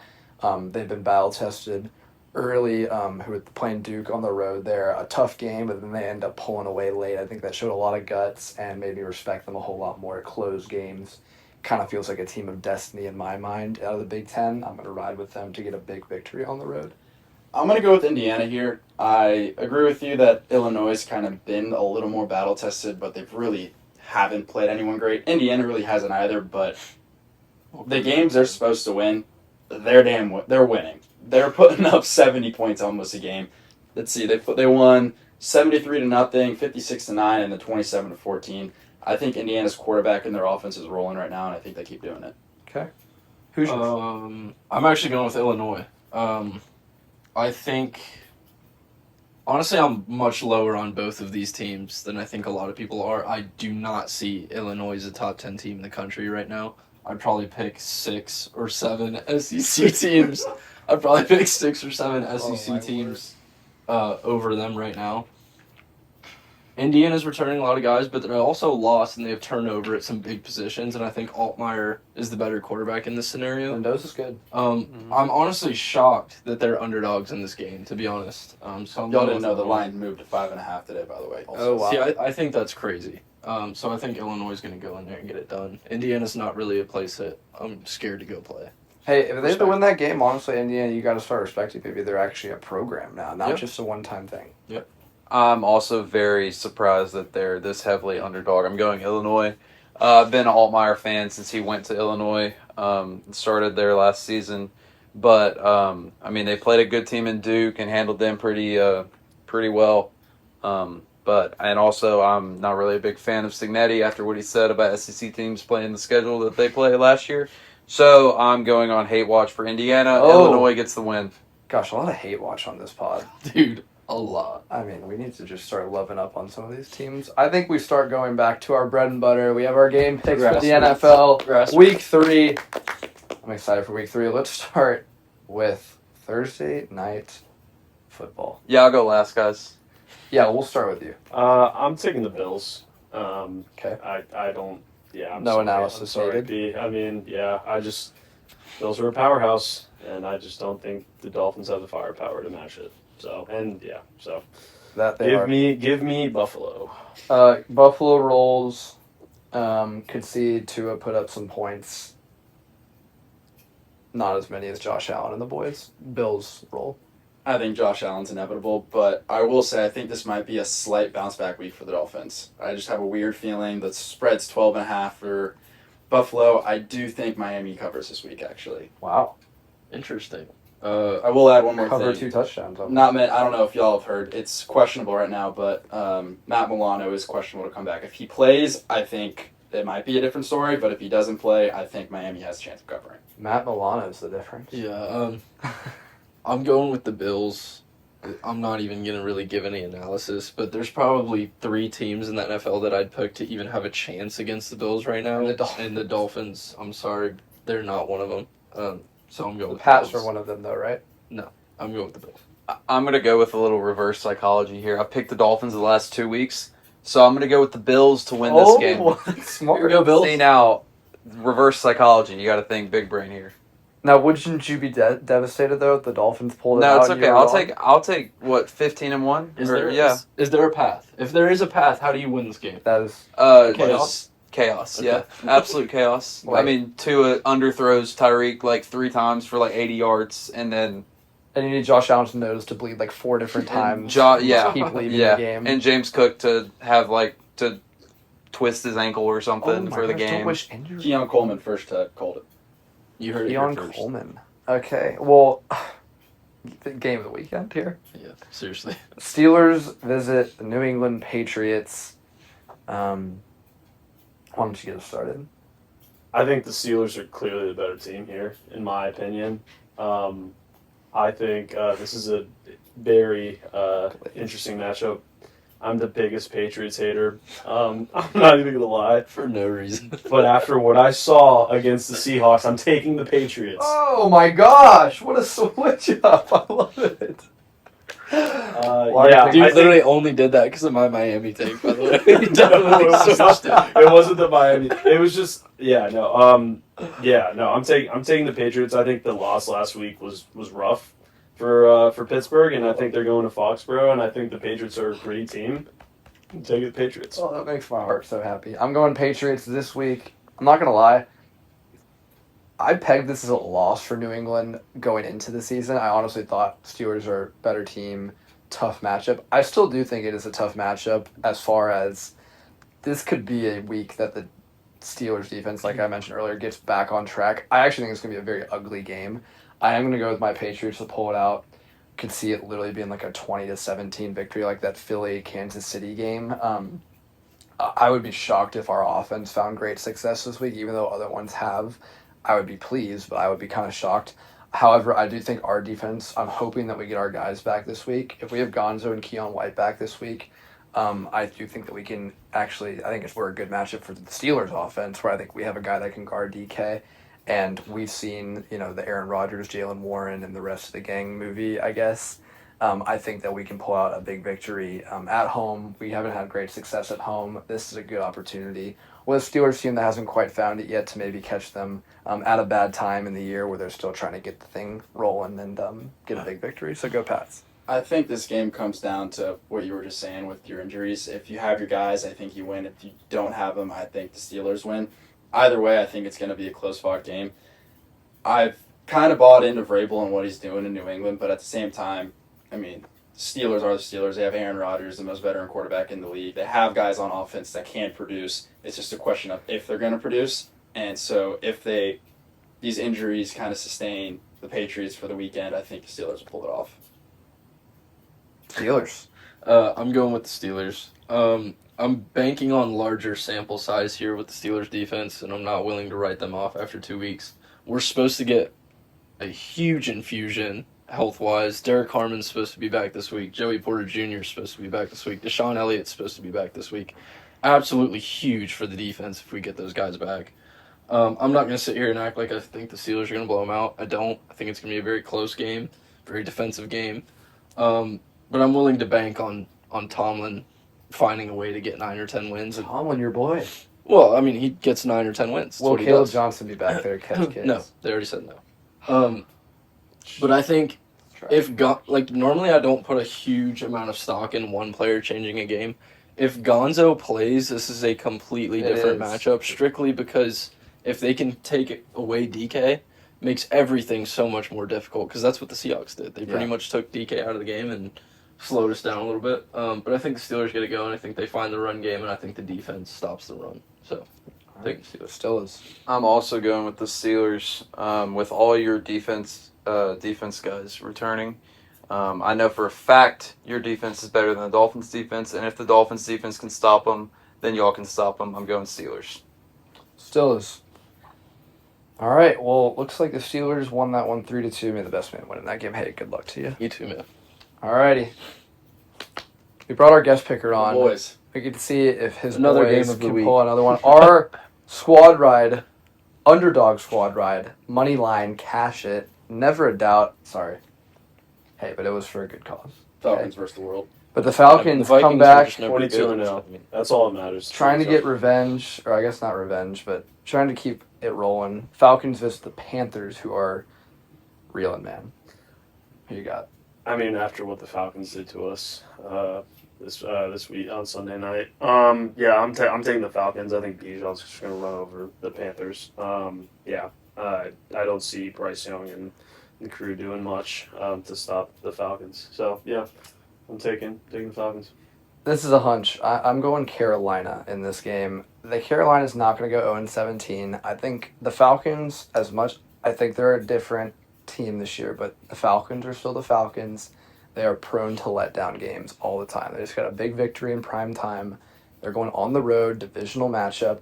They've been battle-tested early, who were playing Duke on the road there. A tough game, but then they end up pulling away late. I think that showed a lot of guts and made me respect them a whole lot more at close games. Kind of feels like a team of destiny in my mind out of the Big Ten. I'm going to ride with them to get a big victory on the road. I'm going to go with Indiana here. I agree with you that Illinois has kind of been a little more battle-tested, but they really haven't played anyone great. Indiana really hasn't either, but the games they're supposed to win, they're winning. They're putting up 70 points almost a game. Let's see, they won 73-0, 56-9, and then 27-14. I think Indiana's quarterback and their offense is rolling right now, and I think they keep doing it. Okay. Who's I'm actually going with Illinois. I think, honestly, I'm much lower on both of these teams than I think a lot of people are. I do not see Illinois as a top 10 team in the country right now. I'd probably pick 6 or 7 SEC teams. I'd probably pick 6 or 7 SEC teams over them right now. Indiana's returning a lot of guys, but they're also lost and they have turnover at some big positions, and I think Altmaier is the better quarterback in this scenario. Mendoza's good. I'm honestly shocked that they're underdogs in this game, to be honest. So Y'all didn't know the line moved to 5.5 today, by the way. Oh, wow. See, I think that's crazy. So I think Illinois is going to go in there and get it done. Indiana's not really a place that I'm scared to go play. Hey, if they have to win that game, honestly, Indiana, you got to start respecting maybe they're actually a program now, not just a one-time thing. Yep. I'm also very surprised that they're this heavily underdog. I'm going Illinois. I've been an Altmaier fan since he went to Illinois, started there last season. But, I mean, they played a good team in Duke and handled them pretty well. And also, I'm not really a big fan of Signetti after what he said about SEC teams playing the schedule that they played last year. So I'm going on hate watch for Indiana. Oh. Illinois gets the win. Gosh, a lot of hate watch on this pod. Dude, a lot. I mean, we need to just start loving up on some of these teams. I think we start going back to our bread and butter. We have our game picks for the NFL. Week 3. I'm excited for week 3. Let's start with Thursday night football. Yeah, I'll go last, guys. Yeah, we'll start with you. I'm taking the Bills. Okay. I don't. Yeah. I'm No sorry. analysis I'm sorry, needed. B. I mean, yeah. Bills are a powerhouse, and I just don't think the Dolphins have the firepower to match it. So That they are. give me Buffalo. Buffalo rolls. Concede to put up some points. Not as many as Josh Allen and the boys. Bills roll. I think Josh Allen's inevitable, but I will say I think this might be a slight bounce back week for the Dolphins. I just have a weird feeling the spread's 12.5 for Buffalo. I do think Miami covers this week, actually. Wow. Interesting. I will add one more Cover thing. 2 touchdowns. I don't know if y'all have heard. It's questionable right now, but Matt Milano is questionable to come back. If he plays, I think it might be a different story, but if he doesn't play, I think Miami has a chance of covering. Matt Milano's the difference. Yeah, I'm going with the Bills. I'm not even going to really give any analysis, but there's probably 3 teams in the NFL that I'd pick to even have a chance against the Bills right now. And the Dolphins, I'm sorry, they're not one of them. So I'm going The with Pats the Bills. are one of them, though, right? I'm going with the Bills. I'm going to go with a little reverse psychology here. I picked the Dolphins the last 2 weeks, so I'm going to go with the Bills to win this game. That's smart. Here we go, Bills. See, now, reverse psychology. You got to think big brain here. Now, wouldn't you be devastated though if the Dolphins pulled it out? No, it's and okay. you were wrong? I'll take what 15-1. Is Or- there yeah. is there a path? If there is a path, how do you win this game? That is Chaos? Chaos, Okay. yeah. Absolute chaos. Like- I mean, Tua underthrows Tyreek like 3 times for like 80 yards, and then and you need Josh Allen's nose to bleed like 4 different times. yeah, Keep leaving yeah. the game. And James Cook to have like to twist his ankle or something for the Don't game. wish injury. Keon Coleman first called it. You heard it Keon here first. Coleman. Okay, well, the game of the weekend here. Yeah, seriously. Steelers visit the New England Patriots. Why don't you get us started? I think the Steelers are clearly the better team here, in my opinion. I think this is a very interesting matchup. I'm the biggest Patriots hater. I'm not even going to lie. For no reason. But after what I saw against the Seahawks, I'm taking the Patriots. Oh my gosh! What a switch up! I love it. Yeah, Dude I think- literally only did that because of my Miami take, by the way. He No, it, definitely was switched not, it. it wasn't the Miami. It was just I'm taking the Patriots. I think the loss last week was rough for Pittsburgh, and I think they're going to Foxborough, and I think the Patriots are a great team. I'm taking the Patriots. Oh, that makes my heart so happy. I'm going Patriots this week. I'm not gonna lie. I pegged this as a loss for New England going into the season. I honestly thought Steelers are a better team, tough matchup. I still do think it is a tough matchup as far as this could be a week that the Steelers defense, like I mentioned earlier, gets back on track. I actually think it's going to be a very ugly game. I am going to go with my Patriots to pull it out. Could see it literally being like a 20-17 victory, like that Philly-Kansas City game. I would be shocked if our offense found great success this week, even though other ones have. I would be pleased, but I would be kind of shocked. However, I do think our defense, I'm hoping that we get our guys back this week. If we have Gonzo and Keon White back this week, I do think that we can actually, I think we're a good matchup for the Steelers offense, where I think we have a guy that can guard DK. And we've seen, the Aaron Rodgers, Jalen Warren, and the rest of the gang movie, I guess. I think that we can pull out a big victory at home. We haven't had great success at home. This is a good opportunity with a Steelers team that hasn't quite found it yet to maybe catch them at a bad time in the year where they're still trying to get the thing rolling and get a big victory. So go Pats. I think this game comes down to what you were just saying with your injuries. If you have your guys, I think you win. If you don't have them, I think the Steelers win. Either way, I think it's going to be a close-fought game. I've kind of bought into Vrabel and what he's doing in New England, but at the same time, I mean, Steelers are the Steelers. They have Aaron Rodgers, the most veteran quarterback in the league. They have guys on offense that can produce. It's just a question of if they're going to produce. And so if these injuries kind of sustain the Patriots for the weekend, I think the Steelers will pull it off. Steelers. I'm going with the Steelers. I'm banking on larger sample size here with the Steelers defense, and I'm not willing to write them off after 2 weeks. We're supposed to get a huge infusion health-wise. Derek Harmon's supposed to be back this week. Joey Porter Jr. is supposed to be back this week. Deshaun Elliott's supposed to be back this week. Absolutely huge for the defense if we get those guys back. I'm not going to sit here and act like I think the Steelers are going to blow them out. I don't. I think it's going to be a very close game, very defensive game. But I'm willing to bank on Tomlin finding a way to get 9 or 10 wins. Tomlin, your boy. Well, I mean, he gets 9 or 10 wins. That's Will what he Caleb does. Johnson be back there to catch kids? No, they already said no. But I think normally I don't put a huge amount of stock in one player changing a game. If Gonzo plays, this is a completely different matchup, strictly because if they can take away DK, makes everything so much more difficult, because that's what the Seahawks did. They pretty much took DK out of the game and slowed us down a little bit. But I think the Steelers get it going. I think they find the run game, and I think the defense stops the run. So I think the Steelers. Still is. I'm also going with the Steelers with all your defense guys returning. I know for a fact your defense is better than the Dolphins' defense, and if the Dolphins' defense can stop them, then y'all can stop them. I'm going Steelers. Still is. All right. Well, looks like the Steelers won that one 3-2. May the best man win in that game. Hey, good luck to you. You too, man. All righty. We brought our guest picker on. Boys. We get to see if his Another boys game of the can week. pull another one. Our squad ride, underdog squad ride, money line, cash it, never a doubt. Sorry. Hey, but it was for a good cause. Falcons versus the world. But the Falcons The Vikings come are back just never 22-0. good. That's all that matters. trying to 22-0. get revenge, or I guess not revenge, but trying to keep it rolling. Falcons versus the Panthers, who are reeling, man. Who you got? I mean, after what the Falcons did to us this week on Sunday night, yeah, I'm taking the Falcons. I think Bijan's just going to run over the Panthers. I don't see Bryce Young and the crew doing much to stop the Falcons. So yeah, I'm taking the Falcons. This is a hunch. I'm going Carolina in this game. The Carolina's not going to go 0-17. I think the Falcons, I think they're a different team this year, but the Falcons are still the Falcons. They are prone to let down games all the time. They just got a big victory in prime time. They're going on the road, divisional matchup.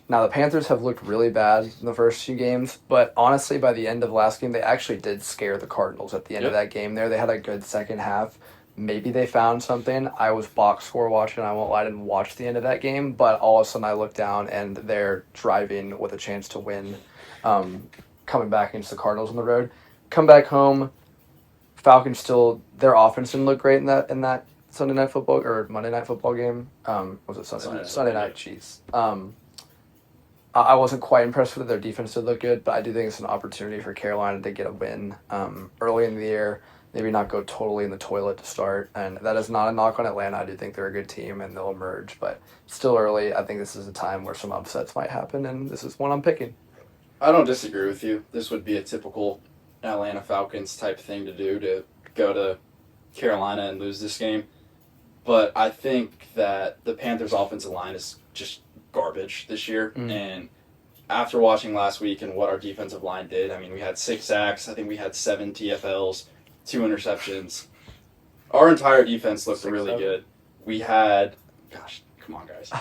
Now, the Panthers have looked really bad in the first few games, but honestly, by the end of last game, they actually did scare the Cardinals at the end of that game there. They had a good second half. Maybe they found something. I was box score watching. I won't lie, I didn't watch the end of that game, but all of a sudden I looked down and they're driving with a chance to win, coming back against the Cardinals on the road. Come back home, Falcons still, their offense didn't look great in that Sunday Night Football or Monday Night Football game. Was it Sunday night? Sunday night, jeez. I wasn't quite impressed with it. Their defense did look good, but I do think it's an opportunity for Carolina to get a win early in the year. Maybe not go totally in the toilet to start. And that is not a knock on Atlanta. I do think they're a good team and they'll emerge, but still early. I think this is a time where some upsets might happen, and this is one I'm picking. I don't disagree with you. This would be a typical Atlanta Falcons type thing to do, to go to Carolina and lose this game. But I think that the Panthers' offensive line is just garbage this year. And after watching last week and what our defensive line did, I mean, we had 6 sacks. I think we had 7 TFLs, 2 interceptions. Our entire defense looked really good. We had, gosh, come on, guys.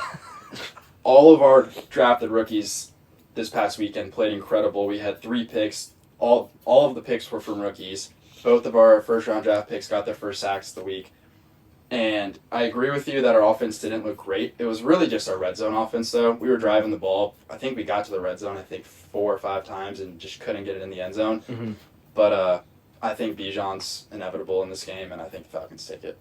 All of our drafted rookies this past weekend played incredible. We had 3 picks. All of the picks were from rookies. Both of our first-round draft picks got their first sacks of the week. And I agree with you that our offense didn't look great. It was really just our red zone offense, though. We were driving the ball. I think we got to the red zone, 4 or 5 times and just couldn't get it in the end zone. Mm-hmm. But I think Bijan's inevitable in this game, and I think the Falcons take it.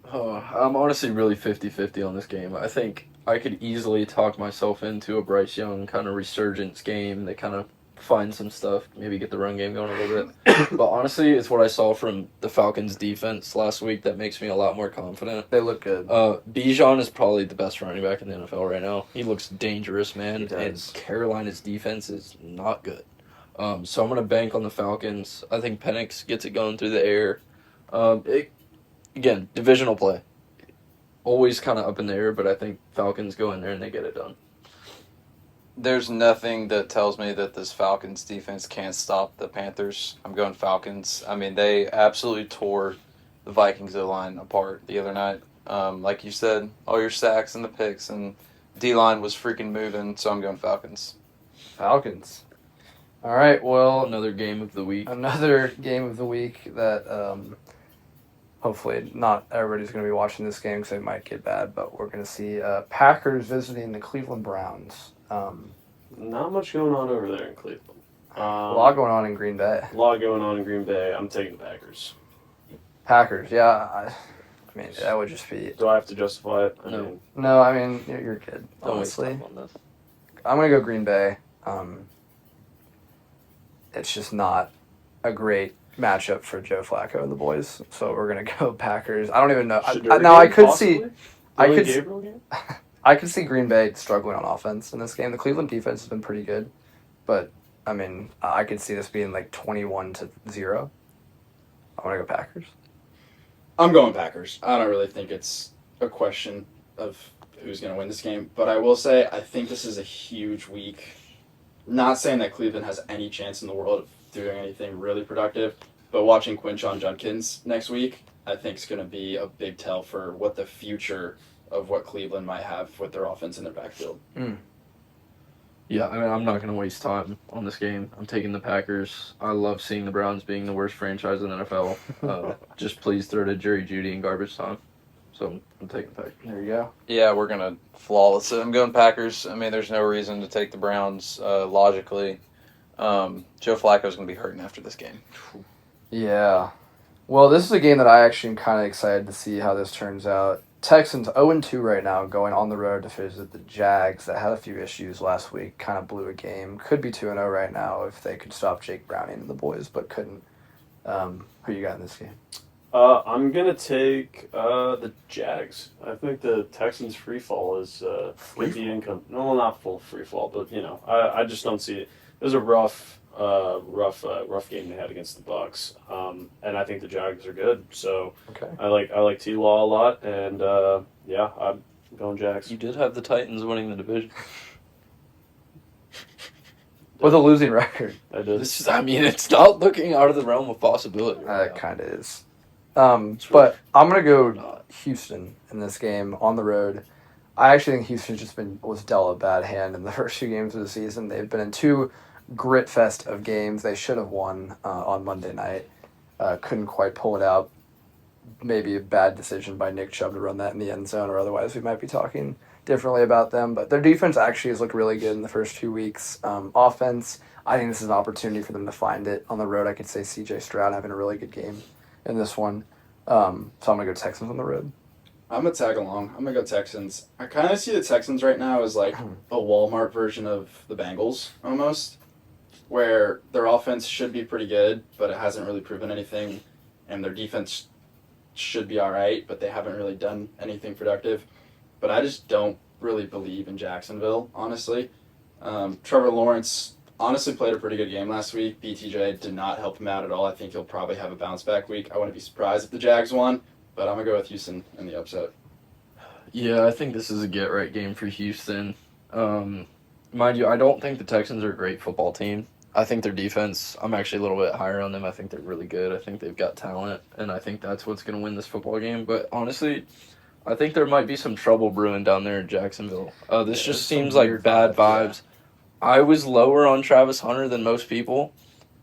I'm honestly really 50-50 on this game. I think I could easily talk myself into a Bryce Young kind of resurgence game. They kind of find some stuff, maybe get the run game going a little bit. But honestly, it's what I saw from the Falcons' defense last week that makes me a lot more confident. They look good. Bijan is probably the best running back in the NFL right now. He looks dangerous, man. He does. And Carolina's defense is not good. So I'm going to bank on the Falcons. I think Penix gets it going through the air. Again, divisional play. Always kind of up in the air, but I think Falcons go in there and they get it done. There's nothing that tells me that this Falcons defense can't stop the Panthers. I'm going Falcons. I mean, they absolutely tore the Vikings O-line apart the other night. Like you said, all your sacks and the picks, and D-line was freaking moving, so I'm going Falcons. Falcons. All right, well, Another game of the week. another game of the week that hopefully not everybody's going to be watching this game because it might get bad, but we're going to see Packers visiting the Cleveland Browns. Not much going on over there in Cleveland. A lot going on in Green Bay. A lot going on in Green Bay. I'm taking the Packers. Packers, yeah. I mean, that would just be... Do I have to justify it? No. No, I mean, you're good, Don't waste honestly. time on this. I'm going to go Green Bay. It's just not a great matchup for Joe Flacco and the boys, so we're going to go Packers. I don't even know. I could see Green Bay struggling on offense in this game. The Cleveland defense has been pretty good, but I mean, I could see this being like 21-0. I want to go Packers. I'm going Packers. I don't really think it's a question of who's going to win this game, but I will say I think this is a huge week. Not saying that Cleveland has any chance in the world of doing anything really productive, but watching Quinshon Judkins next week, I think is going to be a big tell for what the future of what Cleveland might have with their offense in their backfield. Yeah, I mean, I'm not going to waste time on this game. I'm taking the Packers. I love seeing the Browns being the worst franchise in the NFL. Just please throw to Jerry Jeudy in garbage time. So I'm taking the Packers. There you go. Yeah, we're going to flawless it. I'm going Packers. I mean, there's no reason to take the Browns logically. Joe Flacco's going to be hurting after this game. Yeah. Well, this is a game that I actually am kind of excited to see how this turns out. Texans 0-2 right now, going on the road to visit the Jags that had a few issues last week, kind of blew a game. Could be 2-0 right now if they could stop Jake Browning and the boys, but couldn't. Who you got in this game? I'm gonna take the Jags. I think the Texans' free fall is with the income. No, not full free fall, but I just don't see it. It was a rough game they had against the Bucks, and I think the Jags are good. So Okay. I like T-Law a lot, and I'm going Jags. You did have the Titans winning the division. With a losing record. I did. It's not looking out of the realm of possibility. It kind of is. But I'm going to go Houston in this game on the road. I actually think Houston was dealt a bad hand in the first 2 games of the season. They've been in 2 grit fest of games. They should have won on Monday night. Couldn't quite pull it out. Maybe a bad decision by Nick Chubb to run that in the end zone, or otherwise we might be talking differently about them. But their defense actually has looked really good in the first 2 weeks. Offense, I think this is an opportunity for them to find it. On the road, I could say C.J. Stroud having a really good game in this one. So I'm going to go Texans on the road. I'm going to tag along. I'm going to go Texans. I kind of see the Texans right now as like a Walmart version of the Bengals, almost, where their offense should be pretty good, but it hasn't really proven anything, and their defense should be all right, but they haven't really done anything productive. But I just don't really believe in Jacksonville, honestly. Trevor Lawrence honestly played a pretty good game last week. BTJ did not help him out at all. I think he'll probably have a bounce back week. I wouldn't be surprised if the Jags won, but I'm going to go with Houston in the upset. Yeah, I think this is a get-right game for Houston. Mind you, I don't think the Texans are a great football team. I think their defense, I'm actually a little bit higher on them. I think they're really good. I think they've got talent, and I think that's what's going to win this football game. But honestly, I think there might be some trouble brewing down there in Jacksonville. This just seems like bad vibes. Yeah. I was lower on Travis Hunter than most people.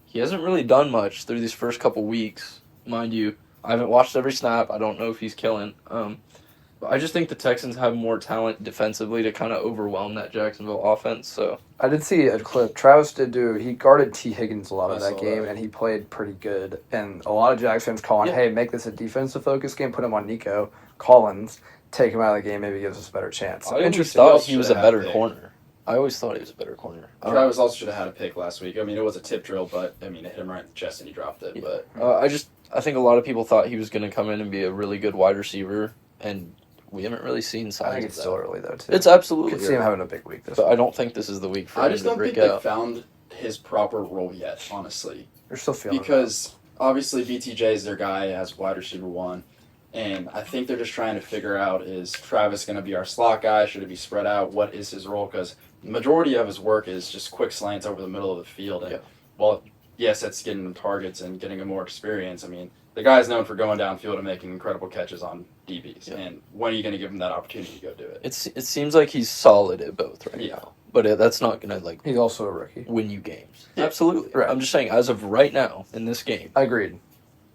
He hasn't really done much through these first couple weeks. Mind you, I haven't watched every snap. I don't know if he's killing. But I just think the Texans have more talent defensively to kind of overwhelm that Jacksonville offense. So I did see a clip. Travis he guarded T. Higgins a lot of I that saw game, that. and he played pretty good. And a lot of Jags fans calling, hey, make this a defensive focus game, put him on Nico Collins, take him out of the game, maybe gives us a better chance. So I always interesting. thought he was a Should have better picked. corner. I always thought he was a better corner. Travis also should have had a pick last week. I mean, it was a tip drill, but it hit him right in the chest and he dropped it. Yeah. But I think a lot of people thought he was going to come in and be a really good wide receiver, and we haven't really seen signs I think of it's that. still early, though, too. It's absolutely Could see him early. having a big week this But week. I don't think this is the week for I him just to don't break think out. they found his proper role yet, honestly. They're still feeling Because obviously BTJ is their guy as wide receiver 1. And I think they're just trying to figure out, is Travis going to be our slot guy? Should it be spread out? What is his role? Because the majority of his work is just quick slants over the middle of the field. And well, yes, that's getting him targets and getting him more experience. I mean, the guy's known for going downfield and making incredible catches on DBs. Yeah. And when are you going to give him that opportunity to go do it? It seems like he's solid at both right Yeah. now. But that's not going to He's also a rookie. win you games. Yeah. Absolutely. Right. I'm just saying, as of right now, in this game. Agreed.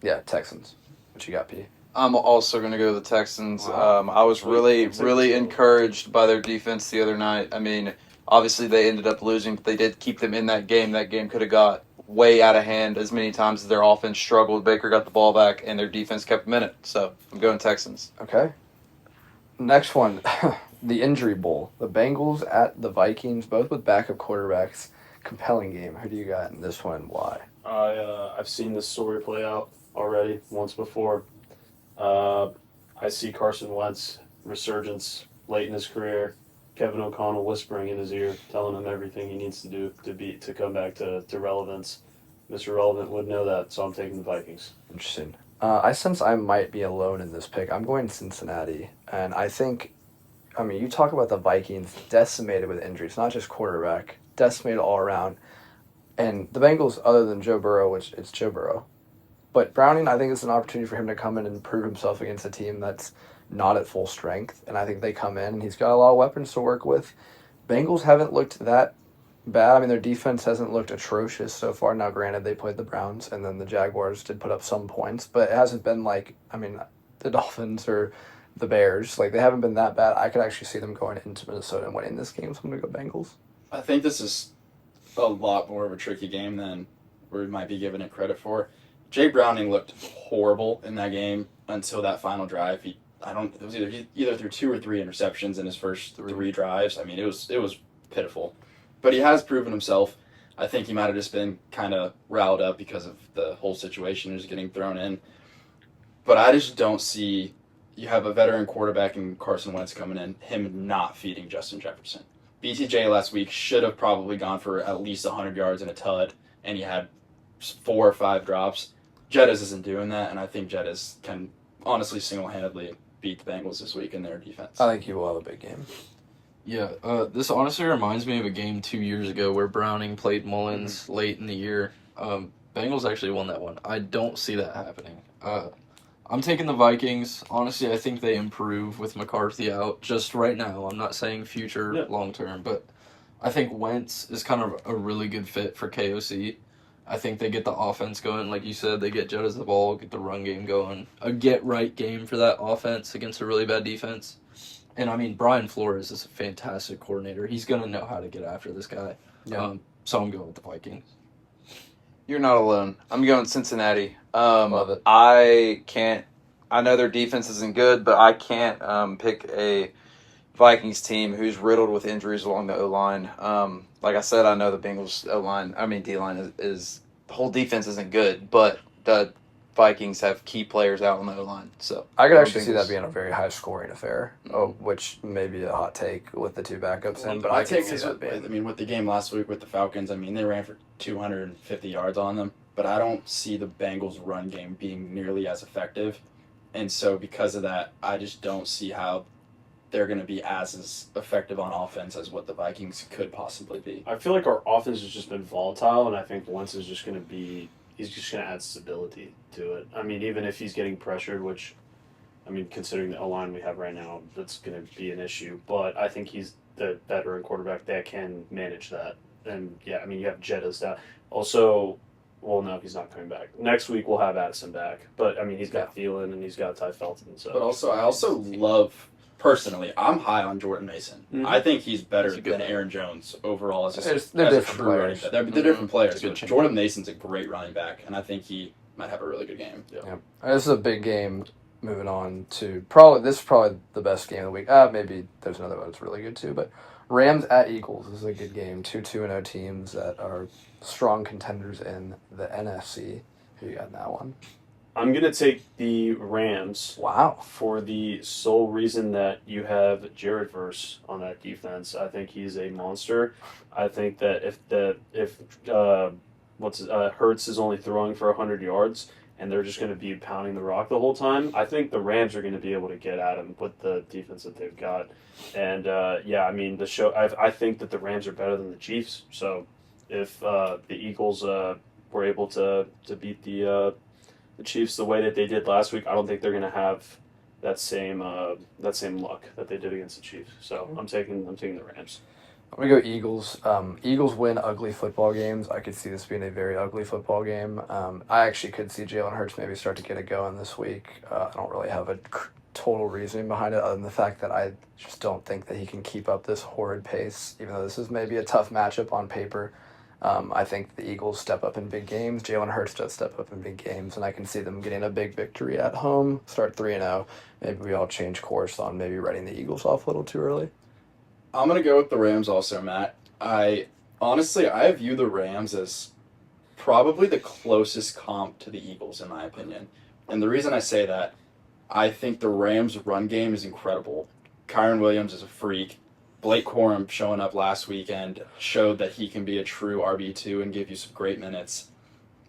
Yeah, Texans. What you got, P? I'm also going to go with the Texans. Wow. I was really, Looks like really so. encouraged by their defense the other night. I mean, obviously they ended up losing, but they did keep them in that game. That game could have got way out of hand as many times as their offense struggled. Baker got the ball back, and their defense kept them in it. So I'm going Texans. Okay. Next one, the Injury Bowl. The Bengals at the Vikings, both with backup quarterbacks. Compelling game. Who do you got in this one and why? I've seen this story play out already once before. I see Carson Wentz resurgence late in his career. Kevin O'Connell whispering in his ear, telling him everything he needs to do to come back to relevance. Mr. Relevant would know that, so I'm taking the Vikings. Interesting. I sense I might be alone in this pick. I'm going Cincinnati. And I think, you talk about the Vikings decimated with injuries, not just quarterback, decimated all around. And the Bengals, other than Joe Burrow, which it's Joe Burrow. But Browning, I think it's an opportunity for him to come in and prove himself against a team that's not at full strength. And I think they come in, and he's got a lot of weapons to work with. Bengals haven't looked that bad. Their defense hasn't looked atrocious so far. Now, granted, they played the Browns, and then the Jaguars did put up some points. But it hasn't been like, the Dolphins or the Bears. Like, they haven't been that bad. I could actually see them going into Minnesota and winning this game, so I'm going to go Bengals. I think this is a lot more of a tricky game than we might be giving it credit for. Jay Browning looked horrible in that game until that final drive. It was either threw 2 or 3 interceptions in his first 3 drives. I mean, it was pitiful. But he has proven himself. I think he might have just been kind of riled up because of the whole situation just getting thrown in. But I just don't see you have a veteran quarterback in Carson Wentz coming in, him not feeding Justin Jefferson. BTJ last week should have probably gone for at least 100 yards and a TUD, and he had 4 or 5 drops. Jettas isn't doing that, and I think Jettas can honestly single-handedly beat the Bengals this week in their defense. I think he will have a big game. Yeah, this honestly reminds me of a game 2 years ago where Browning played Mullins late in the year. Bengals actually won that one. I don't see that happening. I'm taking the Vikings. Honestly, I think they improve with McCarthy out. Just right now, I'm not saying future long-term, but I think Wentz is kind of a really good fit for KOC. I think they get the offense going. Like you said, they get Jettas the ball, get the run game going. A get-right game for that offense against a really bad defense. And, I mean, Brian Flores is a fantastic coordinator. He's going to know how to get after this guy. Yeah. So I'm going with the Vikings. You're not alone. I'm going Cincinnati. Love it. I know their defense isn't good, but I can't pick a Vikings team who's riddled with injuries along the O-line. Like I said, I know the Bengals D-line is the whole defense isn't good, but the Vikings have key players out on the O-line. So I could actually see that being a very high-scoring affair, which may be a hot take with the 2 backups in, but I can see that being. With the game last week with the Falcons, they ran for 250 yards on them, but I don't see the Bengals' run game being nearly as effective. And so because of that, I just don't see how they're going to be as effective on offense as what the Vikings could possibly be. I feel like our offense has just been volatile, and I think Wentz is just going to be – he's just going to add stability to it. I mean, even if he's getting pressured, which, considering the O-line we have right now, that's going to be an issue. But I think he's the veteran quarterback that can manage that. And, you have Jettas down. Also – well, no, he's not coming back. Next week we'll have Addison back. But, he's got Thielen and he's got Ty Felton. So. But I also love – personally, I'm high on Jordan Mason. Mm-hmm. I think he's better than Aaron Jones overall as a different true players. running back. They're different players. But Jordan Mason's a great running back, and I think he might have a really good game. Yeah. This is a big game. Moving on to probably the best game of the week. Maybe there's another one that's really good too, but Rams at Eagles is a good game. 2-2-0 teams that are strong contenders in the NFC. Who you got in that one? I'm going to take the Rams. Wow. For the sole reason that you have Jared Verse on that defense. I think he's a monster. I think that if Hurts is only throwing for 100 yards and they're just going to be pounding the rock the whole time, I think the Rams are going to be able to get at him with the defense that they've got. And I think that the Rams are better than the Chiefs. So if the Eagles were able to beat the Chiefs the way that they did last week, I don't think they're going to have that same luck that they did against the Chiefs. So I'm taking the Rams. I'm going to go Eagles. Eagles win ugly football games. I could see this being a very ugly football game. I actually could see Jalen Hurts maybe start to get it going this week. I don't really have a total reasoning behind it other than the fact that I just don't think that he can keep up this horrid pace, even though this is maybe a tough matchup on paper. I think the Eagles step up in big games. Jalen Hurts does step up in big games, and I can see them getting a big victory at home, start 3-0. Maybe we all change course on maybe writing the Eagles off a little too early. I'm going to go with the Rams also, Matt. I view the Rams as probably the closest comp to the Eagles, in my opinion. And the reason I say that, I think the Rams' run game is incredible. Kyron Williams is a freak. Blake Corum showing up last weekend showed that he can be a true RB2 and give you some great minutes.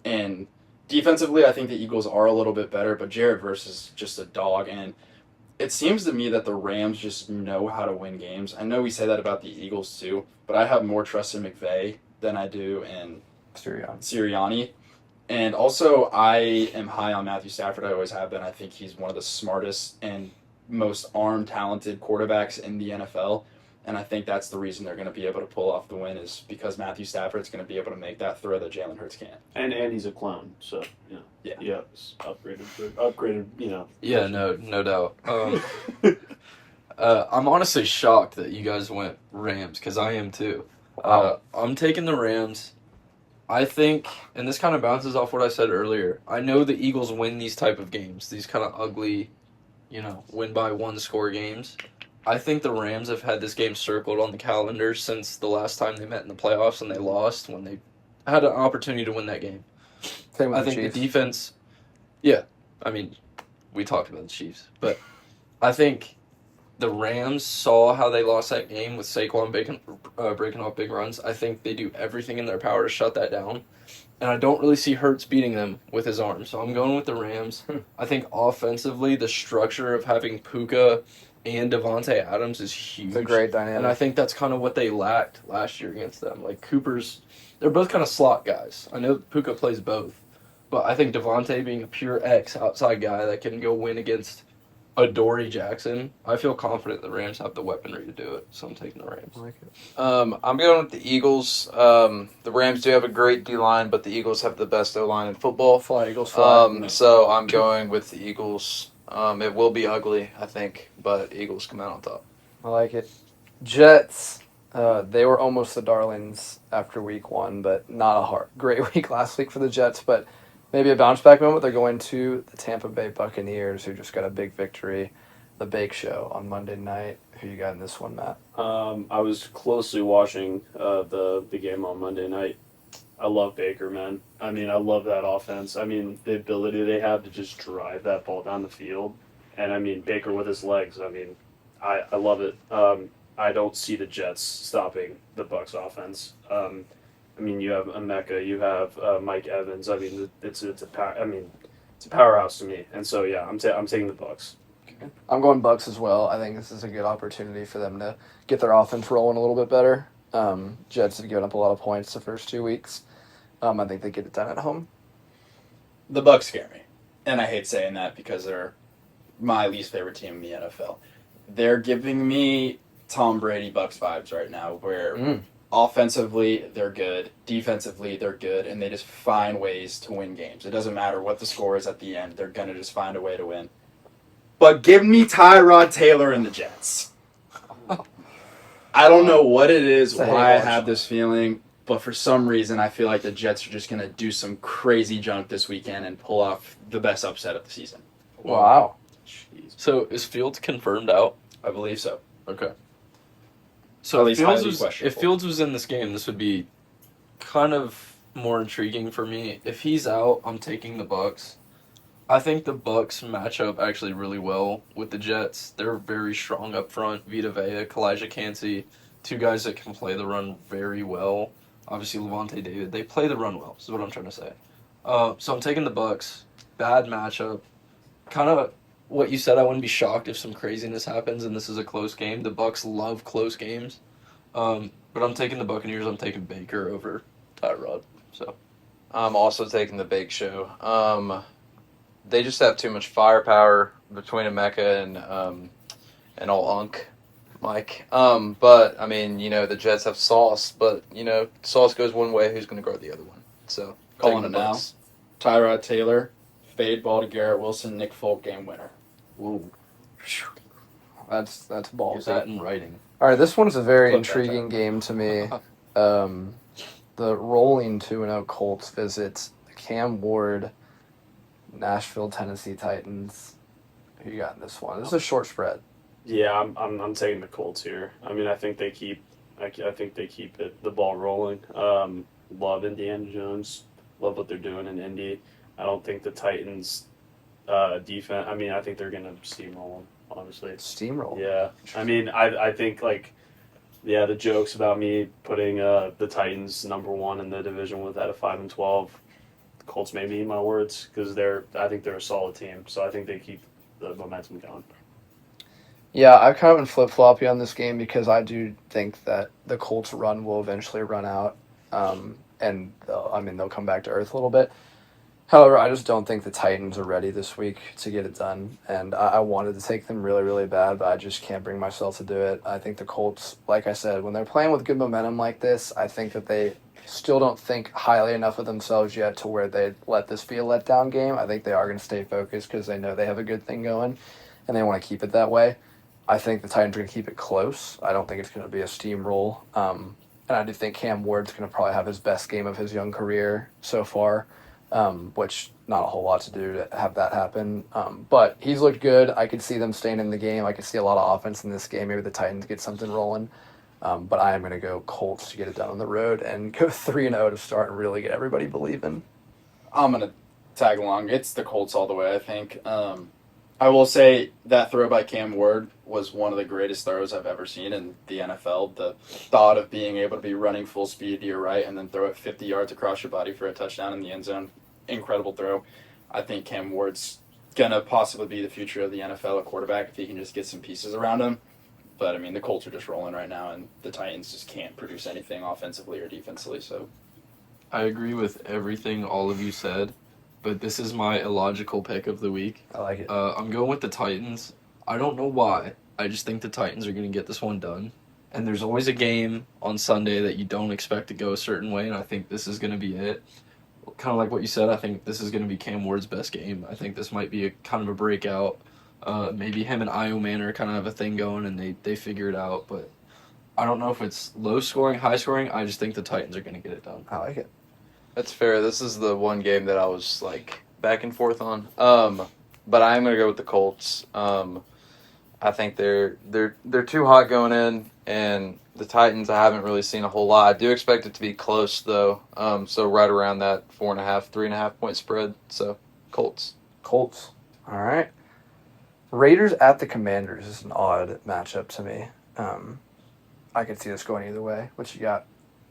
And defensively, I think the Eagles are a little bit better, but Jared Verse is just a dog. And it seems to me that the Rams just know how to win games. I know we say that about the Eagles too, but I have more trust in McVay than I do in Sirianni. And also, I am high on Matthew Stafford. I always have been. I think he's one of the smartest and most arm-talented quarterbacks in the NFL. And I think that's the reason they're going to be able to pull off the win is because Matthew Stafford's going to be able to make that throw that Jalen Hurts can't. And he's a clone, so it's upgraded. Yeah, no doubt. I'm honestly shocked that you guys went Rams because I am too. Wow. I'm taking the Rams. I think, and this kind of bounces off what I said earlier. I know the Eagles win these type of games, these kind of ugly, win by one score games. I think the Rams have had this game circled on the calendar since the last time they met in the playoffs and they lost when they had an opportunity to win that game. Same with I the think Chiefs. the defense, yeah, I mean, we talked about the Chiefs, but I think the Rams saw how they lost that game with Saquon breaking off big runs. I think they do everything in their power to shut that down. And I don't really see Hurts beating them with his arm. So I'm going with the Rams. I think offensively, the structure of having Puka and Devontae Adams is huge. It's a great dynamic. And I think that's kind of what they lacked last year against them. Like they're both kind of slot guys. I know Puka plays both. But I think Devontae being a pure X outside guy that can go win against Adoree Jackson, I feel confident the Rams have the weaponry to do it, so I'm taking the Rams. I like it. I'm going with the Eagles. The Rams do have a great D-line, but the Eagles have the best O-line in football. Fly, Eagles fly. So I'm going with the Eagles. It will be ugly, I think, but Eagles come out on top. I like it. Jets, they were almost the darlings after week 1, but not a great week last week for the Jets, but maybe a bounce back moment. They're going to the Tampa Bay Buccaneers, who just got a big victory. The Bake Show on Monday night. Who you got in this one, Matt? I was closely watching the game on Monday night. I love Baker, man. I mean, I love that offense. I mean, the ability they have to just drive that ball down the field. And, I mean, Baker with his legs, I mean, I love it. I don't see the Jets stopping the Bucs offense. I mean, you have Emeka, you have Mike Evans. I mean, it's a powerhouse to me. And so, yeah, I'm taking the Bucs. I'm going Bucks as well. I think this is a good opportunity for them to get their offense rolling a little bit better. Jets have given up a lot of points the first 2 weeks. I think they get it done at home. The Bucs scare me, and I hate saying that because they're my least favorite team in the NFL. They're giving me Tom Brady Bucs vibes right now, where offensively they're good, defensively they're good, and they just find ways to win games. It doesn't matter what the score is at the end; they're gonna just find a way to win. But give me Tyrod Taylor and the Jets. I don't know what it is, why I have this feeling, but for some reason I feel like the Jets are just going to do some crazy junk this weekend and pull off the best upset of the season. Wow. Jeez. So is Fields confirmed out? I believe so. Okay. So At least highly if questionable. Fields was in this game, this would be kind of more intriguing for me. If he's out, I'm taking the Bucs. I think the Bucs match up actually really well with the Jets. They're very strong up front. Vita Vea, Kalijah Kancey, two guys that can play the run very well. Obviously, Levante David. They play the run well, is what I'm trying to say. So I'm taking the Bucs. Bad matchup. Kind of what you said, I wouldn't be shocked if some craziness happens and this is a close game. The Bucs love close games. But I'm taking the Buccaneers. I'm taking Baker over Tyrod. So I'm also taking the Bake Show. They just have too much firepower between Emeka and old Unk, Mike. But I mean, the Jets have Sauce, but Sauce goes one way, who's going to guard the other one? So Calling taking it the now. Bucs. Tyrod Taylor, fade ball to Garrett Wilson, Nick Folk game winner. whoa, That's get ballsy. that in writing. All right, this one's a very Flip that intriguing game to me. The rolling 2-0 Colts visits the Cam Ward Nashville, Tennessee Titans. Who you got in this one? This is a short spread. Yeah, I'm taking the Colts here. I mean, I think they keep the ball rolling. Love Indiana Jones. Love what they're doing in Indy. I don't think the Titans defense. I mean, I think they're gonna steamroll them. Honestly, Steamroll. yeah. I mean, I think the jokes about me putting the Titans number 1 in the division with at a 5-12. Colts may be my words because I think they're a solid team. So I think they keep the momentum going. Yeah, I've kind of been flip-floppy on this game because I do think that the Colts run will eventually run out. And they'll come back to earth a little bit. However, I just don't think the Titans are ready this week to get it done. And I wanted to take them really, really bad, but I just can't bring myself to do it. I think the Colts, like I said, when they're playing with good momentum like this, I think that they still don't think highly enough of themselves yet to where they let this be a letdown game. I think they are going to stay focused because they know they have a good thing going, and they want to keep it that way. I think the Titans are going to keep it close. I don't think it's going to be a steamroll. And I do think Cam Ward's going to probably have his best game of his young career so far, which not a whole lot to do to have that happen. But he's looked good. I could see them staying in the game. I could see a lot of offense in this game. Maybe the Titans get something rolling. But I am going to go Colts to get it done on the road and go 3-0 to start and really get everybody believing. I'm going to tag along. It's the Colts all the way, I think. I will say that throw by Cam Ward was one of the greatest throws I've ever seen in the NFL. The thought of being able to be running full speed to your right and then throw it 50 yards across your body for a touchdown in the end zone. Incredible throw. I think Cam Ward's going to possibly be the future of the NFL at quarterback if he can just get some pieces around him. But, I mean, the Colts are just rolling right now, and the Titans just can't produce anything offensively or defensively. So I agree with everything all of you said, but this is my illogical pick of the week. I like it. I'm going with the Titans. I don't know why. I just think the Titans are going to get this one done. And there's always a game on Sunday that you don't expect to go a certain way, and I think this is going to be it. Kind of like what you said, I think this is going to be Cam Ward's best game. I think this might be a kind of a breakout. Maybe him and Io Manor kind of have a thing going, and they figure it out. But I don't know if it's low scoring, high scoring. I just think the Titans are going to get it done. I like it. That's fair. This is the one game that I was like back and forth on. But I'm gonna go with the Colts. I think they're too hot going in, and the Titans I haven't really seen a whole lot. I do expect it to be close though. So right around that 4.5, 3.5 point spread. So Colts. Colts. All right. Raiders at the Commanders is an odd matchup to me. I could see this going either way. What you got?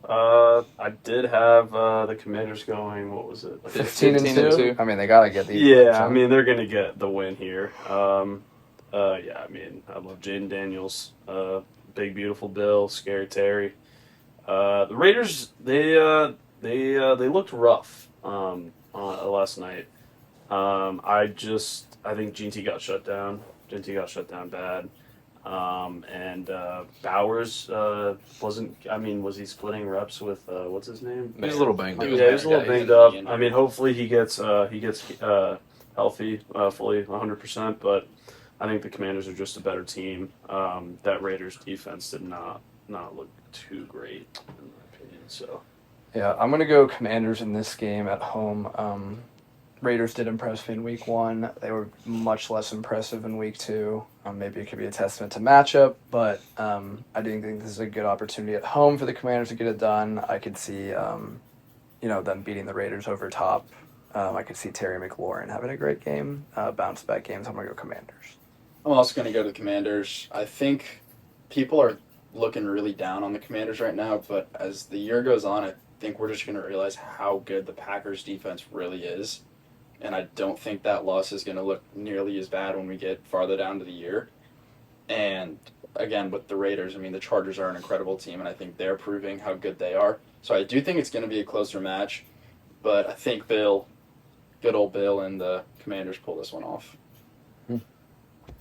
I did have the Commanders going. What was it? Like 15-2. I mean, they gotta get the. Yeah, I mean they're gonna get the win here. Yeah, I mean I love Jaden Daniels, Big Beautiful Bill, Scary Terry. The Raiders they looked rough last night. I think GT got shut down. GT got shut down bad. And Bowers wasn't. I mean, was he splitting reps with what's his name? He's a little banged up. Yeah, he was a little banged up. I mean, hopefully he gets healthy, fully 100%. But I think the Commanders are just a better team. That Raiders defense did not look too great in my opinion. So Yeah, I'm gonna go Commanders in this game at home. Raiders did impress me in week 1. They were much less impressive in week 2. Maybe it could be a testament to matchup, but I do think this is a good opportunity at home for the Commanders to get it done. I could see, them beating the Raiders over top. I could see Terry McLaurin having a great game, bounce back games. I'm gonna go Commanders. I'm also going to go to the Commanders. I think people are looking really down on the Commanders right now, but as the year goes on, I think we're just going to realize how good the Packers defense really is. And I don't think that loss is going to look nearly as bad when we get farther down to the year. And again, with the Raiders, I mean, the Chargers are an incredible team, and I think they're proving how good they are. So I do think it's going to be a closer match, but I think good old Bill and the Commanders pull this one off.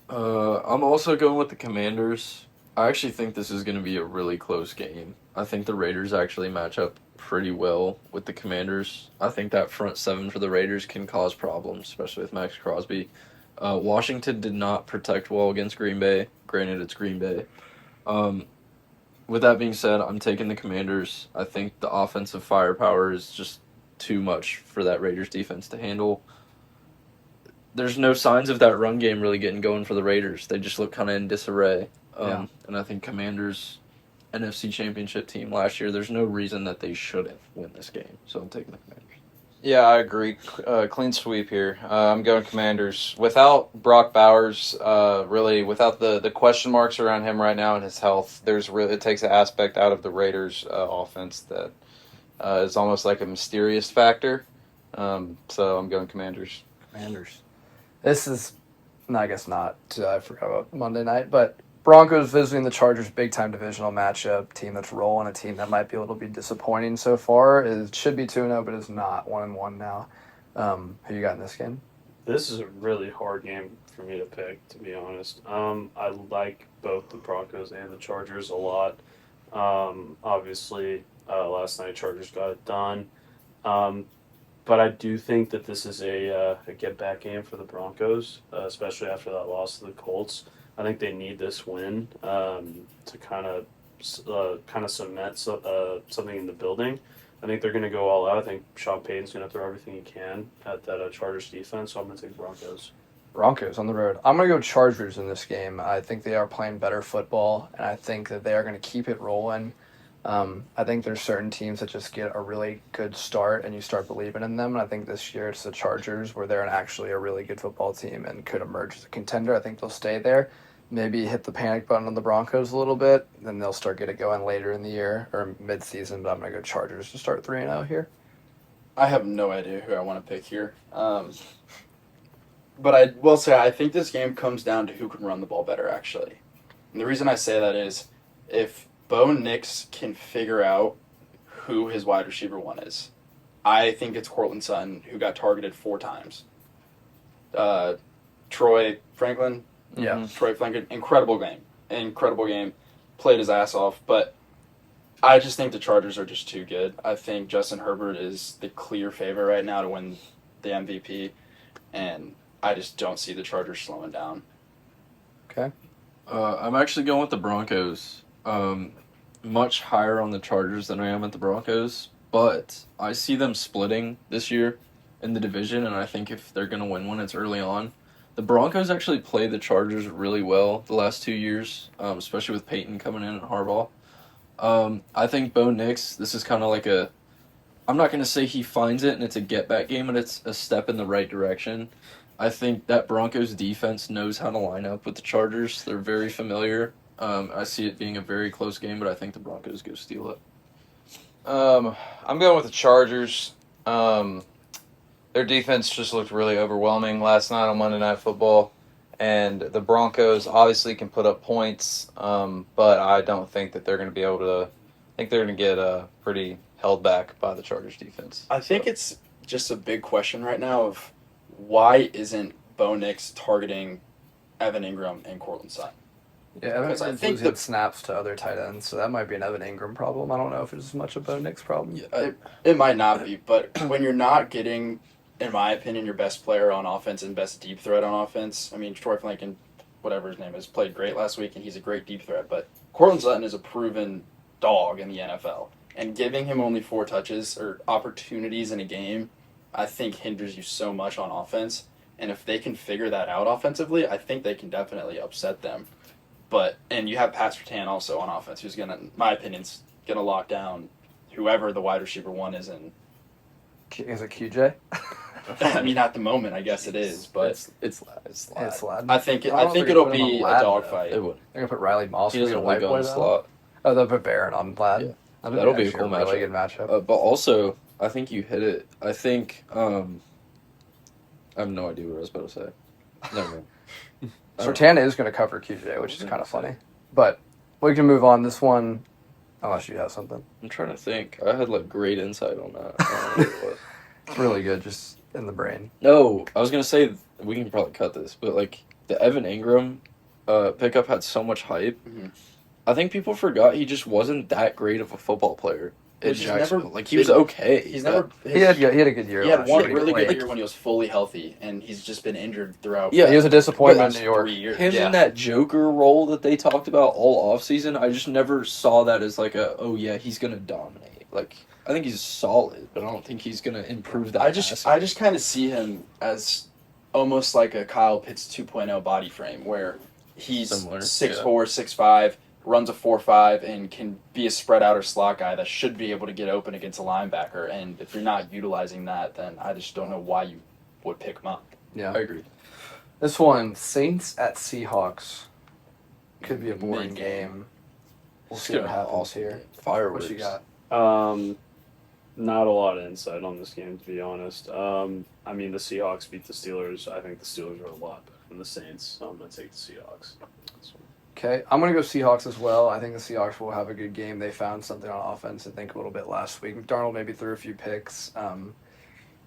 I'm also going with the Commanders. I actually think this is going to be a really close game. I think the Raiders actually match up pretty well with the Commanders. I think that front seven for the Raiders can cause problems, especially with Max Crosby. Washington did not protect well against Green Bay. Granted, it's Green Bay. With that being said, I'm taking the Commanders. I think the offensive firepower is just too much for that Raiders defense to handle. There's no signs of that run game really getting going for the Raiders. They just look kind of in disarray. And I think Commanders, NFC Championship team last year, there's no reason that they shouldn't win this game. So I'm taking the Commanders. Yeah, I agree. Clean sweep here. I'm going Commanders. Without Brock Bowers, really, without the question marks around him right now and his health, it takes an aspect out of the Raiders' offense that is almost like a mysterious factor. So I'm going Commanders. Commanders. This is, I guess not. I forgot about Monday night, but Broncos visiting the Chargers, big-time divisional matchup, team that's rolling, a team that might be a little bit disappointing so far. It should be 2-0, but it's not 1-1 now. Who you got in this game? this is a really hard game for me to pick, to be honest. I like both the Broncos and the Chargers a lot. Obviously, last night Chargers got it done. But I do think that this is a get-back game for the Broncos, especially after that loss to the Colts. I think they need this win to kind of kind of cement something in the building. I think they're going to go all out. I think Sean Payton's going to throw everything he can at that Chargers defense, so I'm going to take Broncos. Broncos on the road. I'm going to go Chargers in this game. I think they are playing better football, and I think that they are going to keep it rolling. I think there's certain teams that just get a really good start, and you start believing in them. And I think this year it's the Chargers, where they're actually a really good football team and could emerge as a contender. I think they'll stay there. Maybe hit the panic button on the Broncos a little bit, then they'll start getting it going later in the year or mid-season. But I'm going to go Chargers to start 3-0 here. I have no idea who I want to pick here. But I will say I think this game comes down to who can run the ball better, actually. And the reason I say that is if Bo Nix can figure out who his wide receiver one is, I think it's Cortland Sutton, who got targeted 4 times. Troy Franklin, incredible game, played his ass off, but I just think the Chargers are just too good. I think Justin Herbert is the clear favorite right now to win the MVP, and I just don't see the Chargers slowing down. Okay. I'm actually going with the Broncos. Much higher on the Chargers than I am at the Broncos, but I see them splitting this year in the division, and I think if they're going to win one, it's early on. The Broncos actually played the Chargers really well the last 2 years, especially with Peyton coming in and Harbaugh. I think Bo Nix, this is kind of like I'm not going to say he finds it and it's a get-back game, but it's a step in the right direction. I think that Broncos defense knows how to line up with the Chargers. They're very familiar. I see it being a very close game, but I think the Broncos go steal it. I'm going with the Chargers. Their defense just looked really overwhelming last night on Monday Night Football. And the Broncos obviously can put up points, but I don't think that they're going to be able to. I think they're going to get pretty held back by the Chargers defense. I think it's just a big question right now of why isn't Bo Nix targeting Evan Ingram and Cortland Sutton? Yeah, Evan Because I Ingram's think losing snaps to other tight ends, so that might be an Evan Ingram problem. I don't know if it's as much a Bo Nix problem. Yeah, It might not be, but when you're not getting, in my opinion, your best player on offense and best deep threat on offense, I mean, Troy Franklin, whatever his name is, played great last week, and he's a great deep threat, but Cortland Sutton is a proven dog in the NFL, and giving him only 4 touches or opportunities in a game, I think hinders you so much on offense, and if they can figure that out offensively, I think they can definitely upset them. And you have Pat Surtain also on offense, who's going to, in my opinion, going to lock down whoever the wide receiver one is in. Is it QJ? I mean, at the moment, I guess it is, but it's Ladd. I think I don't think it'll they're putting be him on a Ladd, dogfight. It would. They're going to put Riley Moss. He doesn't a like white on boy the though? slot. Oh, they'll put Barron on Ladd. Yeah. That'll be a actually cool really matchup. good matchup. But also, I think you hit it. I think I have no idea what I was about to say. Never mind. Surtain is going to cover QJ, which is kind of funny. But we can move on. This one, unless you have something. I'm trying to think. I had great insight on that. I don't know what it was. It's really good, just in the brain. No, I was gonna say we can probably cut this, but the Evan Ingram pickup had so much hype. Mhm. I think people forgot he just wasn't that great of a football player in Which is Jacksonville. never He was okay. He's but- never. He had a good year. He had last one year. really He good played. year when he was fully healthy, and he's just been injured throughout. Yeah. He was a disappointment the in New York. 3 years. Him in that Joker role that they talked about all offseason, I just never saw that as oh yeah, he's gonna dominate. I think he's solid, but I don't think he's gonna improve that. I just kind of see him as almost like a Kyle Pitts 2.0 body frame, where he's Similar, 6'4", 6'5", runs a 4.5, and can be a spread out or slot guy that should be able to get open against a linebacker. And if you're not utilizing that, then I just don't know why you would pick him up. Yeah. I agree. This one, Saints at Seahawks, could be a boring Big game. We'll It's see what gonna be happens awesome. here. Fireworks. What you got? Not a lot of insight on this game, to be honest. I mean, the Seahawks beat the Steelers. I think the Steelers are a lot better than the Saints, so I'm going to take the Seahawks. Okay, I'm going to go Seahawks as well. I think the Seahawks will have a good game. They found something on offense, I think, a little bit last week. McDarnold maybe threw a few picks,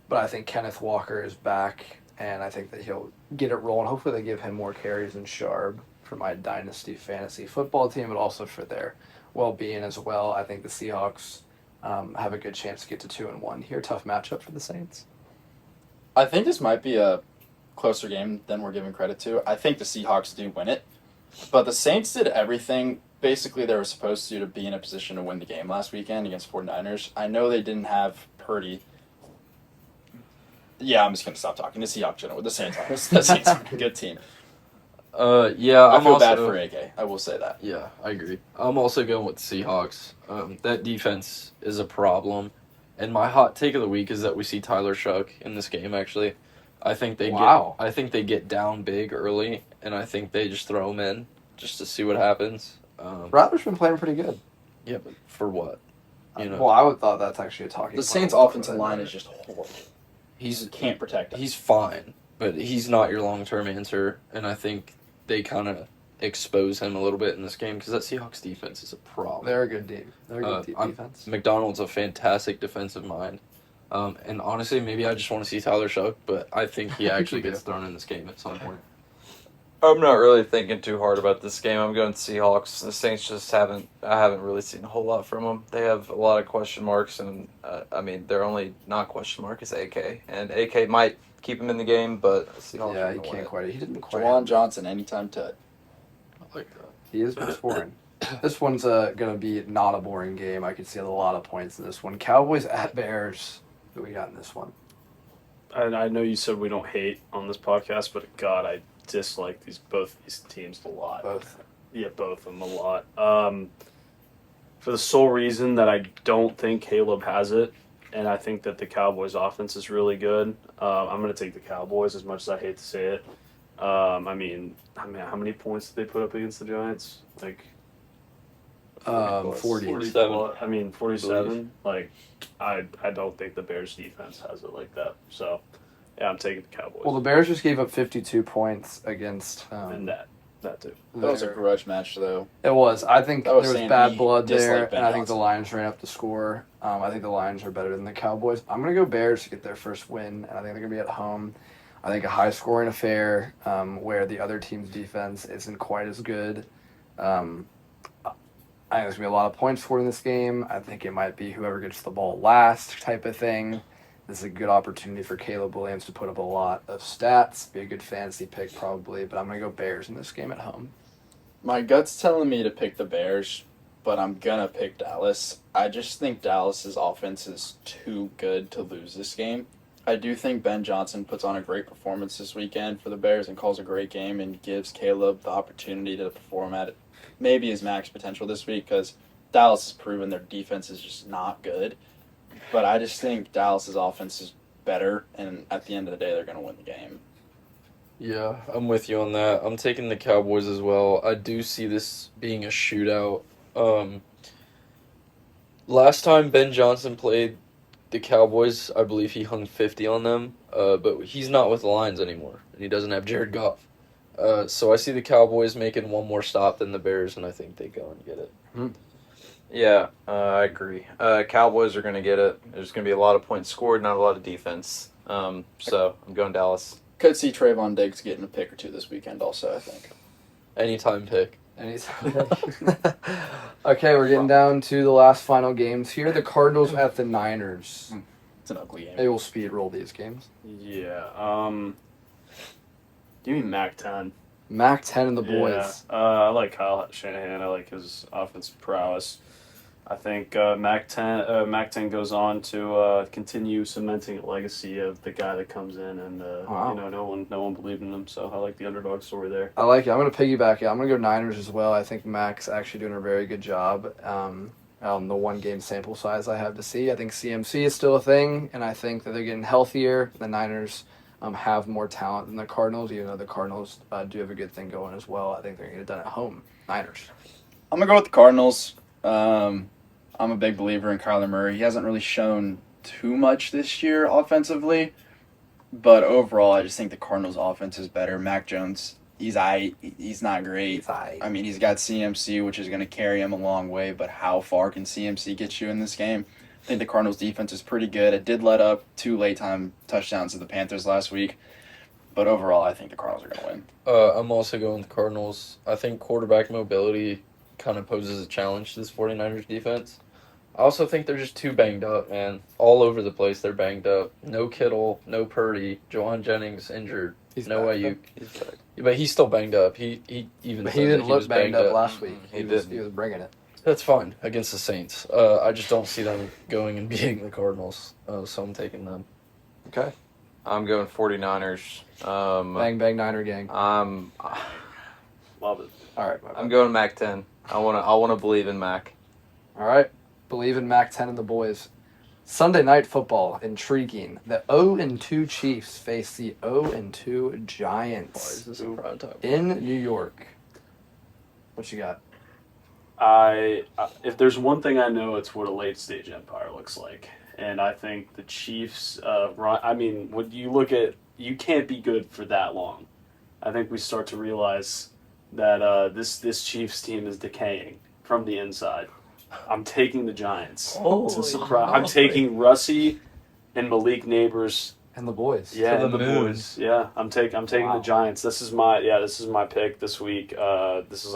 but I think Kenneth Walker is back, and I think that he'll get it rolling. Hopefully they give him more carries than Sharp for my Dynasty fantasy football team, but also for their well-being as well. I think the Seahawks have a good chance to get to 2-1 here. Tough matchup for the Saints. I think this might be a closer game than we're giving credit to. I think the Seahawks do win it, but the Saints did everything basically they were supposed to be in a position to win the game last weekend against 49ers. I know they didn't have Purdy. Yeah, I'm just going to stop talking. The Seahawks, the Saints are a good team. Yeah, I feel bad also, for AK. I will say that. Yeah, I agree. I'm also going with the Seahawks. That defense is a problem. And my hot take of the week is that we see Tyler Shuck in this game, actually. I think they get down big early, and I think they just throw him in just to see what happens. Rattler's been playing pretty good. Yeah, but for what? Well, I would thought that's actually a talking The point. Saints' offensive line is just horrible. You he's can't protect him. he's fine, but he's not your long-term answer, and I think they kind of expose him a little bit in this game because that Seahawks defense is a problem. They're a good team. They're a good defense. McDonald's a fantastic defensive mind. And honestly, maybe I just want to see Tyler Shuck, but I think he actually gets thrown in this game at some point. I'm not really thinking too hard about this game. I'm going Seahawks. The Saints just I haven't really seen a whole lot from them. They have a lot of question marks, and I mean, their only not question mark is AK. And AK might keep him in the game, but Seahawks Yeah, are he gonna can't win it. quite. He didn't quite. Jawan Johnson, anytime touch. I like that. He is boring. This one's going to be not a boring game. I could see a lot of points in this one. Cowboys at Bears. Who we got in this one? I know you said we don't hate on this podcast, but God, I dislike both these teams a lot. Both. Yeah, both of them a lot. For the sole reason that I don't think Caleb has it, and I think that the Cowboys' offense is really good. I'm going to take the Cowboys, as much as I hate to say it. I mean, how many points did they put up against the Giants? Like 40. 47. I mean, 47. Like, I don't think the Bears' defense has it like that. So, yeah, I'm taking the Cowboys. Well, the Bears just gave up 52 points against. And that too. That was a grudge match, though. It was. I think That there was was saying bad we blood there, dislike Ben and I think the Johnson. Lions ran up the score. I think the Lions are better than the Cowboys. I'm going to go Bears to get their first win, and I think they're going to be at home. I think a high-scoring affair where the other team's defense isn't quite as good. I think there's going to be a lot of points scored in this game. I think it might be whoever gets the ball last type of thing. This is a good opportunity for Caleb Williams to put up a lot of stats, be a good fantasy pick probably, but I'm going to go Bears in this game at home. My gut's telling me to pick the Bears, but I'm going to pick Dallas. I just think Dallas's offense is too good to lose this game. I do think Ben Johnson puts on a great performance this weekend for the Bears and calls a great game and gives Caleb the opportunity to perform at maybe his max potential this week because Dallas has proven their defense is just not good. But I just think Dallas's offense is better, and at the end of the day, they're going to win the game. Yeah, I'm with you on that. I'm taking the Cowboys as well. I do see this being a shootout. Last time Ben Johnson played the Cowboys, I believe he hung 50 on them, but he's not with the Lions anymore, and he doesn't have Jared Goff. So I see the Cowboys making one more stop than the Bears, and I think they go and get it. Yeah, I agree. Cowboys are going to get it. There's going to be a lot of points scored, not a lot of defense. So I'm going Dallas. Could see Trayvon Diggs getting a pick or two this weekend also, I think. Anytime pick. Okay, we're getting down to the last final games here. The Cardinals at the Niners. It's an ugly game. They will speed roll these games. Yeah. Give me Mac 10. Mac 10 and the boys. Yeah. I like Kyle Shanahan. I like his offensive prowess. I think Mac 10 goes on to continue cementing a legacy of the guy that comes in and Wow. no one believed in him. So I like the underdog story there. I like it. I'm going to piggyback it. I'm going to go Niners as well. I think Mac's actually doing a very good job on the one-game sample size I have to see. I think CMC is still a thing, and I think that they're getting healthier. The Niners have more talent than the Cardinals, even though the Cardinals do have a good thing going as well. I think they're going to get it done at home. Niners. I'm going to go with the Cardinals. I'm a big believer in Kyler Murray. He hasn't really shown too much this year offensively, but overall, I just think the Cardinals' offense is better. Mac Jones, he's not great. I mean, he's got CMC, which is going to carry him a long way, but how far can CMC get you in this game? I think the Cardinals' defense is pretty good. It did let up 2 late-time touchdowns to the Panthers last week, but overall, I think the Cardinals are going to win. I'm also going with the Cardinals. I think quarterback mobility kind of poses a challenge to this 49ers defense. I also think they're just too banged up, man. All over the place, they're banged up. No Kittle, no Purdy, Jawan Jennings injured. He's No back, way you. But he's still banged up. He even. But said he that didn't look was banged up last week. He was didn't. bringing it. That's fine against the Saints. I just don't see them going and beating the Cardinals. So I'm taking them. Okay. I'm going 49ers. Bang, bang, Niner gang. I'm Love it. All right. I'm going Mac 10. I want to believe in Mac. All right. Believe in Mac 10 and the boys. Sunday night football, intriguing. The 0-2 Chiefs face the 0-2 Why is Giants this in prime time? in New York. What you got? If there's one thing I know, it's what a late stage empire looks like, and I think the Chiefs. When you look at, you can't be good for that long. I think we start to realize that this Chiefs team is decaying from the inside. I'm taking the Giants. I'm taking Russie and Malik Neighbors. And the boys. Yeah, To and the the moon. boys. Yeah, I'm taking Wow. the Giants. This is my pick this week. This is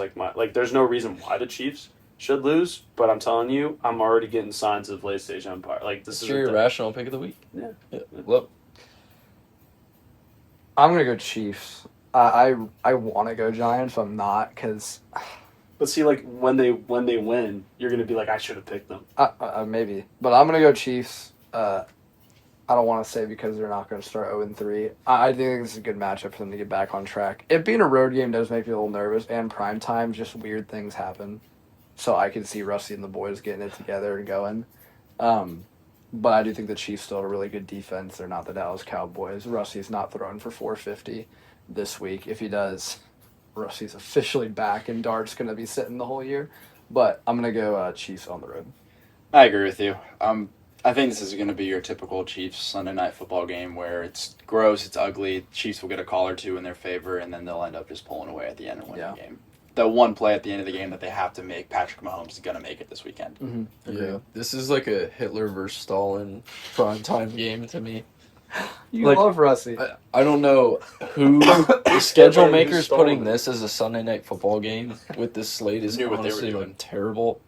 there's no reason why the Chiefs should lose, but I'm telling you, I'm already getting signs of late stage empire. Like this This is is your a thing. irrational pick of the week. Yeah. Look, I'm going to go Chiefs. I want to go Giants, but I'm not because But see, like when they win, you're gonna be like, I should have picked them. maybe. But I'm going to go Chiefs. I don't want to say because they're not going to start 0-3. I think this is a good matchup for them to get back on track. It being a road game does make me a little nervous, and prime time, just weird things happen. So I can see Russie and the boys getting it together and going. But I do think the Chiefs still have a really good defense. They're not the Dallas Cowboys. Russie's not throwing for 450 this week. If he does, Russie's officially back, and Dart's going to be sitting the whole year. But I'm going to go Chiefs on the road. I agree with you. I think this is going to be your typical Chiefs Sunday night football game where it's gross, it's ugly. Chiefs will get a call or two in their favor, and then they'll end up just pulling away at the end and winning the game. The one play at the end of the game that they have to make, Patrick Mahomes is going to make it this weekend. Mm-hmm. yeah, this is like a Hitler versus Stalin prime time game to me. You Like, love Russie. I don't know who the schedule makers putting this as a Sunday night football game with this slate is Knew what they were honestly doing. terrible.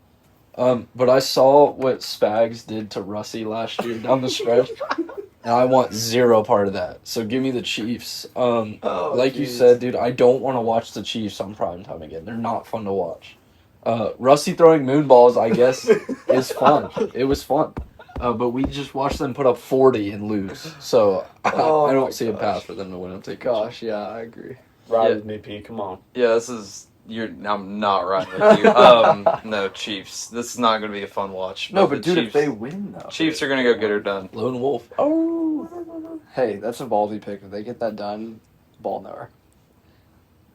But I saw what Spags did to Russie last year down the stretch, and I want zero part of that. So give me the Chiefs. Like you said, dude, I don't want to watch the Chiefs on primetime again. They're not fun to watch. Russie throwing moonballs, I guess, is fun. It was fun. But we just watched them put up 40 and lose. So I Oh my don't see a gosh. path for them to win. I'm taking Gosh, yeah, I agree. Ride Yeah. with me, Pete. Come on. Yeah, I'm not right with you. No, Chiefs. This is not going to be a fun watch. No, but the dude, Chiefs, if they win, though. Chiefs are going to go get her done. Lone Wolf. Hey, that's a ballsy pick. If they get that done, ball knower.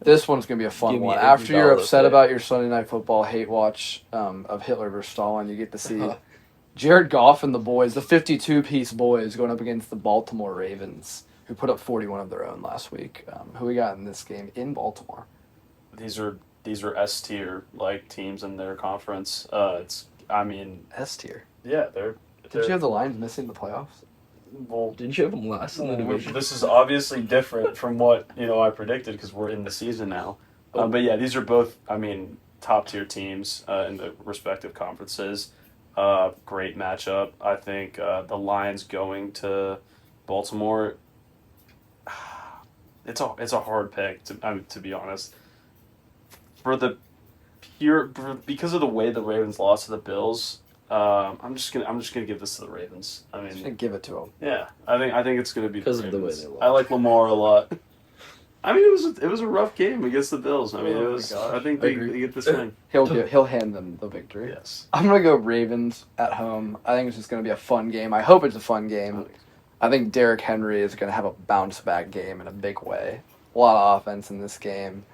This one's going to be a fun Give me one. every After you're dollar upset pick. about your Sunday Night Football hate watch of Hitler versus Stalin, you get to see Jared Goff and the boys, the 52-piece boys, going up against the Baltimore Ravens, who put up 41 of their own last week. Who we got in this game in Baltimore? These are S tier like teams in their conference. S tier. Yeah, they're. Did you have the Lions missing the playoffs? Well, Didn't you have them last in the division? this is obviously different from what I predicted because we're in the season now. But yeah, these are both top tier teams in the respective conferences. Great matchup. I think the Lions going to Baltimore. It's a hard pick to be honest. Because of the way the Ravens lost to the Bills. I'm just gonna give this to the Ravens. I Just mean, gonna give it to them. yeah, I think it's gonna be Because the of the way Ravens. they lost. I like Lamar a lot. I mean, it was a rough game against the Bills. I mean, Oh it my was. gosh. I think I they agree. get this win. He'll hand them the victory. Yes. I'm gonna go Ravens at home. I think it's just gonna be a fun game. I hope it's a fun game. I think Derrick Henry is gonna have a bounce back game in a big way. A lot of offense in this game,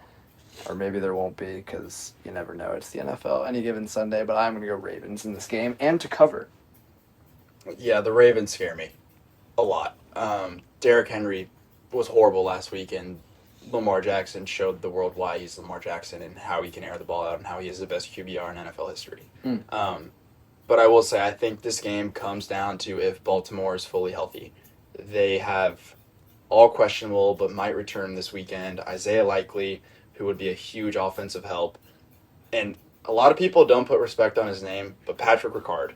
or maybe there won't be because you never know. It's the NFL any given Sunday, but I'm gonna go Ravens in this game and to cover. Yeah, the Ravens scare me a lot. Derrick Henry was horrible last week, and Lamar Jackson showed the world why he's Lamar Jackson and how he can air the ball out and how he is the best QBR in NFL history. But I will say, I think this game comes down to if Baltimore is fully healthy. They have all questionable, but might return this weekend. Isaiah Likely, who would be a huge offensive help. And a lot of people don't put respect on his name, but Patrick Ricard.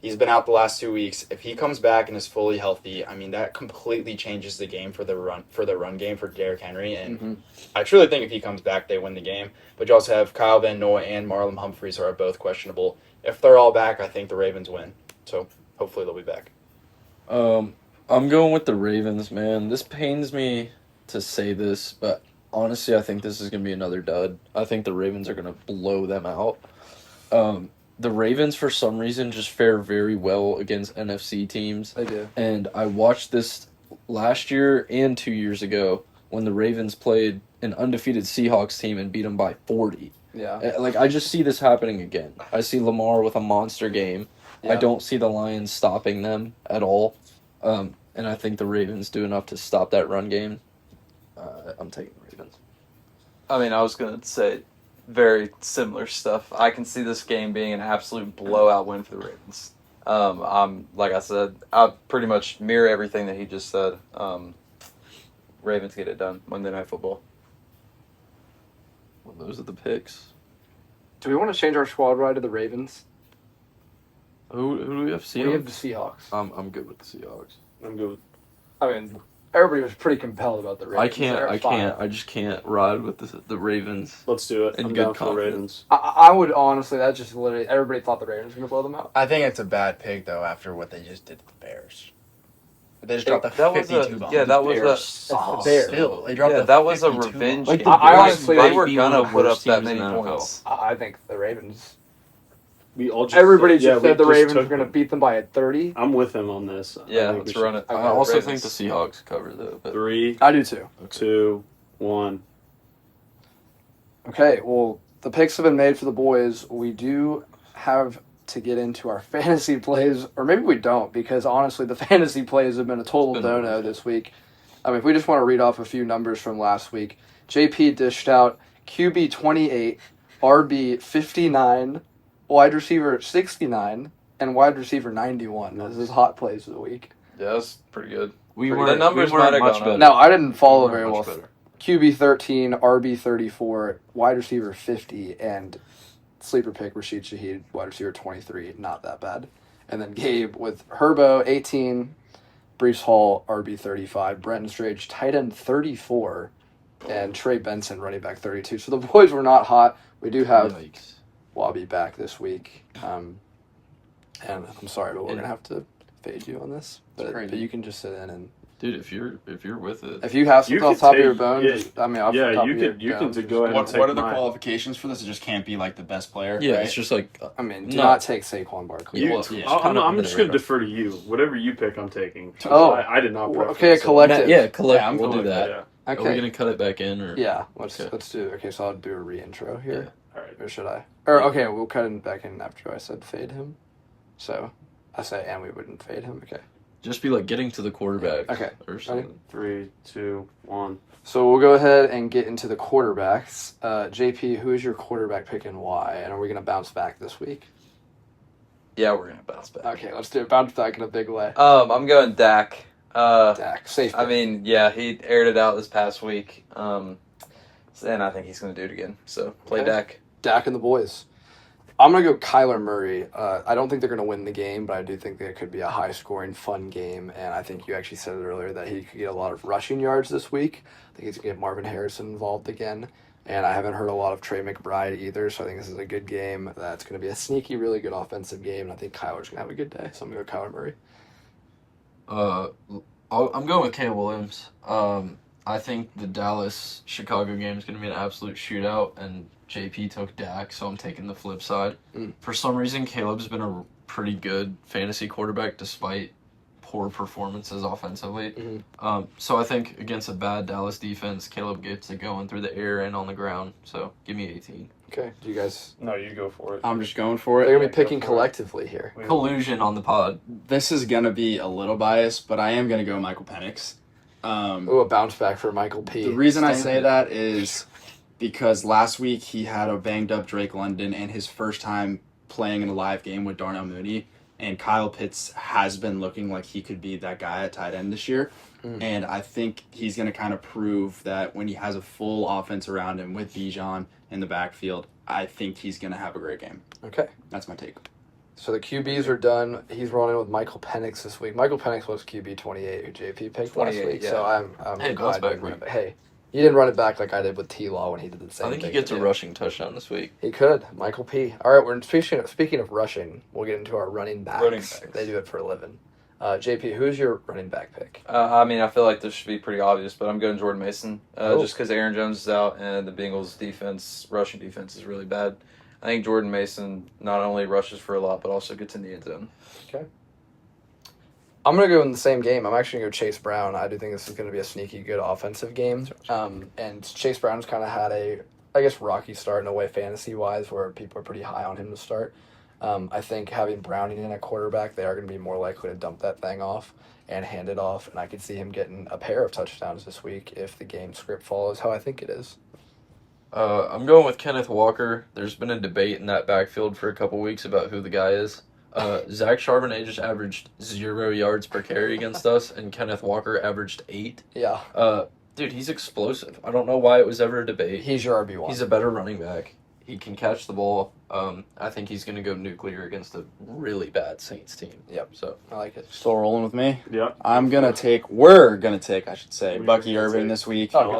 He's been out the last 2 weeks. If he comes back and is fully healthy, I mean, that completely changes the game for the run game for Derrick Henry. And I truly think if he comes back, they win the game. But you also have Kyle Van Noy and Marlon Humphreys, who are both questionable. If they're all back, I think the Ravens win. So hopefully they'll be back. I'm going with the Ravens, man. This pains me to say this, but honestly, I think this is going to be another dud. I think the Ravens are going to blow them out. The Ravens, for some reason, just fare very well against NFC teams. They do. And I watched this last year and 2 years ago when the Ravens played an undefeated Seahawks team and beat them by 40. Yeah. Like, I just see this happening again. I see Lamar with a monster game. Yeah. I don't see the Lions stopping them at all. And I think the Ravens do enough to stop that run game. I'm taking the Ravens. I mean, I was going to say very similar stuff. I can see this game being an absolute blowout win for the Ravens. Like I said, I pretty much mirror everything that he just said. Ravens get it done Monday Night Football. Well, those are the picks. Do we want to change our squad right to the Ravens? Who do we have? Seahawks? We have the Seahawks. I'm good with the Seahawks. I'm good. I mean, everybody was pretty compelled about the Ravens. I just can't ride with the Ravens. Let's do it. In I'm good down for the confidence. Ravens. I would honestly, that's just literally, everybody thought the Ravens were going to blow them out. I think it's a bad pick, though, after what they just did to the Bears. They just dropped the That was 52 bomb. that was It's the Bears. Still, they dropped the that was a 52 revenge. Like, game. the I Bears honestly- might they were be one of gonna the put up worst that teams in many the NFL. points. I think the Ravens. We all just Everybody just yeah, we said the just Ravens took were going to them. beat them by a 30. I'm with him on this. I Yeah, think we let's should- run it. Okay, I also Ravens. think the Seahawks cover though. But 3, I do too. 2, 1. Okay, well, the picks have been made for the boys. We do have to get into our fantasy plays, or maybe we don't, because honestly, the fantasy plays have been a total It's been dono rough. this week. I mean, if we just want to read off a few numbers from last week, JP dished out QB 28, RB 59, wide receiver 69, and wide receiver 91. This is hot plays of the week. Yeah, that's pretty good. we The weren't. numbers we weren't might have much gone better. up. Now, I didn't follow We weren't very well. much better. QB 13, RB 34, wide receiver 50, and sleeper pick Rashid Shaheed, wide receiver 23. Not that bad. And then Gabe with Herbo 18, Brees Hall RB 35, Brenton Strage tight end 34, and Trey Benson running back 32. So the boys were not hot. We do have Yikes. Wabi back this week. And I'm sorry, but we're gonna have to fade you on this. But you can just sit in and Dude, if you're with it, if you have You something off could the top of your take- bone, yeah, just, I mean, off the yeah, top you of your could- you dome, can just- go ahead. What take are the mine. qualifications for this? It just can't be like the best player. yeah, right? it's just like I mean, do No. not take Saquon Barkley. You, Well, yeah, I'm just going to defer to you. Whatever you pick, I'm taking. Oh. I did not. Well, preference okay, a it. collective. yeah, collect. Yeah, I'm we'll cool do with that. Yeah. Are we Okay. gonna cut it back in or? Yeah, let's Okay. do. Okay, so I'll do a re-intro here, All right. or should I? Or okay, we'll cut it back in after I said fade him. So I say, and we wouldn't fade him. Okay. Just be like getting to the quarterback. Okay. Or something. 3, 2, 1. So we'll go ahead and get into the quarterbacks. JP, who is your quarterback pick and why? And are we gonna bounce back this week? Yeah, we're gonna bounce back. Okay, let's do it. Bounce back in a big way. I'm going Dak. Dak, safe. I pick. mean, yeah, he aired it out this past week. And I think he's gonna do it again. So play Okay. Dak. Dak and the boys. I'm going to go Kyler Murray. I don't think they're going to win the game, but I do think that it could be a high-scoring, fun game. And I think you actually said it earlier that he could get a lot of rushing yards this week. I think he's going to get Marvin Harrison involved again. And I haven't heard a lot of Trey McBride either, so I think this is a good game. That's going to be a sneaky, really good offensive game. And I think Kyler's going to have a good day. So I'm going to go Kyler Murray. I'm going with Caleb Williams. I think the Dallas-Chicago game is going to be an absolute shootout, and JP took Dak, so I'm taking the flip side. For some reason, Caleb's been a pretty good fantasy quarterback despite poor performances offensively. So I think against a bad Dallas defense, Caleb gets it going through the air and on the ground. So give me 18. Okay. Do you guys... No, you go for it. I'm just going for They're it. going to be picking collectively here. Collusion on the pod. This is gonna be a little biased, but I am gonna go Michael Penix. Ooh, a bounce back for Michael P. The reason I say that is because last week he had a banged up Drake London and his first time playing in a live game with Darnell Mooney. And Kyle Pitts has been looking like he could be that guy at tight end this year. And I think he's going to kind of prove that when he has a full offense around him with Bijan in the backfield, I think he's going to have a great game. Okay. That's my take. So the QBs are done. He's running with Michael Penix this week. Michael Penix was QB 28, who JP picked last 28, week. yeah. So I'm Hey, glad bounce he back didn't run it week. back. Hey, he didn't run it back like I did with T-Law when he did the same I think he thing. gets a Yeah. rushing touchdown this week. He could. Michael P. All right, we're speaking of rushing. We'll get into our running backs. Running backs. They do it for a living. JP, who's your running back pick? I mean, I feel like this should be pretty obvious, but I'm going Jordan Mason. Oh. Just because Aaron Jones is out and the Bengals' rushing defense is really bad. I think Jordan Mason not only rushes for a lot, but also gets in the end zone. I'm going to go in the same game. I'm actually going to go Chase Brown. I do think this is going to be a sneaky good offensive game. And Chase Brown's kind of had a, I guess, rocky start in a way fantasy-wise where people are pretty high on him to start. I think having Browning in at quarterback, they are going to be more likely to dump that thing off and hand it off. And I could see him getting a pair of touchdowns this week if the game script follows how I think it is. I'm going with Kenneth Walker. There's been a debate in that backfield for a couple weeks about who the guy is. Zach Charbonnet just averaged 0 yards per carry against us, and Kenneth Walker averaged 8. Yeah. Dude, he's explosive. I don't know why it was ever a debate. He's your RB1. He's a better running back. He can catch the ball. I think he's going to go nuclear against a really bad Saints team. Yep. So I like it. Still rolling with me. Yeah. We're gonna take, I should say, We're Bucky gonna Irvin take- this week. Oh,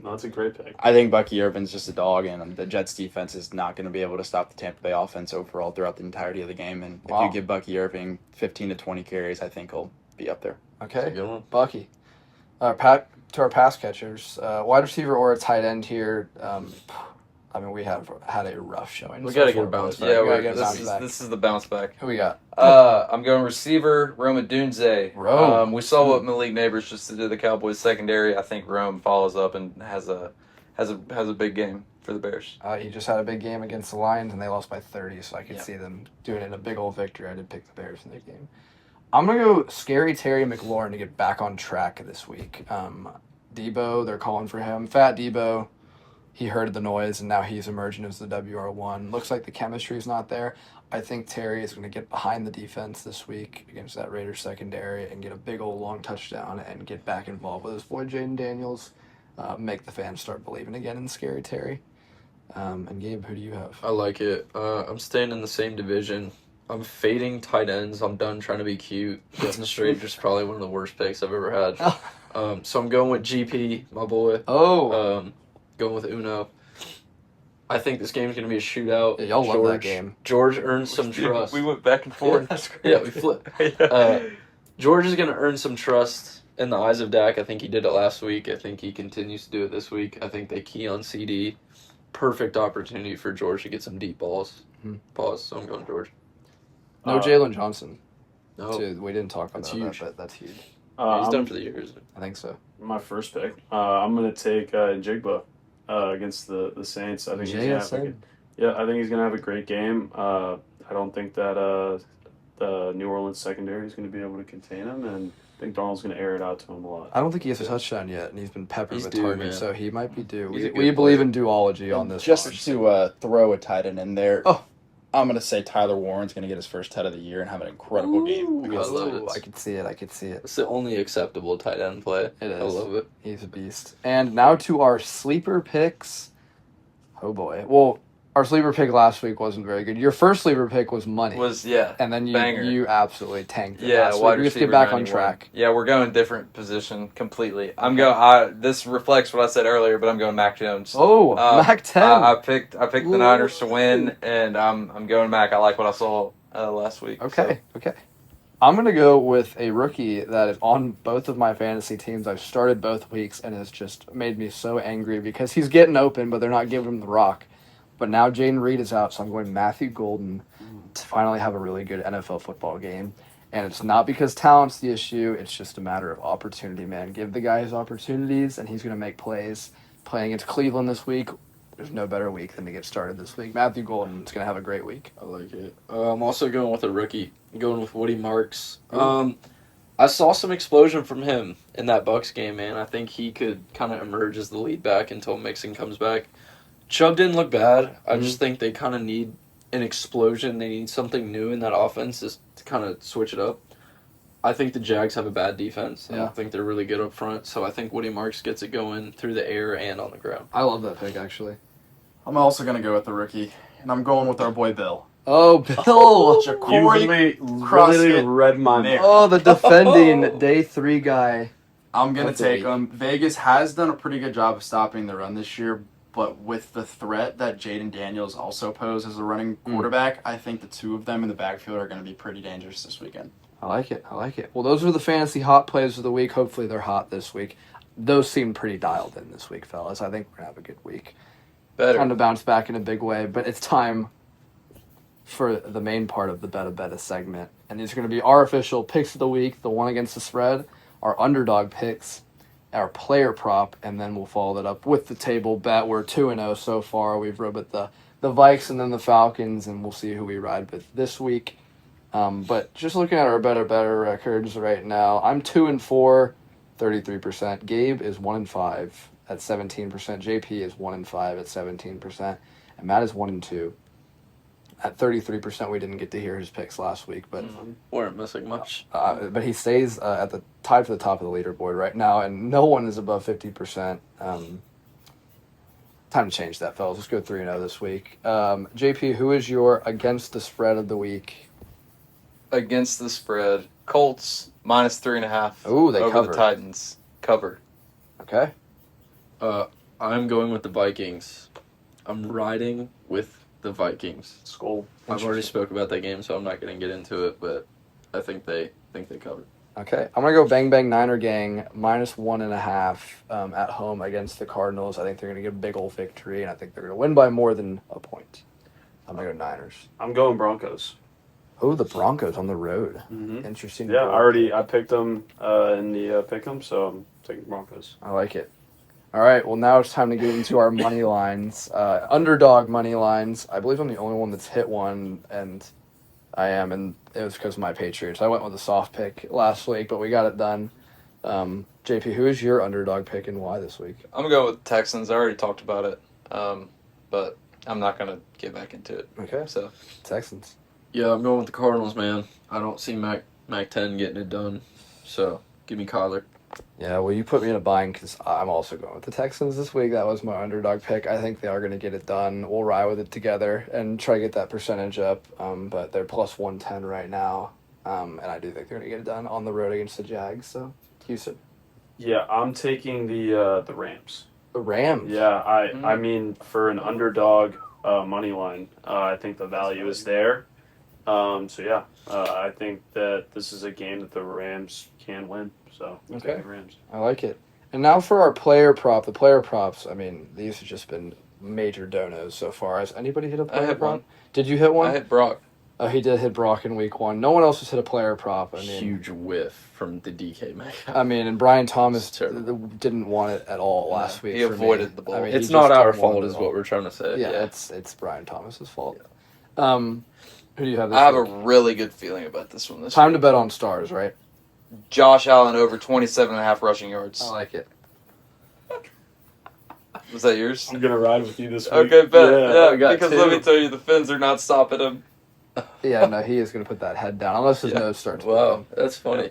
No, that's a great pick. I think Bucky Irvin's just a dog, and the Jets defense is not going to be able to stop the Tampa Bay offense overall throughout the entirety of the game. And Wow. if you give Bucky Irving 15 to 20 carries, I think he'll be up there. that's a Okay. good one. Bucky. To our pass catchers, wide receiver or a tight end here. I mean, we have had a rough showing. We so got to get far, a bounce boys. back. Yeah, We gotta get a bounce this, back. this is the bounce back. Who we got? I'm going receiver, Rome Odunze. Rome. We saw what Malik Neighbors just did to the Cowboys secondary. I think Rome follows up and has a big game for the Bears. He just had a big game against the Lions, and they lost by 30, so I could Yeah. see them doing it in a big old victory. I did pick the Bears in their game. I'm going to go Scary Terry McLaurin to get back on track this week. Debo, they're calling for him. Fat Debo, he heard the noise, and now he's emerging as the WR1. Looks like the chemistry's not there. I think Terry is going to get behind the defense this week against that Raiders secondary and get a big old long touchdown and get back involved with his boy Jaden Daniels. Make the fans start believing again in Scary Terry. And Gabe, who do you have? I like it. I'm staying in the same division. I'm fading tight ends. I'm done trying to be cute. Getting straight is probably one of the worst picks I've ever had. So I'm going with GP, my boy. Going with Uno. I think this game's going to be a shootout. Yeah, y'all love that game. George earns some trust. We went back and forth. Yeah, we flipped. George is going to earn some trust in the eyes of Dak. I think he did it last week. I think he continues to do it this week. I think they key on CD. Perfect opportunity for George to get some deep balls. Pause. So I'm going George. No Jalen Johnson. No, Too. We didn't talk about That's that, huge. but that's huge. he's done for the year, isn't I think so. My first pick. I'm going to take Jigba against the Saints. I think he's gonna have I think he's going to have a great game. I don't think that the New Orleans secondary is going to be able to contain him, and I think Darnold's going to air it out to him a lot. I don't think he has a touchdown yet, and he's been peppered He's with due, targets, man. so he might be due. He's a good We believe player. in duology on this. Just pod. to throw a tight end in there, Oh. I'm going to say Tyler Warren's going to get his first TED of the year and have an incredible game. I love it. I could see it. I could see it. It's the only acceptable tight end play. It is. I love it. He's a beast. And now to our sleeper picks. Oh boy. Well, our sleeper pick last week wasn't very good. Your first sleeper pick was money. And then banger. you absolutely tanked it. Yeah, last week. wide We have to receiver get back on 91. track. Yeah, we're going different position completely. This reflects what I said earlier, but I'm going Mac Jones. Oh, Mac 10. I picked the Niners to win, and I'm going Mac. I like what I saw last week. Okay. I'm going to go with a rookie that is on both of my fantasy teams. I've started both weeks, and it's just made me so angry because he's getting open, but they're not giving him the rock. But now Jaden Reed is out, so I'm going Matthew Golden to finally have a really good NFL football game. And it's not because talent's the issue. It's just a matter of opportunity, man. Give the guy his opportunities, and he's going to make plays. Playing against Cleveland this week, there's no better week than to get started this week. Matthew Golden is going to have a great week. I like it. I'm also going with a rookie. I'm going with Woody Marks. I saw some explosion from him in that Bucks game, man. I think he could kind of emerge as the lead back until Mixon comes back. Chubb didn't look bad. I just think they kind of need an explosion. They need something new in that offense just to kind of switch it up. I think the Jags have a bad defense. I don't think they're really good up front. So I think Woody Marks gets it going through the air and on the ground. I love that pick, actually. I'm also going to go with the rookie, and I'm going with our boy Bill. Oh, Bill. Ja'Cory You literally CrossFit read my Nick. Oh, the defending day 3 guy. I'm going to That's take a- him. Vegas has done a pretty good job of stopping the run this year, but with the threat that Jaden Daniels also poses as a running quarterback, I think the two of them in the backfield are going to be pretty dangerous this weekend. I like it. Well, those were the fantasy hot plays of the week. Hopefully they're hot this week. Those seem pretty dialed in this week, fellas. I think we're going to have a good week. Better. Time to bounce back in a big way, but it's time for the main part of the Betta segment. And these are going to be our official picks of the week, the one against the spread, our underdog picks, our player prop, and then we'll follow that up with the table bet. We're 2-0 so far. We've rode with the Vikes and then the Falcons, and we'll see who we ride with this week. But just looking at our better records right now, I'm 2-4, 33%. Gabe is 1-5 at 17%. JP is 1-5 at 17%, and Matt is 1-2 at 33%. We didn't get to hear his picks last week, but Weren't missing much. but he stays at the tied for the top of the leaderboard right now, and no one is above 50%. Time to change that, fellas. Let's go 3-0 this week. JP, who is your against the spread of the week? Against the spread, Colts minus 3.5. Ooh, they over cover. the Titans. Cover. Okay. I'm going with the Vikings. I'm riding with the Vikings. Skull. I've already spoke about that game, so I'm not going to get into it, but I think they covered. Okay. I'm going to go Bang Bang Niner Gang minus 1.5 at home against the Cardinals. I think they're going to get a big old victory, and I think they're going to win by more than a point. I'm going to go Niners. I'm going Broncos. Oh, the Broncos on the road. Mm-hmm. Interesting. Yeah, I picked them in the pick 'em, so I'm taking Broncos. I like it. All right, well, now it's time to get into our money lines. Underdog money lines. I believe I'm the only one that's hit one, and I am, and it was because of my Patriots. I went with a soft pick last week, but we got it done. JP, who is your underdog pick and why this week? I'm going to go with Texans. I already talked about it, but I'm not going to get back into it. Okay, So Texans. Yeah, I'm going with the Cardinals, man. I don't see Mac 10 getting it done, so give me Kyler. Yeah, well, you put me in a bind because I'm also going with the Texans this week. That was my underdog pick. I think they are going to get it done. We'll ride with it together and try to get that percentage up, but they're plus 110 right now, and I do think they're going to get it done on the road against the Jags, so Houston. Yeah, I'm taking the Rams. The Rams. Yeah, I mean for an underdog money line, I think the value is there. I think that this is a game that the Rams can win. So I'm Okay. taking Rams. I like it. And now for our player prop. The player props, I mean, these have just been major donos so far. Has anybody hit a player hit prop? one. Did you hit one? I hit Brock. Oh, he did hit Brock in week 1. No one else has hit a player prop. I mean, Huge whiff from the DK Metcalf. and Brian Thomas It's terrible. didn't want it at all last week. He for me. avoided the ball. I mean, he It's just not our didn't want fault, it is at what all. we're trying to say. Yeah, it's Brian Thomas's fault. Who do you have I have this a week? really good feeling about this one. This Time week. to bet on stars, right? Josh Allen over 27.5 rushing yards. I like it. Was that yours? I'm gonna ride with you this week. Okay, bet. Yeah, we got because two. let me tell you, the Finns are not stopping him. Yeah, no, he is going to put that head down unless his Yeah. nose starts. Wow, that's funny.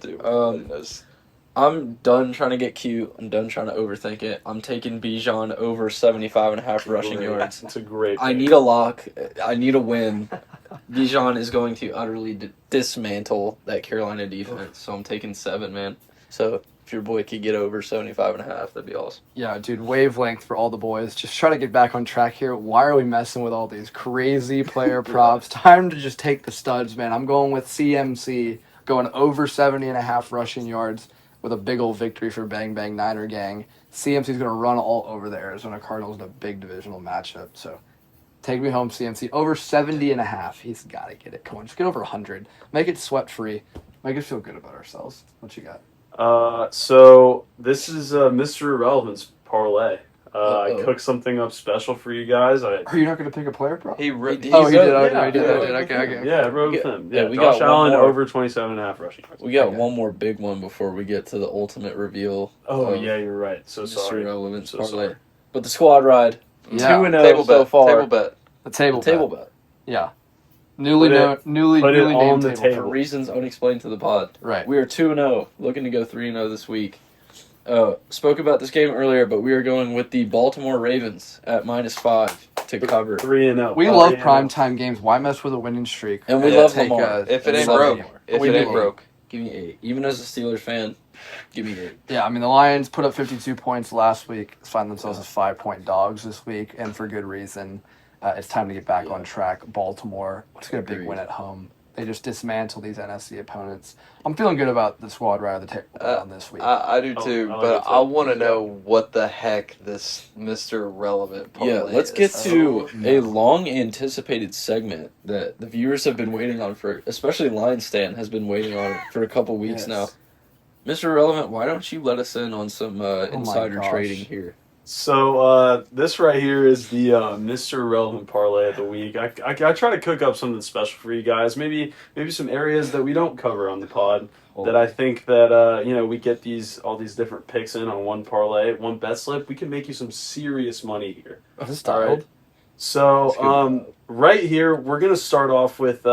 I'm done trying to get cute. I'm done trying to overthink it. I'm taking Bijan over 75.5 rushing yards. It's a great. I pick. need a lock. I need a win. Bijan is going to utterly dismantle that Carolina defense, so I'm taking 7, man. So if your boy could get over 75.5, that'd be awesome. Yeah, dude, wavelength for all the boys. Just trying to get back on track here. Why are we messing with all these crazy player props? Time to just take the studs, man. I'm going with CMC, going over 70.5 rushing yards with a big old victory for Bang Bang Niner Gang. CMC's going to run all over the Arizona Cardinals in a big divisional matchup. So take me home, CMC. Over 70.5. He's got to get it. Come on, just get over 100. Make it sweat-free. Make us feel good about ourselves. What you got? So this is Mr. Irrelevance parlay. I Uh-oh. cooked something up special for you guys. Are you not going to pick a player prop? He He did. did. Oh, he did. Oh, Yeah, he did. yeah. Oh, he did. Okay. Yeah, I rode with We him. got- Yeah, yeah, we Josh got one Allen more. over 27.5 rushing yards. We got Okay. one more big one before we get to the ultimate reveal. Oh of yeah, you're right. So Mr. sorry. Relevance So parlay. sorry. But the squad ride, Yeah. 2-0 Table so bet. far. Table bet. The table. Table bet. bet. Yeah. Newly Put it- known, newly put it newly on named the table. table. For reasons unexplained to the pod. Right. We are 2-0, looking to go 3-0 this week. Spoke about this game earlier, but we are going with the Baltimore Ravens at -5 to cover. 3-0. We love primetime games. Why mess with a winning streak? And we Yeah, love take Lamar. If it ain't Love broke, Lamar. if We it do. ain't broke. Give me 8. Even as a Steelers fan, give me 8. Yeah, I mean, the Lions put up 52 points last week, find themselves as 5-point dogs this week, and for good reason. It's time to get back on track. Baltimore, let's get a big Agreed. win at home. They just dismantle these NFC opponents. I'm feeling good about the squad right out of the table on this week. I do too, I but do too. I want to know what the heck this Mr. Relevant parlay Yeah, let's is. get to Oh, a no. long anticipated segment that the viewers have been waiting on for, especially Lions Stan has been waiting on for a couple weeks Yes. now. Mr. Relevant, why don't you let us in on some insider gosh. trading here? So this right here is the Mr. Relevant parlay of the week. I try to cook up something special for you guys. Maybe some areas that we don't cover on the pod that I think that we get all these different picks in on one parlay, one bet slip. We can make you some serious money here. Is this All right. dialed? So right here we're gonna start off with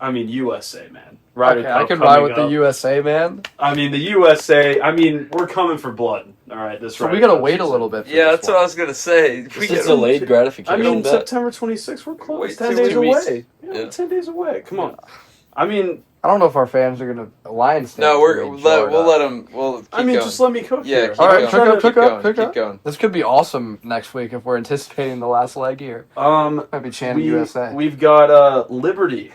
USA, man. Okay, I can ride with the USA, man. I mean the USA. I mean we're coming for blood. All right, this So right. we got to wait a little bit for Yeah, this that's what I one. was gonna say. This is delayed I gratification. mean, bet. September 26th, we're close. Wait 10 2 days weeks. away. Yeah, Yeah. 10 days away. Come on. I mean, I don't know if our fans are going to Lions. No, fans are gonna be jarred we'll up. let him. We'll keep I mean, going. just let me cook Yeah, here. keep All right, going. cook up, Keep cook going, up. keep going. This could be awesome next week if we're anticipating the last leg here. Might be chanting USA. We've got Liberty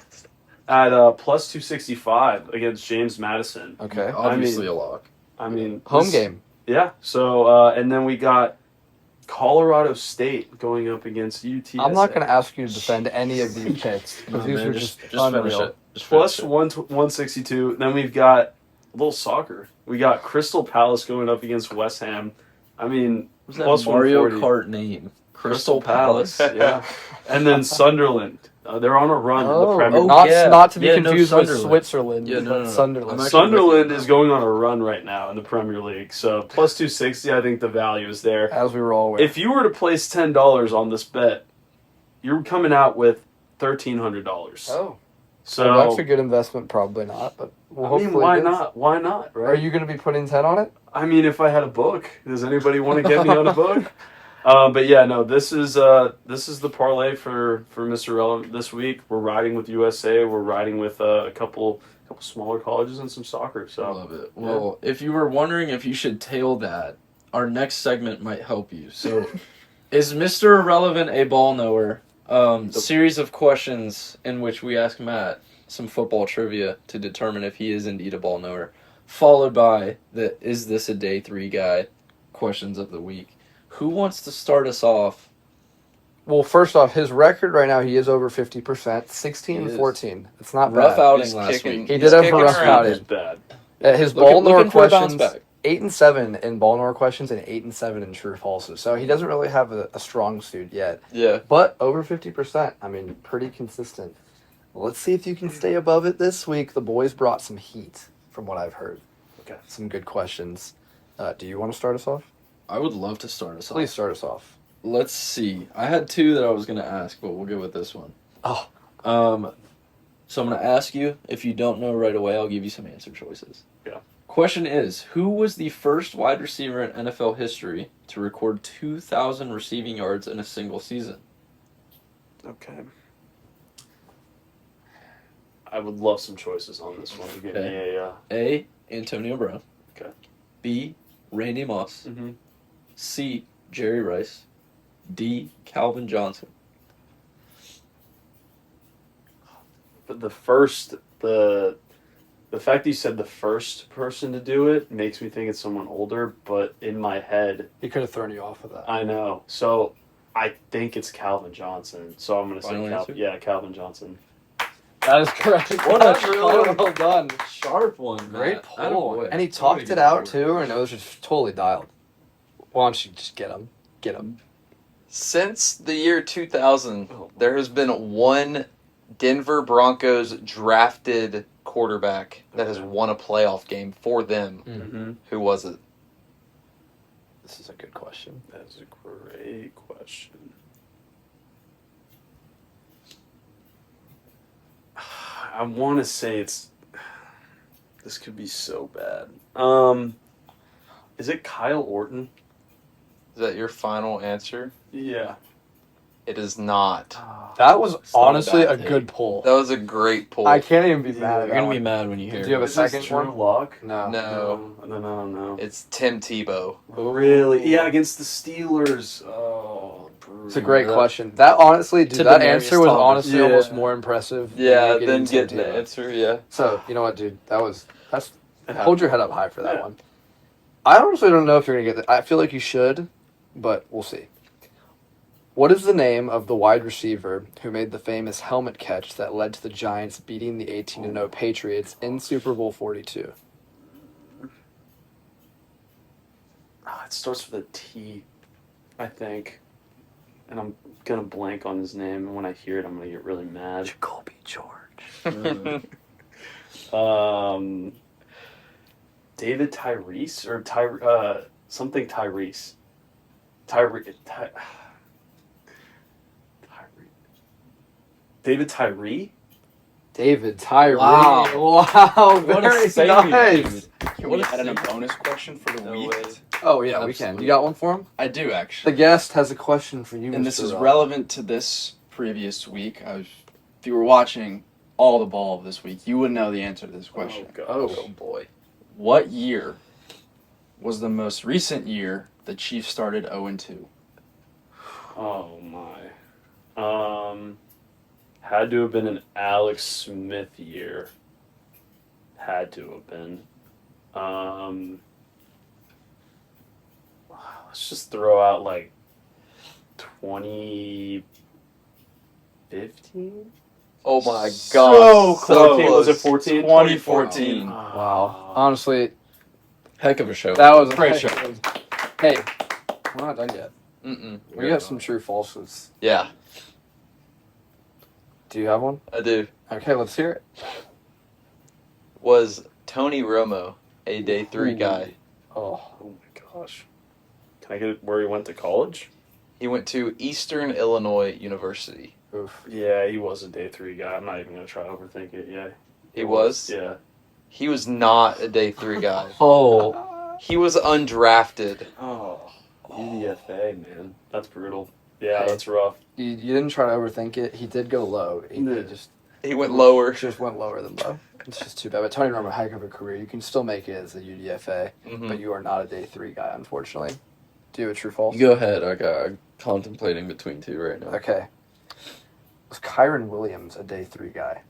at plus 265 against James Madison. Okay. Obviously a lock. I mean, Home this- game. Yeah. So and then we got Colorado State going up against UTSA. I'm not going to ask you to defend any of these picks No, because these man, are just just finish unreal. it. Just Plus finish it. 162. Then we've got a little soccer. We got Crystal Palace going up against West Ham. I mean, What's that plus Mario 140. Kart name? Crystal Palace. Yeah. And then Sunderland. They're on a run in the Premier League. Not to be Yeah, no, confused with Sunderland. Switzerland. Yeah, no, but no, no. Sunderland. I'm actually Sunderland with you. is going on a run right now in the Premier League. So plus 260, I think the value is there. As we were all aware. If you were to place $10 on this bet, you're coming out with $1,300. Oh. So Well, that's a good investment. Probably not, but we'll I mean, hopefully why it is. not? Why not? Right? Are you going to be putting 10 on it? I mean, if I had a book, does anybody want to get me on a book? But yeah, no. This is the parlay for Mr. Relevant this week. We're riding with USA. We're riding with a couple smaller colleges and some soccer. I So love it. Well, if you were wondering if you should tail that, our next segment might help you. So, is Mr. Irrelevant a ball knower? Series of questions in which we ask Matt some football trivia to determine if he is indeed a ball knower, followed by the "Is this a day 3 guy?" questions of the week. Who wants to start us off? Well, first off, his record right now, he is over 50%, 16 He and is. 14. It's not Rough bad. outing He's last kicking- week. He he's did have a kicking rough around. outing. it's bad. His Baltimore looking for a bounce questions, back. 8 and 7 in Baltimore questions and 8 and 7 in true falses. So he doesn't really have a strong suit yet. Yeah. But over 50%, I mean, pretty consistent. Let's see if you can stay above it this week. The boys brought some heat, from what I've heard. Okay. Some good questions. Do you want to start us off? I would love to start us off. Please start us off. Let's see. I had 2 that I was going to ask, but we'll go with this one. Oh. So I'm going to ask you. If you don't know right away, I'll give you some answer choices. Yeah. Question is, who was the first wide receiver in NFL history to record 2,000 receiving yards in a single season? Okay. I would love some choices on this one to give me a. A. Antonio Brown. Okay. B. Randy Moss. Mhm. C. Jerry Rice. D. Calvin Johnson. But the fact that you said the first person to do it makes me think it's someone older. But in my head, He could have thrown you off with that. I know. So I think it's Calvin Johnson. So I'm gonna say Final answer? Calvin Johnson. That is correct. What a Oh, well done. Sharp one. Great Matt. pull. Attaboy. And he Way talked to it get out, forward. too, and it was just totally dialed. Why don't you just get him? Get him. Since the year 2000, there has been one Denver Broncos drafted quarterback that has won a playoff game for them. Mm-hmm. Who was it? This is a good question. That's a great question. I want to say it's. This could be so bad. Is it Kyle Orton? Is that your final answer? Yeah. It is not. That was not a honestly bad a take. good pull. That was a great pull. I can't even be mad at You're that gonna be one. mad when you hear Do you have a it. Is this second Drew one? Lock? No. No. It's Tim Tebow. Really? Yeah, against the Steelers. Oh, brutal. It's a great question. That honestly, dude, To that Demarius answer was Thomas. honestly Yeah. almost more impressive. Yeah, than then Tim getting the Tebow. answer. Yeah. So you know what, dude? That's It hold your head up high for that Yeah. one. I honestly don't know if you're gonna get that. I feel like you should, but we'll see. What is the name of the wide receiver who made the famous helmet catch that led to the Giants beating the 18-0 Patriots in Super Bowl 42? It starts with a T, I think. And I'm gonna blank on his name, and when I hear it, I'm gonna get really mad. Jacoby George. David Tyrese or something Tyrese. David Tyree. David Tyree. Wow. Wow, What a very save, nice. Can we add in a bonus question for the No week? way. Oh yeah, we can. You got one for him? I do The actually. guest has a question for you, And this Mr. is Rob. relevant to this previous week. If you were watching all the ball of this week, you would know the answer to this question. Oh, gosh. Oh boy. What year was the most recent year the Chiefs started 0-2? Oh my. Had to have been an Alex Smith year. Had to have been. Let's just throw out like 2015. Oh my So God. close. Was it 14? 2014. Wow. Honestly, Heck of a show. that was a Great show. Hey, we're not done yet. Mm-mm. We got some true falses. Yeah, Do you have one? I do. Okay, let's hear it. Was Tony Romo a day 3 guy? Oh, Oh my gosh. Can I get where he went to college? He went to Eastern Illinois University. oof. Yeah, he was a day 3 guy. I'm not even gonna try to overthink it. Yeah. He was? Yeah. He was not a day 3 guy. Oh, He was undrafted. Oh, UDFA, man. That's brutal. Yeah, Hey. that's rough. you didn't try to overthink it. He did go low. He Yeah. He went lower. just went lower than low. It's just too bad. But Tony Romo, heck of a career. You can still make it as a UDFA, Mhm. but you are not a day 3 guy, unfortunately. Do you have a true false? You go ahead. I'm contemplating between two right now. Okay. Was Kyron Williams a day 3 guy?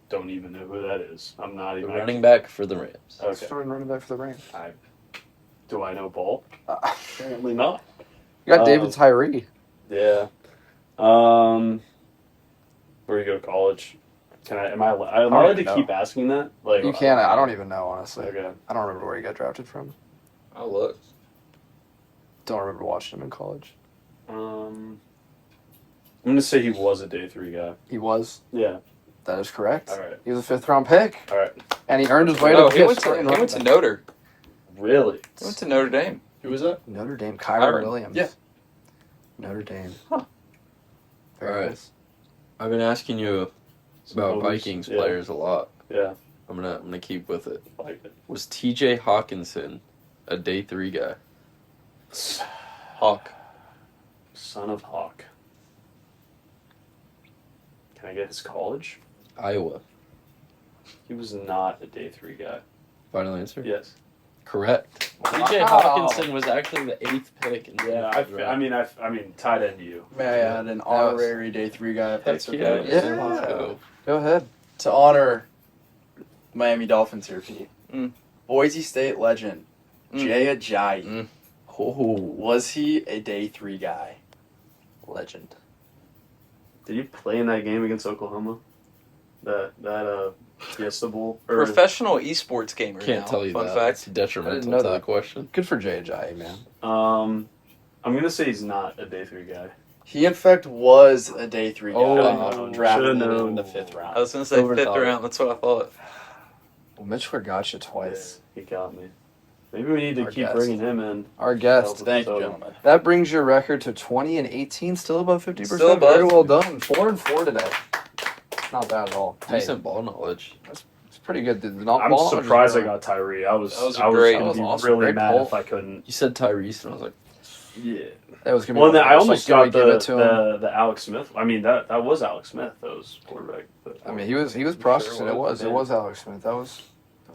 Don't even know who that is. I'm not The even. running back for the Rams. Okay. Starting running back for the Rams. Do I know ball? You Apparently not. got David Tyree. Yeah. Where you go to college? Am I don't allowed to even keep asking that? Like You can. I don't even know, honestly. Okay. I don't remember where he got drafted from. I'll look. Don't remember watching him in college. I'm gonna say he was a day 3 guy. He was. Yeah. That is correct. All right. He was a 5th-round pick, All right. and he earned his way Oh, to he be went a to starting he running went to back. Notre. Really? He went to Notre Dame. Who was that? Notre Dame. Kyron Kyron. Williams. Yeah. Notre Dame. Huh. Very All right. nice. I've been asking you about Overs. Vikings Yeah. players a lot. Yeah. I'm gonna keep with it. Like it. Was T.J. Hawkinson a day 3 guy? Hawk. Son of Hawk. Can I get his college? Iowa. He was not a day 3 guy. Final answer? Yes. Correct. T.J. Wow. Hawkinson was actually the 8th pick. In the Yeah. draft. I mean, tied into you. May I add an honorary day 3 guy if that's Heck okay? yeah. Yeah. Let's go. Go ahead. To honor Miami Dolphins here, Pete. Mm. Boise State legend, Mm. Jay Ajayi. Mm. Oh, Was he a day 3 guy? Legend. Did he play in that game against Oklahoma? That Fiesta Bowl? Or- Professional esports gamer can't now. tell you Fun that. fact. It's detrimental I didn't know to the that. question. Good for Jay Ajayi, man. I'm gonna say he's not a day 3 guy. He, in fact, was a day 3 guy. Oh, drafted should've known. in the 5th round. I was gonna say Overthought fifth it. round. That's what I thought. Well, Mitch got you twice. Yeah, he got me. Maybe we need to Our keep guest. bringing him in. Our guest. Thank you, gentlemen. That brings your record to 20 and 18, still above 50%. Still above. Very well done. 4-4 today. Not bad at all. Hey, Decent ball knowledge. it's pretty good. dude. Not I'm ball knowledge is surprised I good. got Tyree. I was That was I was great. gonna That was be awesome. really Great mad pull. if I couldn't. You said Tyrese, and I was like, Yeah. That was gonna be. Well, then I like, almost do we got give it to him? the Alex Smith. I mean, that was Alex Smith. That was quarterback. I mean, he was processing. It was yeah. Alex Smith. That was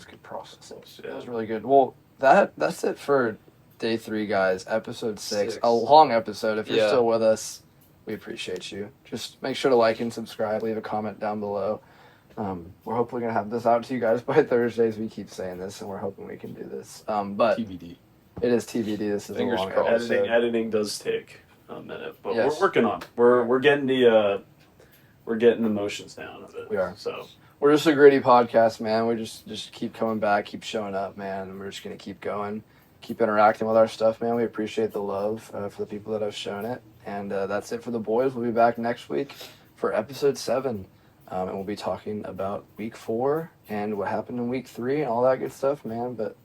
good processing. Yeah. That was really good. Well, that's it for day 3, guys. Episode 6. Six. A long episode. If you're Yeah. still with us, we appreciate you. Just make sure to like and subscribe. Leave a comment down below. We're hopefully gonna have this out to you guys by Thursdays. We keep saying this, and we're hoping we can do this. But TBD. it is TBD. This is Fingers a long crossed. episode. Editing does take a minute, but Yes. we're working on it. We're getting the motions down of it. We are. So We're just a gritty podcast, man. We just keep coming back, keep showing up, man, and we're just gonna keep going, keep interacting with our stuff, man. We appreciate the love for the people that have shown it, and that's it for the boys. We'll be back next week for episode 7, and we'll be talking about week 4 and what happened in week 3 and all that good stuff, man. But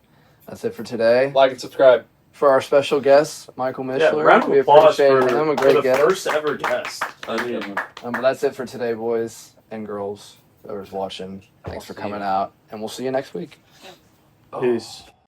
that's it for today. Like and subscribe. For our special guest, Michael yeah, Mishler, round of we applause appreciate for, him. A for great the guest. first ever guest. I mean, But that's it for today, boys and girls. Whoever's watching, thanks for coming out, and we'll see you next week. peace.